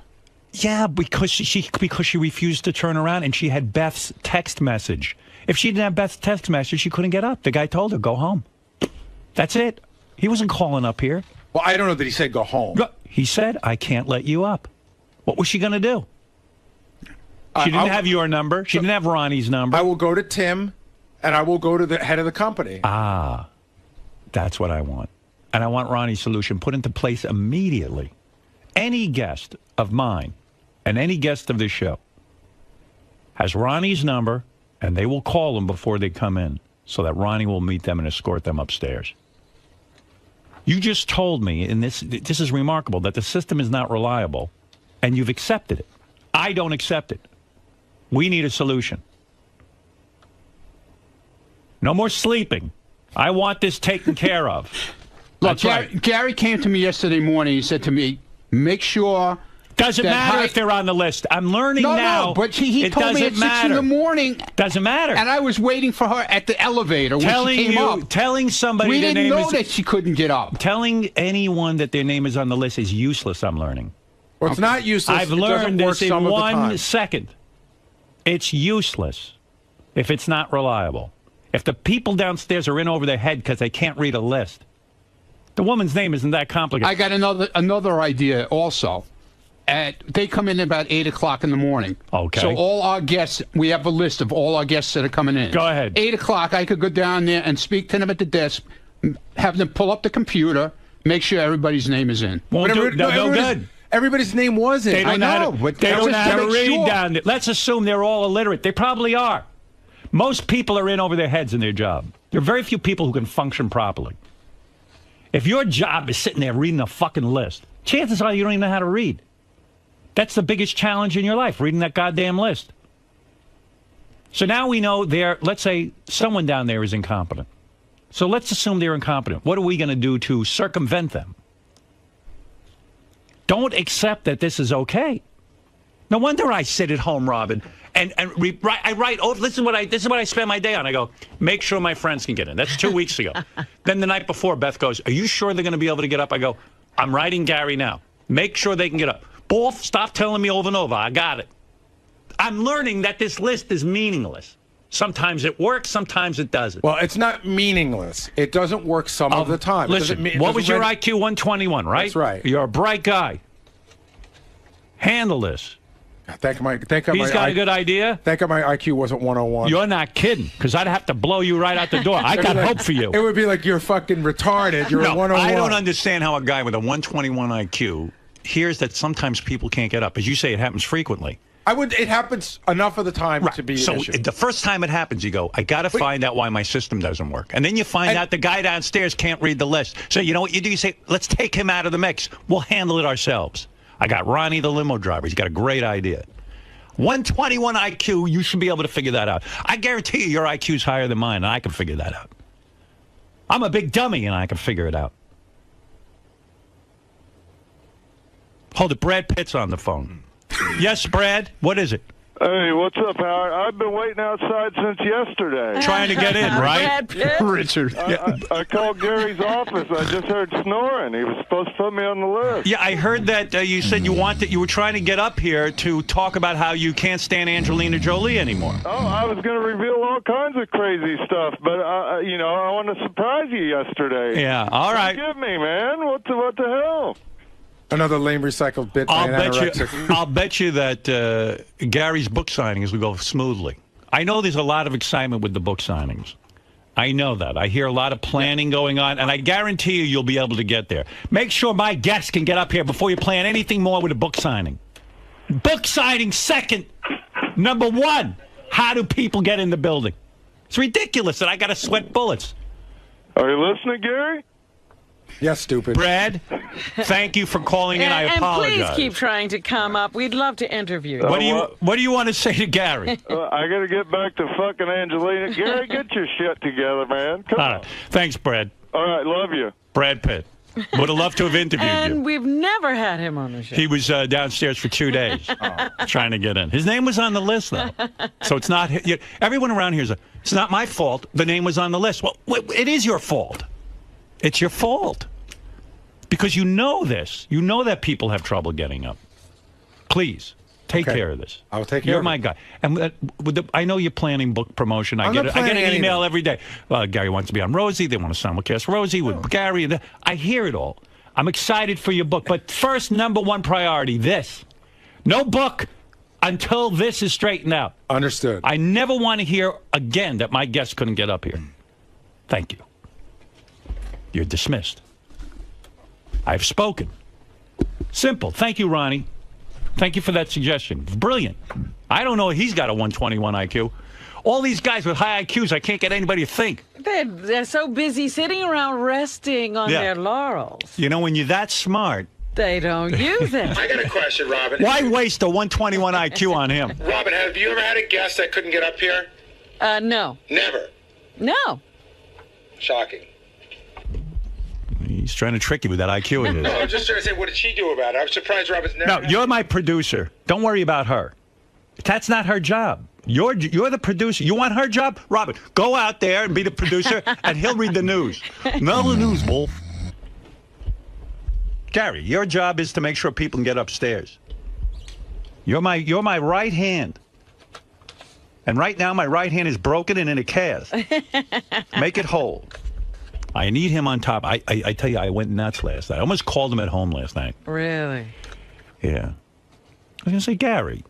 B: Yeah, because she refused to turn around, and she had Beth's text message. If she didn't have Beth's text message, she couldn't get up. The guy told her, go home. That's it. He wasn't calling up here.
K: Well, I don't know that he said go home.
B: He said, I can't let you up. What was she going to do? She didn't have your number. She didn't have Ronnie's number.
K: I will go to Tim, and I will go to the head of the company.
B: Ah, that's what I want. And I want Ronnie's solution put into place immediately. Any guest of mine and any guest of this show has Ronnie's number, and they will call them before they come in so that Ronnie will meet them and escort them upstairs. You just told me, and this is remarkable, that the system is not reliable, and you've accepted it. I don't accept it. We need a solution. No more sleeping. I want this taken care of.
Q: Look, Gary came to me yesterday morning. He said to me, make sure...
B: Doesn't matter if they're on the list. I'm learning now.
Q: No, but he told me at 6 in the morning.
B: Doesn't matter.
Q: And I was waiting for her at the elevator when she came up.
B: Telling somebody
Q: we
B: their
Q: didn't
B: name
Q: know
B: is,
Q: that she couldn't get up.
B: Telling anyone that their name is on the list is useless, I'm learning.
K: Well, it's not useless.
B: I've learned this in 1 second. It's useless if it's not reliable. If the people downstairs are in over their head because they can't read a list, the woman's name isn't that complicated.
Q: I got another idea also. They come in about 8 o'clock in the morning.
B: Okay.
Q: So all our guests, we have a list of all our guests that are coming in.
B: Go ahead.
Q: 8 o'clock, I could go down there and speak to them at the desk, have them pull up the computer, make sure everybody's name is in.
B: No good.
K: Everybody's name was in.
B: They don't know how to read down there. Let's assume they're all illiterate. They probably are. Most people are in over their heads in their job. There are very few people who can function properly. If your job is sitting there reading a fucking list, chances are you don't even know how to read. That's the biggest challenge in your life, reading that goddamn list. So now we know let's say someone down there is incompetent. So let's assume they're incompetent. What are we going to do to circumvent them? Don't accept that this is okay. No wonder I sit at home, Robin, and I write. Oh, this is what I spend my day on. I go, make sure my friends can get in. That's 2 weeks ago. Then the night before, Beth goes, are you sure they're going to be able to get up? I go, I'm writing Gary now. Make sure they can get up. Both, stop telling me over and over. I got it. I'm learning that this list is meaningless. Sometimes it works, sometimes it doesn't.
K: Well, it's not meaningless. It doesn't work some of the time.
B: Listen, what was your IQ? 121, right?
K: That's right.
B: You're a bright guy. Handle this.
K: He's
B: got a good idea.
K: Thank God my IQ wasn't 101.
B: You're not kidding, because I'd have to blow you right out the door. I got hope for you.
K: It would be like you're fucking retarded. You're a 101.
B: I don't understand how a guy with a 121 IQ hears that sometimes people can't get up. As you say, it happens frequently.
K: It happens enough of the time to be an issue.
B: The first time it happens, you go, I got to find out why my system doesn't work. And then you find out the guy downstairs can't read the list. So you know what you do? You say, let's take him out of the mix. We'll handle it ourselves. I got Ronnie, the limo driver. He's got a great idea. 121 IQ, you should be able to figure that out. I guarantee you your IQ is higher than mine, and I can figure that out. I'm a big dummy, and I can figure it out. Hold it, Brad Pitt's on the phone. Yes, Brad? What is it?
U: Hey, what's up, Howard? I've been waiting outside since yesterday.
B: Trying to get in, right?
U: Brad Pitt?
B: Richard.
U: I called Gary's office. I just heard snoring. He was supposed to put me on the list.
B: Yeah, I heard that you said you were trying to get up here to talk about how you can't stand Angelina Jolie anymore.
U: Oh, I was going to reveal all kinds of crazy stuff, but, I want to surprise you yesterday.
B: Yeah, all right.
U: Forgive me, man. What the hell?
K: Another lame recycled bit.
B: I'll bet you that Gary's book signings will go smoothly. I know there's a lot of excitement with the book signings. I know that. I hear a lot of planning going on, and I guarantee you'll be able to get there. Make sure my guests can get up here before you plan anything more with a book signing. Book signing second. Number one, how do people get in the building? It's ridiculous that I got to sweat bullets.
U: Are you listening, Gary?
K: Yes, stupid.
B: Brad, thank you for calling in. I apologize.
E: And please keep trying to come up. We'd love to interview you.
B: What do you want to say to Gary?
U: I got to get back to fucking Angelina. Gary, get your shit together, man. Come on.
B: Thanks, Brad.
U: All right, love you.
B: Brad Pitt. Would have loved to have interviewed
E: and
B: you.
E: We've never had him on the show.
B: He was downstairs for 2 days trying to get in. His name was on the list, though. So it's not... Everyone around here it's not my fault. The name was on the list. Well, it is your fault. It's your fault. Because you know this. You know that people have trouble getting up. Please, take care of this.
K: I'll take care
B: You're
K: of
B: my
K: it.
B: guy. And I know you're planning book promotion. I get an email every day. Gary wants to be on Rosie. They want to simulcast Rosie with Gary. I hear it all. I'm excited for your book. But first, number one priority, this. No book until this is straightened out.
K: Understood.
B: I never want to hear again that my guests couldn't get up here. Thank you. You're dismissed. I've spoken. Simple. Thank you, Ronnie. Thank you for that suggestion. Brilliant. I don't know if he's got a 121 IQ. All these guys with high IQs, I can't get anybody to think.
E: They're so busy sitting around resting on their laurels.
B: You know, when you're that smart...
E: They don't use it.
I: I got a question, Robin.
B: Why waste a 121 IQ on him?
I: Robin, have you ever had a guest that couldn't get up here?
E: No.
I: Never?
E: No.
I: Shocking.
B: He's trying to trick you with that IQ of his.
I: No, I'm just trying to say, what did she do about it? I'm surprised Robin's never...
B: No, you're my producer. Don't worry about her. That's not her job. You're the producer. You want her job? Robin, go out there and be the producer, and he'll read the news. Not the news, Wolf. Gary, your job is to make sure people can get upstairs. You're my right hand. And right now, my right hand is broken and in a cast. Make it whole. I need him on top. I tell you, I went nuts last night. I almost called him at home last night.
E: Really?
B: Yeah. I was going to say, Gary,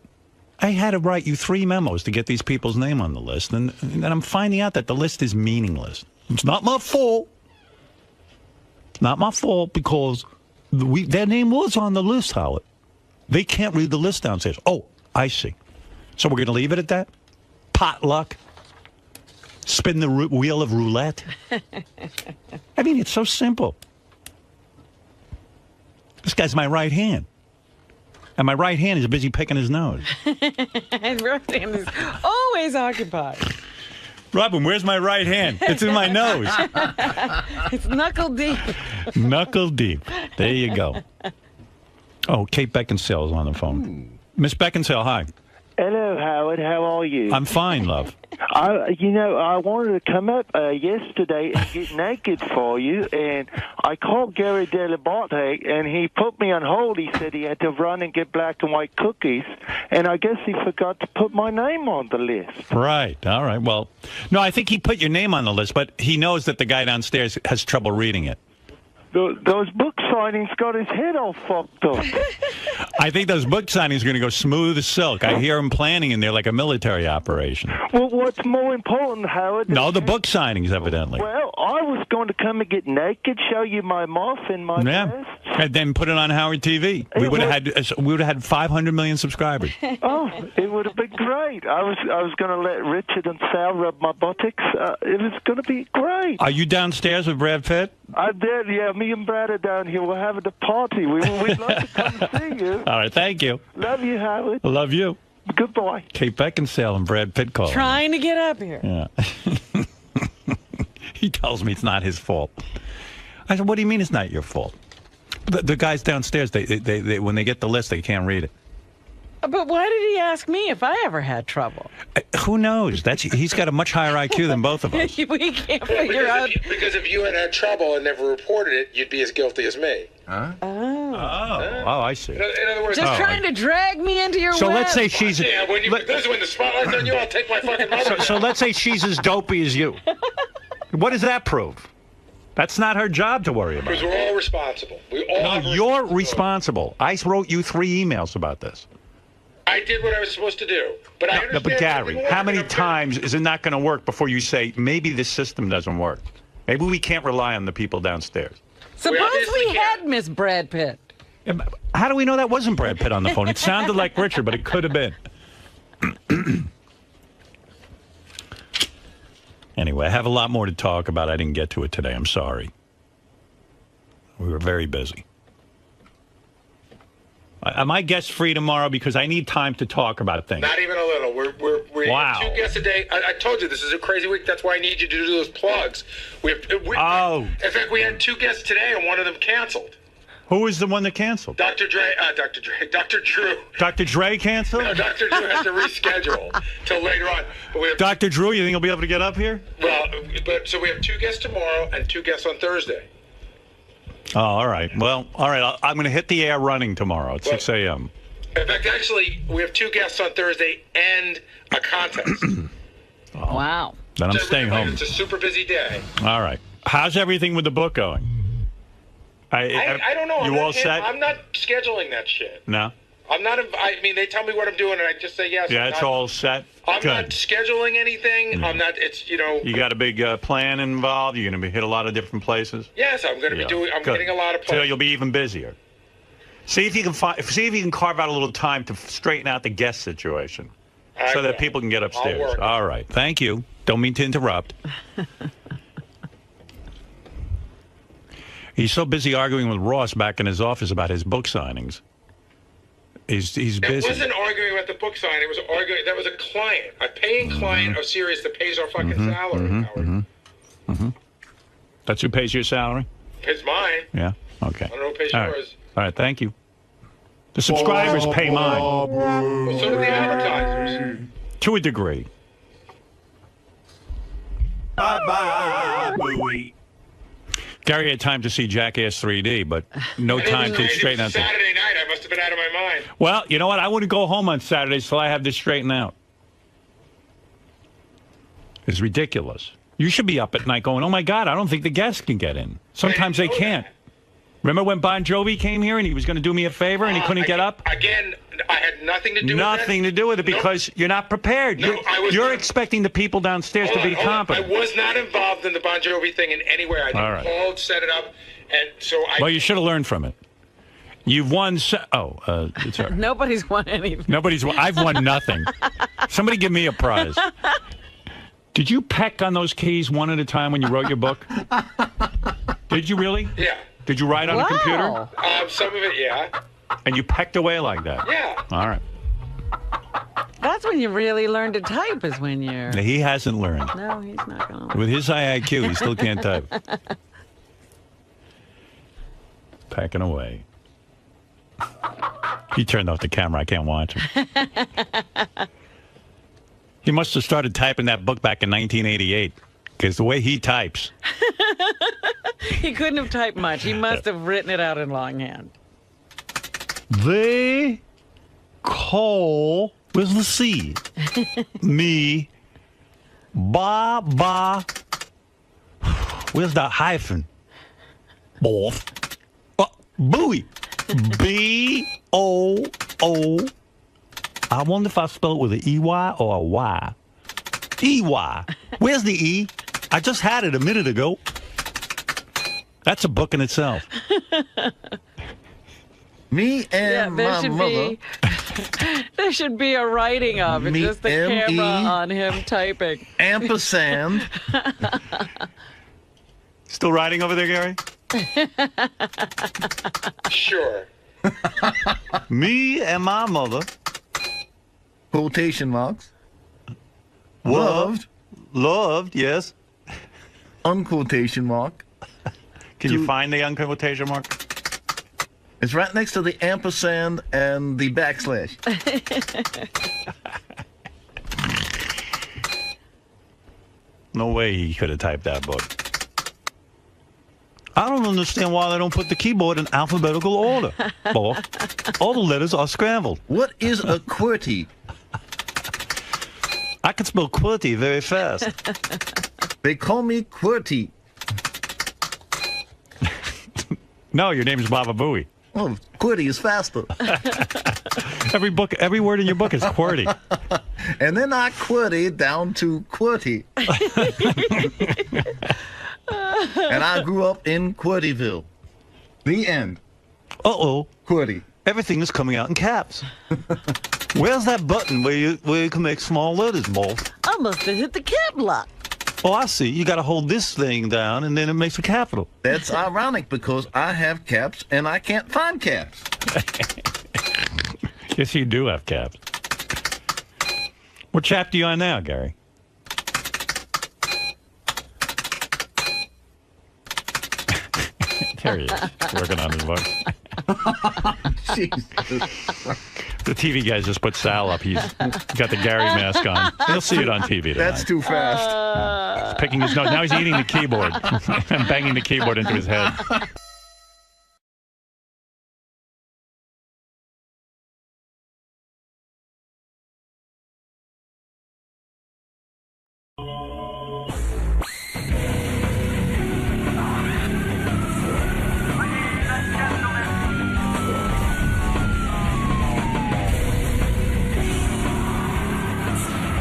B: I had to write you 3 memos to get these people's name on the list, and I'm finding out that the list is meaningless. It's not my fault. It's not my fault because their name was on the list, Howard. They can't read the list downstairs. Oh, I see. So we're going to leave it at that? Potluck? Spin the wheel of roulette? I mean, it's so simple. This guy's my right hand. And my right hand is busy picking his nose.
E: And right hand is always occupied.
B: Robin, where's my right hand? It's in my nose.
E: It's knuckle deep.
B: Knuckle deep. There you go. Oh, Kate Beckinsale is on the phone. Miss Beckinsale, hi.
R: Hello, Howard. How are you?
B: I'm fine, love.
R: I wanted to come up yesterday and get naked for you, and I called Gary 𝗛𝗿𝗍𝗿, and he put me on hold. He said he had to run and get black and white cookies, and I guess he forgot to put my name on the list.
B: Right. All right. Well, no, I think he put your name on the list, but he knows that the guy downstairs has trouble reading it.
U: those book signings got his head all fucked up.
B: I think those book signings are going to go smooth as silk. I hear him planning in there like a military operation.
U: Well, what's more important, Howard?
B: No, the book signings, evidently.
U: Well, I was going to come and get naked, show you my muff and my dress.
B: And then put it on Howard TV. We would have had 500 million subscribers.
U: Oh, it would have been great. I was going to let Richard and Sal rub my buttocks. It was going to be great.
B: Are you downstairs with Brad Pitt?
U: I did, yeah. Me and Brad are down here. We're having a party. We'd love to come see you.
B: All right, thank you.
U: Love you, Howard.
B: Love you.
U: Goodbye.
B: Kate Beckinsale and Brad Pitt calling.
E: Trying to get up here.
B: Yeah. He tells me it's not his fault. I said, what do you mean it's not your fault? The guys downstairs, they when they get the list, they can't read it.
E: But why did he ask me if I ever had trouble?
B: Who knows? He's got a much higher IQ than both of us.
E: We can't figure out.
I: Because if you had trouble and never reported it, you'd be as guilty as me.
B: Huh? Oh, I see.
I: In other words,
E: just trying to drag me into your
B: So
E: web.
B: let's say she's...
I: Yeah, this is when the spotlight's on you, I'll take my fucking mother.
B: So let's say she's as dopey as you. What does that prove? That's not her job to worry about.
I: Because we're all responsible.
B: You're responsible. I wrote you 3 emails about this.
I: I did what I was supposed to do. But I understand.
B: But Gary, how many times is it not going to work before you say, maybe this system doesn't work? Maybe we can't rely on the people downstairs.
E: Suppose we had Miss Brad Pitt.
B: How do we know that wasn't Brad Pitt on the phone? It sounded like Richard, but it could have been. Anyway, I have a lot more to talk about. I didn't get to it today. I'm sorry. We were very busy. Am I guest free tomorrow? Because I need time to talk about things.
I: Not even a little. We're
B: Wow.
I: 2 guests a day. I told you this is a crazy week. That's why I need you to do those plugs. In fact, we had 2 guests today, and one of them canceled.
B: Who was the one that canceled?
I: Dr. Drew.
B: Dr. Dre canceled?
I: No, Dr. Drew has to reschedule till later on. But we have
B: Dr. Drew, you think he'll be able to get up here?
I: Well, so we have 2 guests tomorrow and 2 guests on Thursday.
B: Oh, all right. Well, all right. I'm going to hit the air running tomorrow at 6 a.m.
I: In fact, actually, we have 2 guests on Thursday and a contest.
E: Wow.
B: Then I'm staying home.
I: It's a super busy day.
B: All right. How's everything with the book going?
I: I don't know.
B: You all set?
I: I'm not scheduling that shit.
B: No?
I: I'm not. I mean, they tell me what I'm doing, and I just say yes.
B: Yeah, it's all set?
I: I'm
B: Good.
I: not scheduling anything. I'm not. It's,
B: You got a big plan involved? You're going to hit a lot of different places?
I: Yes, I'm going to be doing. I'm
B: Good.
I: getting a lot of
B: So
I: plans.
B: you'll be even busier. See if you can carve out a little time to straighten out the guest situation, so that people can get upstairs.
I: work.
B: All right. Thank you. Don't mean to interrupt. He's so busy arguing with Ross back in his office about his book signings. He's busy.
I: It wasn't arguing about the book signing. It was arguing. That was a client, a paying client of Sirius that pays our fucking salary. Howard.
B: That's who pays your salary?
I: Pays mine.
B: Yeah. Okay.
I: I don't know who pays
B: All right.
I: yours.
B: All right. Thank you. The subscribers pay mine.
I: Well, so do the advertisers.
B: To a degree.
D: Bye-bye, Booey.
B: Gary had time to see Jackass 3D, but no time to straighten out.
I: Saturday night, I must have been out of my mind.
B: Well, you know what? I wouldn't go home on Saturdays till I have this straightened out. It's ridiculous. You should be up at night going, oh, my God, I don't think the guests can get in. Sometimes they can't. Remember when Bon Jovi came here and he was going to do me a favor and he couldn't get up?
I: Again, I had nothing to do with it.
B: Nothing to do with it because you're not prepared.
I: No,
B: you're expecting the people downstairs to be competent.
I: I was not involved in the Bon Jovi thing in any way. I
B: All right.
I: called, set it up, and so I...
B: Well, you should have learned from it. You've won... it's all right.
E: Nobody's won anything.
B: Nobody's won. I've won nothing. Somebody give me a prize. Did you peck on those keys one at a time when you wrote your book? Did you really?
I: Yeah.
B: Did you write on a computer?
I: Some of it, yeah.
B: And you pecked away like that?
I: Yeah.
B: All right.
E: That's when you really learn to type, is when you're...
B: He hasn't learned.
E: No, he's not going to.
B: With his high IQ, he still can't type. Packing away. He turned off the camera. I can't watch him. He must have started typing that book back in 1988, because the way he types...
E: He couldn't have typed much. He must have written it out in longhand.
B: They call with the C. Me. Ba. Where's the hyphen? Booey. B-O-O. I wonder if I spell it with an E-Y or a Y. E-Y. Where's the E? I just had it a minute ago. That's a book in itself.
F: Me and my mother.
E: There should be a writing of it, just the camera on him typing.
F: Ampersand.
B: Still writing over there, Gary?
F: Sure.
B: Me and my mother.
F: Quotation marks.
B: Loved, yes.
F: Unquotation mark.
B: Can you find the unquotation mark?
F: It's right next to the ampersand and the backslash.
B: No way he could have typed that book. I don't understand why they don't put the keyboard in alphabetical order. All the letters are scrambled.
F: What is a QWERTY?
B: I can spell QWERTY very fast.
F: They call me QWERTY.
B: No, your name's Baba Booey.
F: Oh, QWERTY is faster.
B: Every word in your book is QWERTY.
F: And then I QWERTY down to QWERTY. And I grew up in QWERTYville. The end.
B: Uh-oh.
F: QWERTY.
B: Everything is coming out in caps. Where's that button where you can make small letters, Mo?
E: I must have hit the cap lock.
B: Oh, I see. You got to hold this thing down, and then it makes a capital.
F: That's ironic because I have caps and I can't find caps.
B: Yes, you do have caps. What chapter are you on now, Gary? There he is, working on his book.
F: Jesus.
B: The TV guys just put Sal up. He's got the Gary mask on. You'll see it on TV tonight.
F: That's too fast.
B: He's picking his nose. Now he's eating the keyboard and banging the keyboard into his head.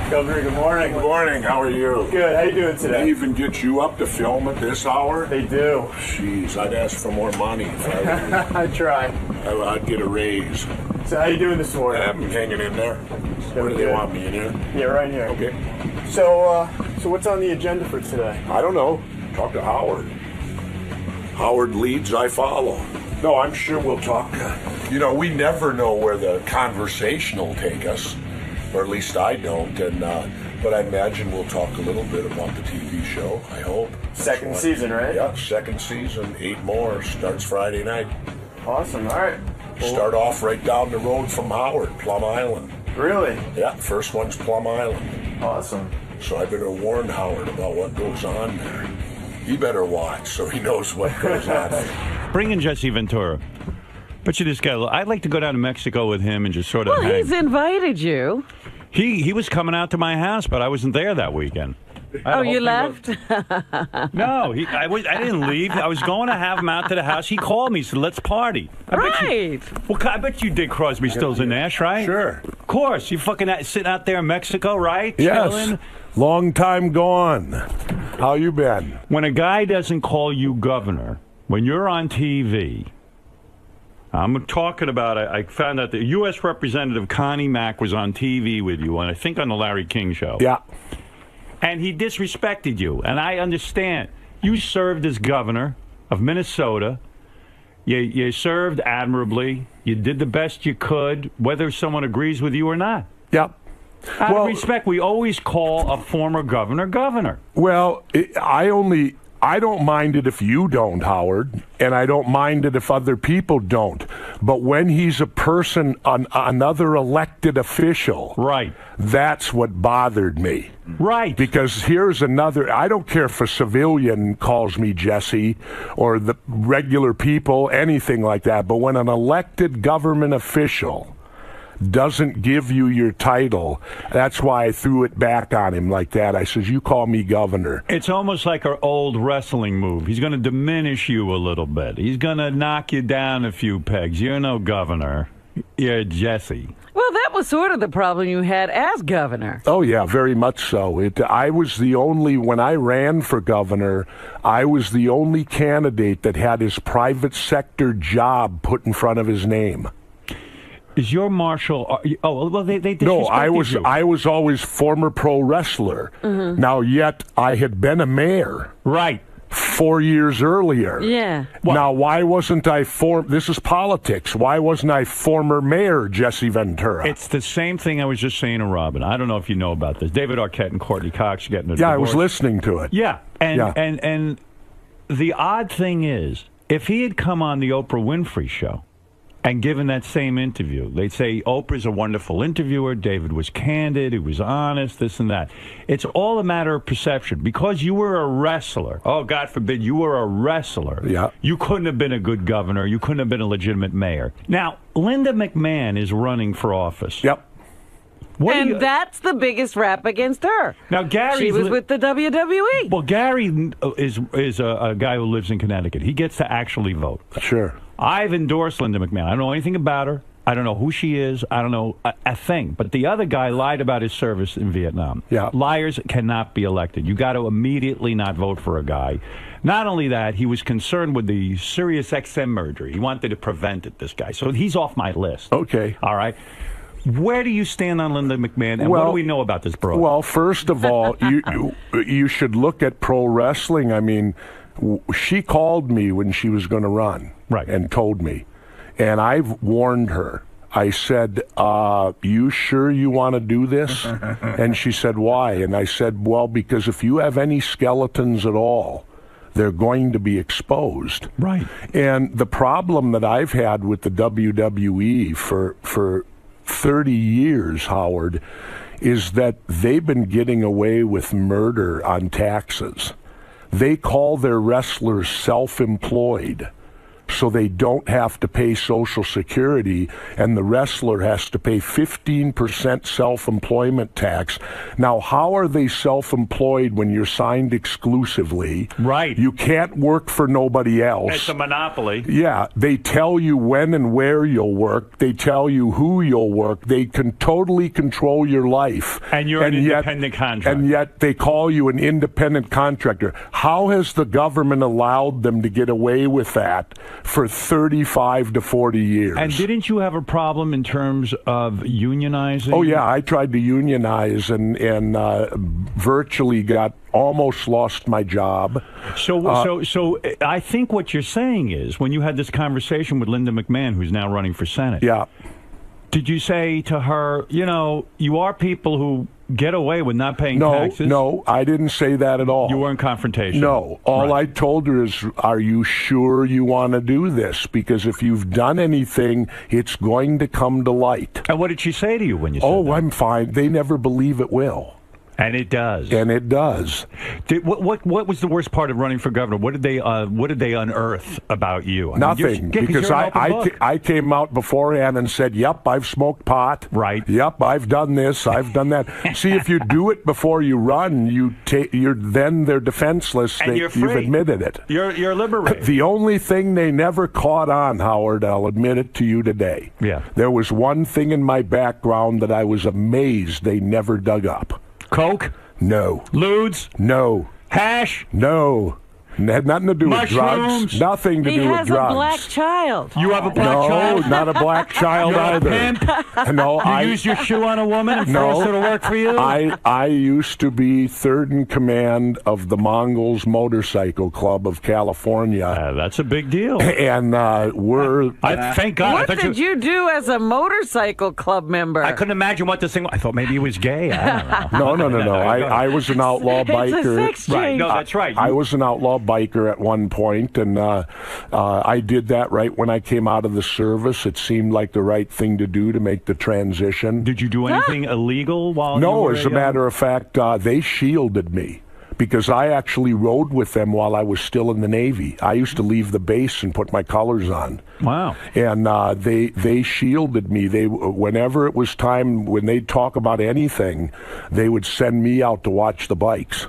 V: Governor, good morning.
D: Good morning. How are you?
V: Good. How you doing today?
D: They even get you up to film at this hour?
V: They do.
D: Jeez, I'd ask for more money if I were you.
V: I'd try.
D: I'd get a raise.
V: So how you doing this morning?
D: I'm hanging in there. Where do they want me, in here?
V: Yeah, right here.
D: Okay.
V: So what's on the agenda for today?
D: I don't know. Talk to Howard. Howard leads, I follow. No, I'm sure we'll talk. You know, we never know where the conversation will take us. Or at least I don't, but I imagine we'll talk a little bit about the TV show, I hope.
V: Second season, right?
D: Yeah, second season, 8 more, starts Friday night.
V: Awesome, all right.
D: Start off right down the road from Howard, Plum Island.
V: Really?
D: Yeah, first one's Plum Island.
V: Awesome.
D: So I better warn Howard about what goes on there. He better watch so he knows what goes on there.
B: Bring in Jesse Ventura. Bet you this guy, I'd like to go down to Mexico with him and just sort of
E: Well,
B: hang.
E: he's invited you.
B: He was coming out to my house, but I wasn't there that weekend.
E: Oh, you left?
B: No, I didn't leave. I was going to have him out to the house. He called me, said, let's party. I bet you did Crosby, Stills, and Nash, right?
W: Sure.
B: Of course. You fucking sitting out there in Mexico, right?
W: Yes.
B: Chilling.
W: Long time gone. How you been?
B: When a guy doesn't call you governor, when you're on TV... I'm talking about, I found out that U.S. Representative Connie Mack was on TV with you, and I think on the Larry King show.
W: Yeah.
B: And he disrespected you, and I understand. You served as governor of Minnesota. You served admirably. You did the best you could, whether someone agrees with you or not.
W: Yep.
B: Out of respect, we always call a former governor governor.
W: Well, I don't mind it if you don't, Howard, and I don't mind it if other people don't. But when he's a person, another elected official,
B: right,
W: that's what bothered me.
B: Right.
W: Because here's another, I don't care if a civilian calls me Jesse or the regular people, anything like that, but when an elected government official doesn't give you your title. That's why I threw it back on him like that. I says, you call me governor.
B: It's almost like our old wrestling move. He's going to diminish you a little bit. He's going to knock you down a few pegs. You're no governor. You're Jesse.
E: Well, that was sort of the problem you had as governor.
W: Oh, yeah, very much so. I was the only, when I ran for governor, I was the only candidate that had his private sector job put in front of his name.
B: Is your marshal? Oh, well, they
W: no. I
B: you.
W: was always former pro wrestler.
E: Mm-hmm.
W: Now, yet I had been a mayor.
B: Right.
W: 4 years earlier.
E: Yeah.
W: Now, why wasn't I this is politics. Why wasn't I former mayor Jesse Ventura?
B: It's the same thing I was just saying to Robin. I don't know if you know about this. David Arquette and Courtney Cox getting a divorce.
W: I was listening to it.
B: Yeah. And the odd thing is, if he had come on the Oprah Winfrey show and given that same interview, they'd say Oprah's a wonderful interviewer, David was candid, he was honest, this and that. It's all a matter of perception. Because you were a wrestler, oh, God forbid, you were a wrestler, you couldn't have been a good governor, you couldn't have been a legitimate mayor. Now, Linda McMahon is running for office.
W: Yep.
E: And that's the biggest rap against her.
B: Now, Gary,
E: she was with the WWE.
B: Well, Gary is a guy who lives in Connecticut. He gets to actually vote.
W: Sure.
B: I've endorsed Linda McMahon. I don't know anything about her. I don't know who she is. I don't know a thing. But the other guy lied about his service in Vietnam.
W: Yeah.
B: Liars cannot be elected. You got to immediately not vote for a guy. Not only that, he was concerned with the Sirius XM merger. He wanted to prevent it, this guy. So he's off my list.
W: Okay.
B: All right. Where do you stand on Linda McMahon, and what do we know about this broad?
W: Well, first of all, you should look at pro wrestling. I mean, she called me when she was going to run, and told me, and I've warned her. I said, you sure you want to do this? And she said, why? And I said, well, because if you have any skeletons at all, they're going to be exposed.
B: Right.
W: And the problem that I've had with the WWE for 30 years, Howard, is that they've been getting away with murder on taxes. They call their wrestlers self-employed, so they don't have to pay Social Security, and the wrestler has to pay 15% self-employment tax. Now, how are they self-employed when you're signed exclusively?
B: Right.
W: You can't work for nobody else.
B: It's a monopoly.
W: Yeah, they tell you when and where you'll work. They tell you who you'll work. They can totally control your life.
B: And you're an independent contractor.
W: And yet they call you an independent contractor. How has the government allowed them to get away with that for 35 to 40 years?
B: And didn't you have a problem in terms of unionizing?
W: Oh, yeah, I tried to unionize and virtually almost lost my job.
B: So I think what you're saying is, when you had this conversation with Linda McMahon, who's now running for Senate, did you say to her, you are people who get away with not paying taxes?
W: No, I didn't say that at all.
B: You weren't confrontational?
W: No. All I told her is, are you sure you want to do this? Because if you've done anything, it's going to come to light.
B: And what did she say to you when you said that?
W: I'm fine. They never believe it will.
B: And it does.
W: And it does.
B: What was the worst part of running for governor? What did they unearth about you?
W: Nothing, because I came out beforehand and said, "Yep, I've smoked pot.
B: Right.
W: Yep, I've done this. I've done that." See, if you do it before you run, then they're defenseless.
B: And you're free.
W: You've admitted it.
B: You're liberated.
W: The only thing they never caught on, Howard, I'll admit it to you today.
B: Yeah.
W: There was one thing in my background that I was amazed they never dug up.
B: Coke?
W: No.
B: Ludes?
W: No.
B: Hash?
W: No. It had nothing to do with drugs. Nothing to do with drugs.
E: He has a black child.
B: You have a black child?
W: No, not a black child either.
B: Pimp?
W: No,
B: you used your shoe on a woman and forced her to work for you?
W: I used to be third in command of the Mongols Motorcycle Club of California.
B: That's a big deal.
W: And
B: thank God.
E: What did you do as a motorcycle club member?
B: I couldn't imagine what this thing was. I thought maybe he was gay. I don't know.
W: No. I was an outlaw biker.
E: It's a sex change.
B: Right. No, that's right.
W: I was an outlaw biker at one point, and I did that right when I came out of the service. It seemed like the right thing to do to make the transition.
B: Did you do anything illegal while you were
W: as a matter of fact, they shielded me. because I actually rode with them while I was still in the Navy. I used to leave the base and put my colors on.
B: Wow.
W: And they shielded me. Whenever it was time, when they'd talk about anything, they would send me out to watch the bikes.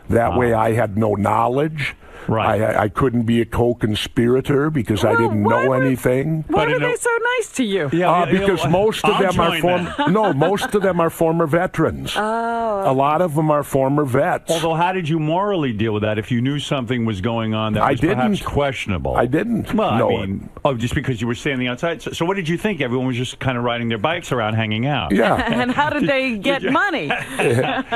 W: That way I had no knowledge.
B: Right.
W: I couldn't be a co-conspirator because I didn't know anything.
E: Why were they so nice to you?
W: Because most of them are most of them are former veterans.
E: Oh.
W: A lot of them are former vets.
B: Although, how did you morally deal with that if you knew something was going on that was perhaps questionable?
W: I didn't.
B: Well,
W: know
B: I mean, just because you were standing outside. So what did you think? Everyone was just kind of riding their bikes around, hanging out.
W: Yeah.
E: And how did they get money?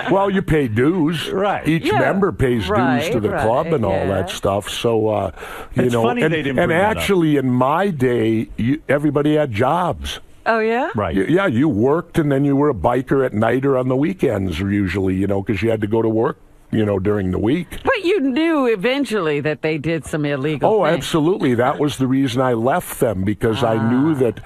W: Well, you pay dues.
B: Right.
W: Each member pays dues to the club and all that stuff. So,
B: It's funny
W: and,
B: they didn't
W: and
B: bring that up.
W: actually, in my day, everybody had jobs.
E: Oh, yeah?
B: Right.
W: Yeah, you worked, and then you were a biker at night or on the weekends, usually, because you had to go to work, during the week.
E: But you knew eventually that they did some illegal things.
W: Absolutely. That was the reason I left them, because I knew that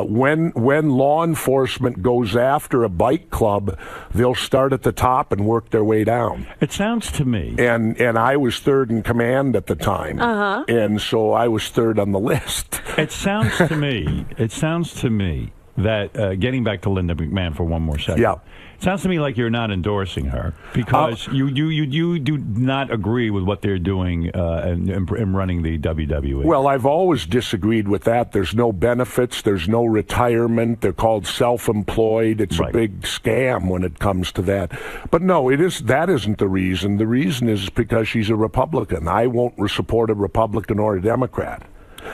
W: when law enforcement goes after a bike club, they'll start at the top and work their way down.
B: It sounds to me.
W: And I was third in command at the time. And so I was third on the list.
B: It sounds to me. That getting back to Linda McMahon for one more second.
W: Yeah.
B: It sounds to me like you're not endorsing her because you do not agree with what they're doing in running the WWE.
W: Well, I've always disagreed with that. There's no benefits. There's no retirement. They're called self-employed. It's a big scam when it comes to that. But no, that isn't the reason. The reason is because she's a Republican. I won't support a Republican or a Democrat.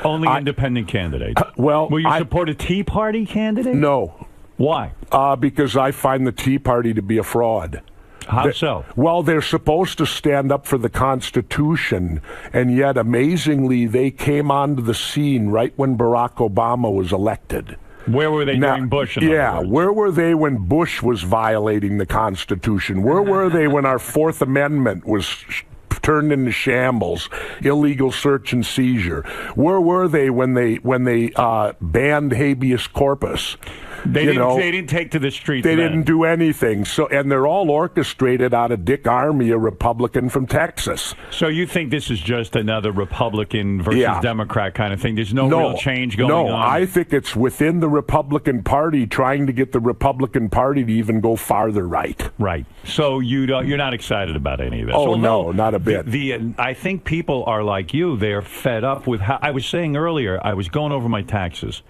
B: Only independent candidates.
W: Well,
B: will you support a Tea Party candidate?
W: No.
B: Why?
W: Because I find the Tea Party to be a fraud.
B: How so?
W: Well, they're supposed to stand up for the Constitution, and yet, amazingly, they came onto the scene right when Barack Obama was elected.
B: Where were they during Bush?
W: Where were they when Bush was violating the Constitution? Where were they when our Fourth Amendment was turned into shambles, illegal search and seizure? Where were they when they banned habeas corpus?
B: They didn't take to the streets.
W: They didn't do anything. So, and they're all orchestrated out of Dick Armey, a Republican from Texas.
B: So you think this is just another Republican versus Democrat kind of thing? There's no real change going on?
W: No, I think it's within the Republican Party trying to get the Republican Party to even go farther right.
B: Right. So you're not excited about any of this?
W: Oh, no, not a bit.
B: I think people are like you. They're fed up with how I was saying earlier, I was going over my taxes.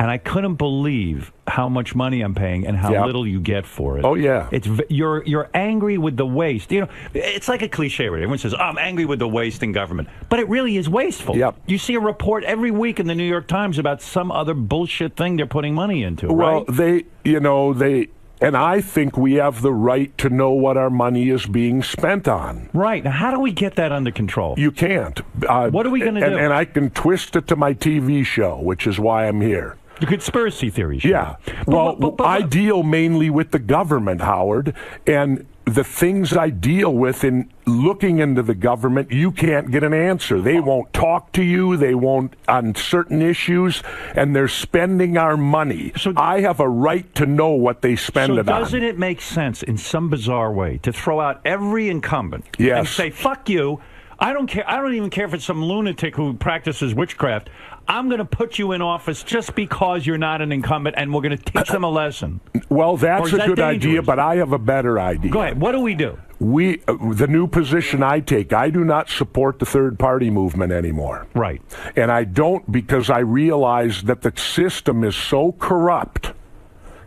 B: And I couldn't believe how much money I'm paying and how little you get for it.
W: Oh, yeah.
B: You're angry with the waste. It's like a cliche, right? Everyone says, I'm angry with the waste in government. But it really is wasteful.
W: Yep.
B: You see a report every week in the New York Times about some other bullshit thing they're putting money into,
W: well,
B: right?
W: And I think we have the right to know what our money is being spent on.
B: Right. Now, how do we get that under control?
W: You can't.
B: What are we going to do?
W: And I can twist it to my TV show, which is why I'm here.
B: The conspiracy theories.
W: Yeah. Well, I deal mainly with the government, Howard, and the things I deal with in looking into the government, you can't get an answer. They won't talk to you. They won't on certain issues, and they're spending our money. So I have a right to know what they spend it on.
B: So doesn't it make sense in some bizarre way to throw out every incumbent and say, fuck you, I don't care. I don't even care if it's some lunatic who practices witchcraft. I'm going to put you in office just because you're not an incumbent, and we're going to teach them a lesson.
W: Well, that's a good idea, but I have a better idea.
B: Go ahead. What do we do?
W: The new position I take, I do not support the third-party movement anymore.
B: Right.
W: And I don't because I realize that the system is so corrupt.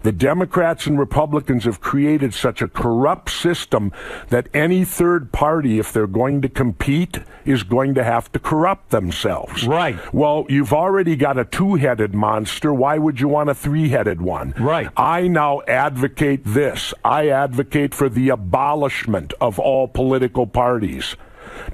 W: The Democrats and Republicans have created such a corrupt system that any third party, if they're going to compete, is going to have to corrupt themselves.
B: Right.
W: Well, you've already got a two-headed monster. Why would you want a three-headed one?
B: Right.
W: I now advocate this. I advocate for the abolishment of all political parties.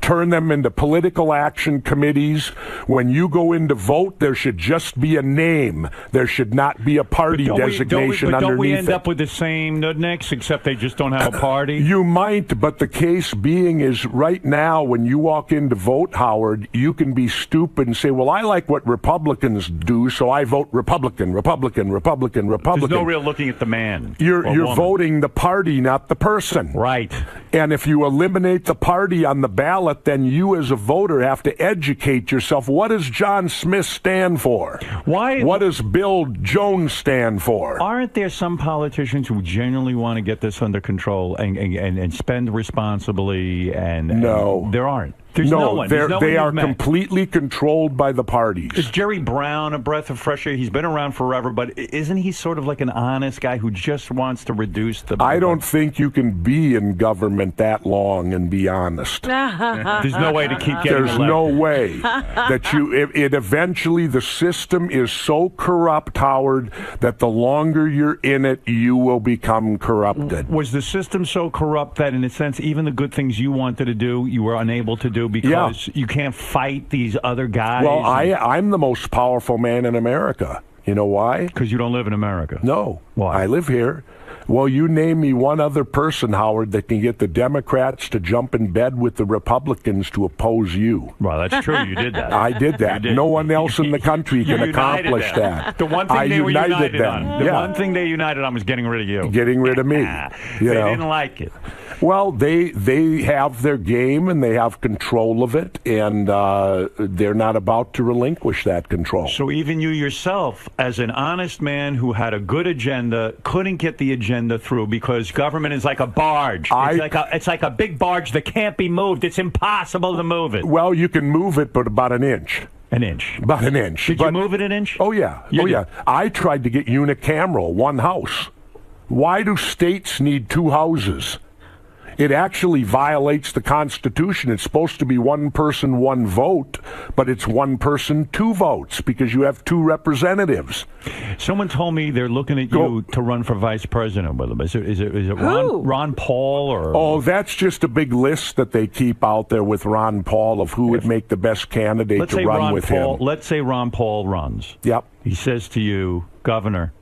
W: turn them into political action committees. When you go in to vote, there should just be a name. There should not be a party designation underneath it.
B: Don't we end up with the same nudniks, except they just don't have a party?
W: You might, but the case being is right now when you walk in to vote, Howard, you can be stupid and say, well, I like what Republicans do, so I vote Republican, Republican, Republican, Republican.
B: There's no real looking at the man.
W: You're voting the party, not the person.
B: Right.
W: And if you eliminate the party on the ballot, then you as a voter have to educate yourself. What does John Smith stand for?
B: Why?
W: What does Bill Jones stand for?
B: Aren't there some politicians who genuinely want to get this under control and spend responsibly?
W: No.
B: And there aren't. There's no one.
W: They are completely controlled by the parties.
B: Is Jerry Brown a breath of fresh air? He's been around forever, but isn't he sort of like an honest guy who just wants to reduce the...
W: I don't think you can be in government that long and be honest.
B: There's no way to keep getting
W: There's
B: elected.
W: no way that it eventually, the system is so corrupt, Howard, that the longer you're in it, you will become corrupted.
B: Was the system so corrupt that, in a sense, even the good things you wanted to do, you were unable to do because you can't fight these other guys?
W: Well, I'm the most powerful man in America. You know why?
B: Because you don't live in America.
W: No.
B: Why?
W: I live here. Well, you name me one other person, Howard, that can get the Democrats to jump in bed with the Republicans to oppose you.
B: Well, that's true. You did that.
W: I did that. No one else in the country can accomplish that.
B: The one thing they were united on. The
W: Yeah.
B: one thing they united on was getting rid of you.
W: Getting rid of me.
B: They
W: You know?
B: didn't like it.
W: Well, they have their game and they have control of it, and they're not about to relinquish that control.
B: So even you yourself, as an honest man who had a good agenda, couldn't get the agenda through because government is like a barge. It's like a big barge that can't be moved. It's impossible to move it.
W: Well, you can move it, but about an inch.
B: An inch.
W: About an inch.
B: Did you move it an inch?
W: Oh, yeah. Yeah. I tried to get unicameral, one house. Why do states need two houses? It actually violates the Constitution. It's supposed to be one person, one vote, but it's one person, two votes because you have two representatives.
B: Someone told me they're looking at you to run for vice president with them. Is it Ron Paul or?
W: Oh, that's just a big list that they keep out there with Ron Paul of who would make the best candidate to run with him.
B: Let's say Ron Paul runs.
W: Yep.
B: He says to you, Governor,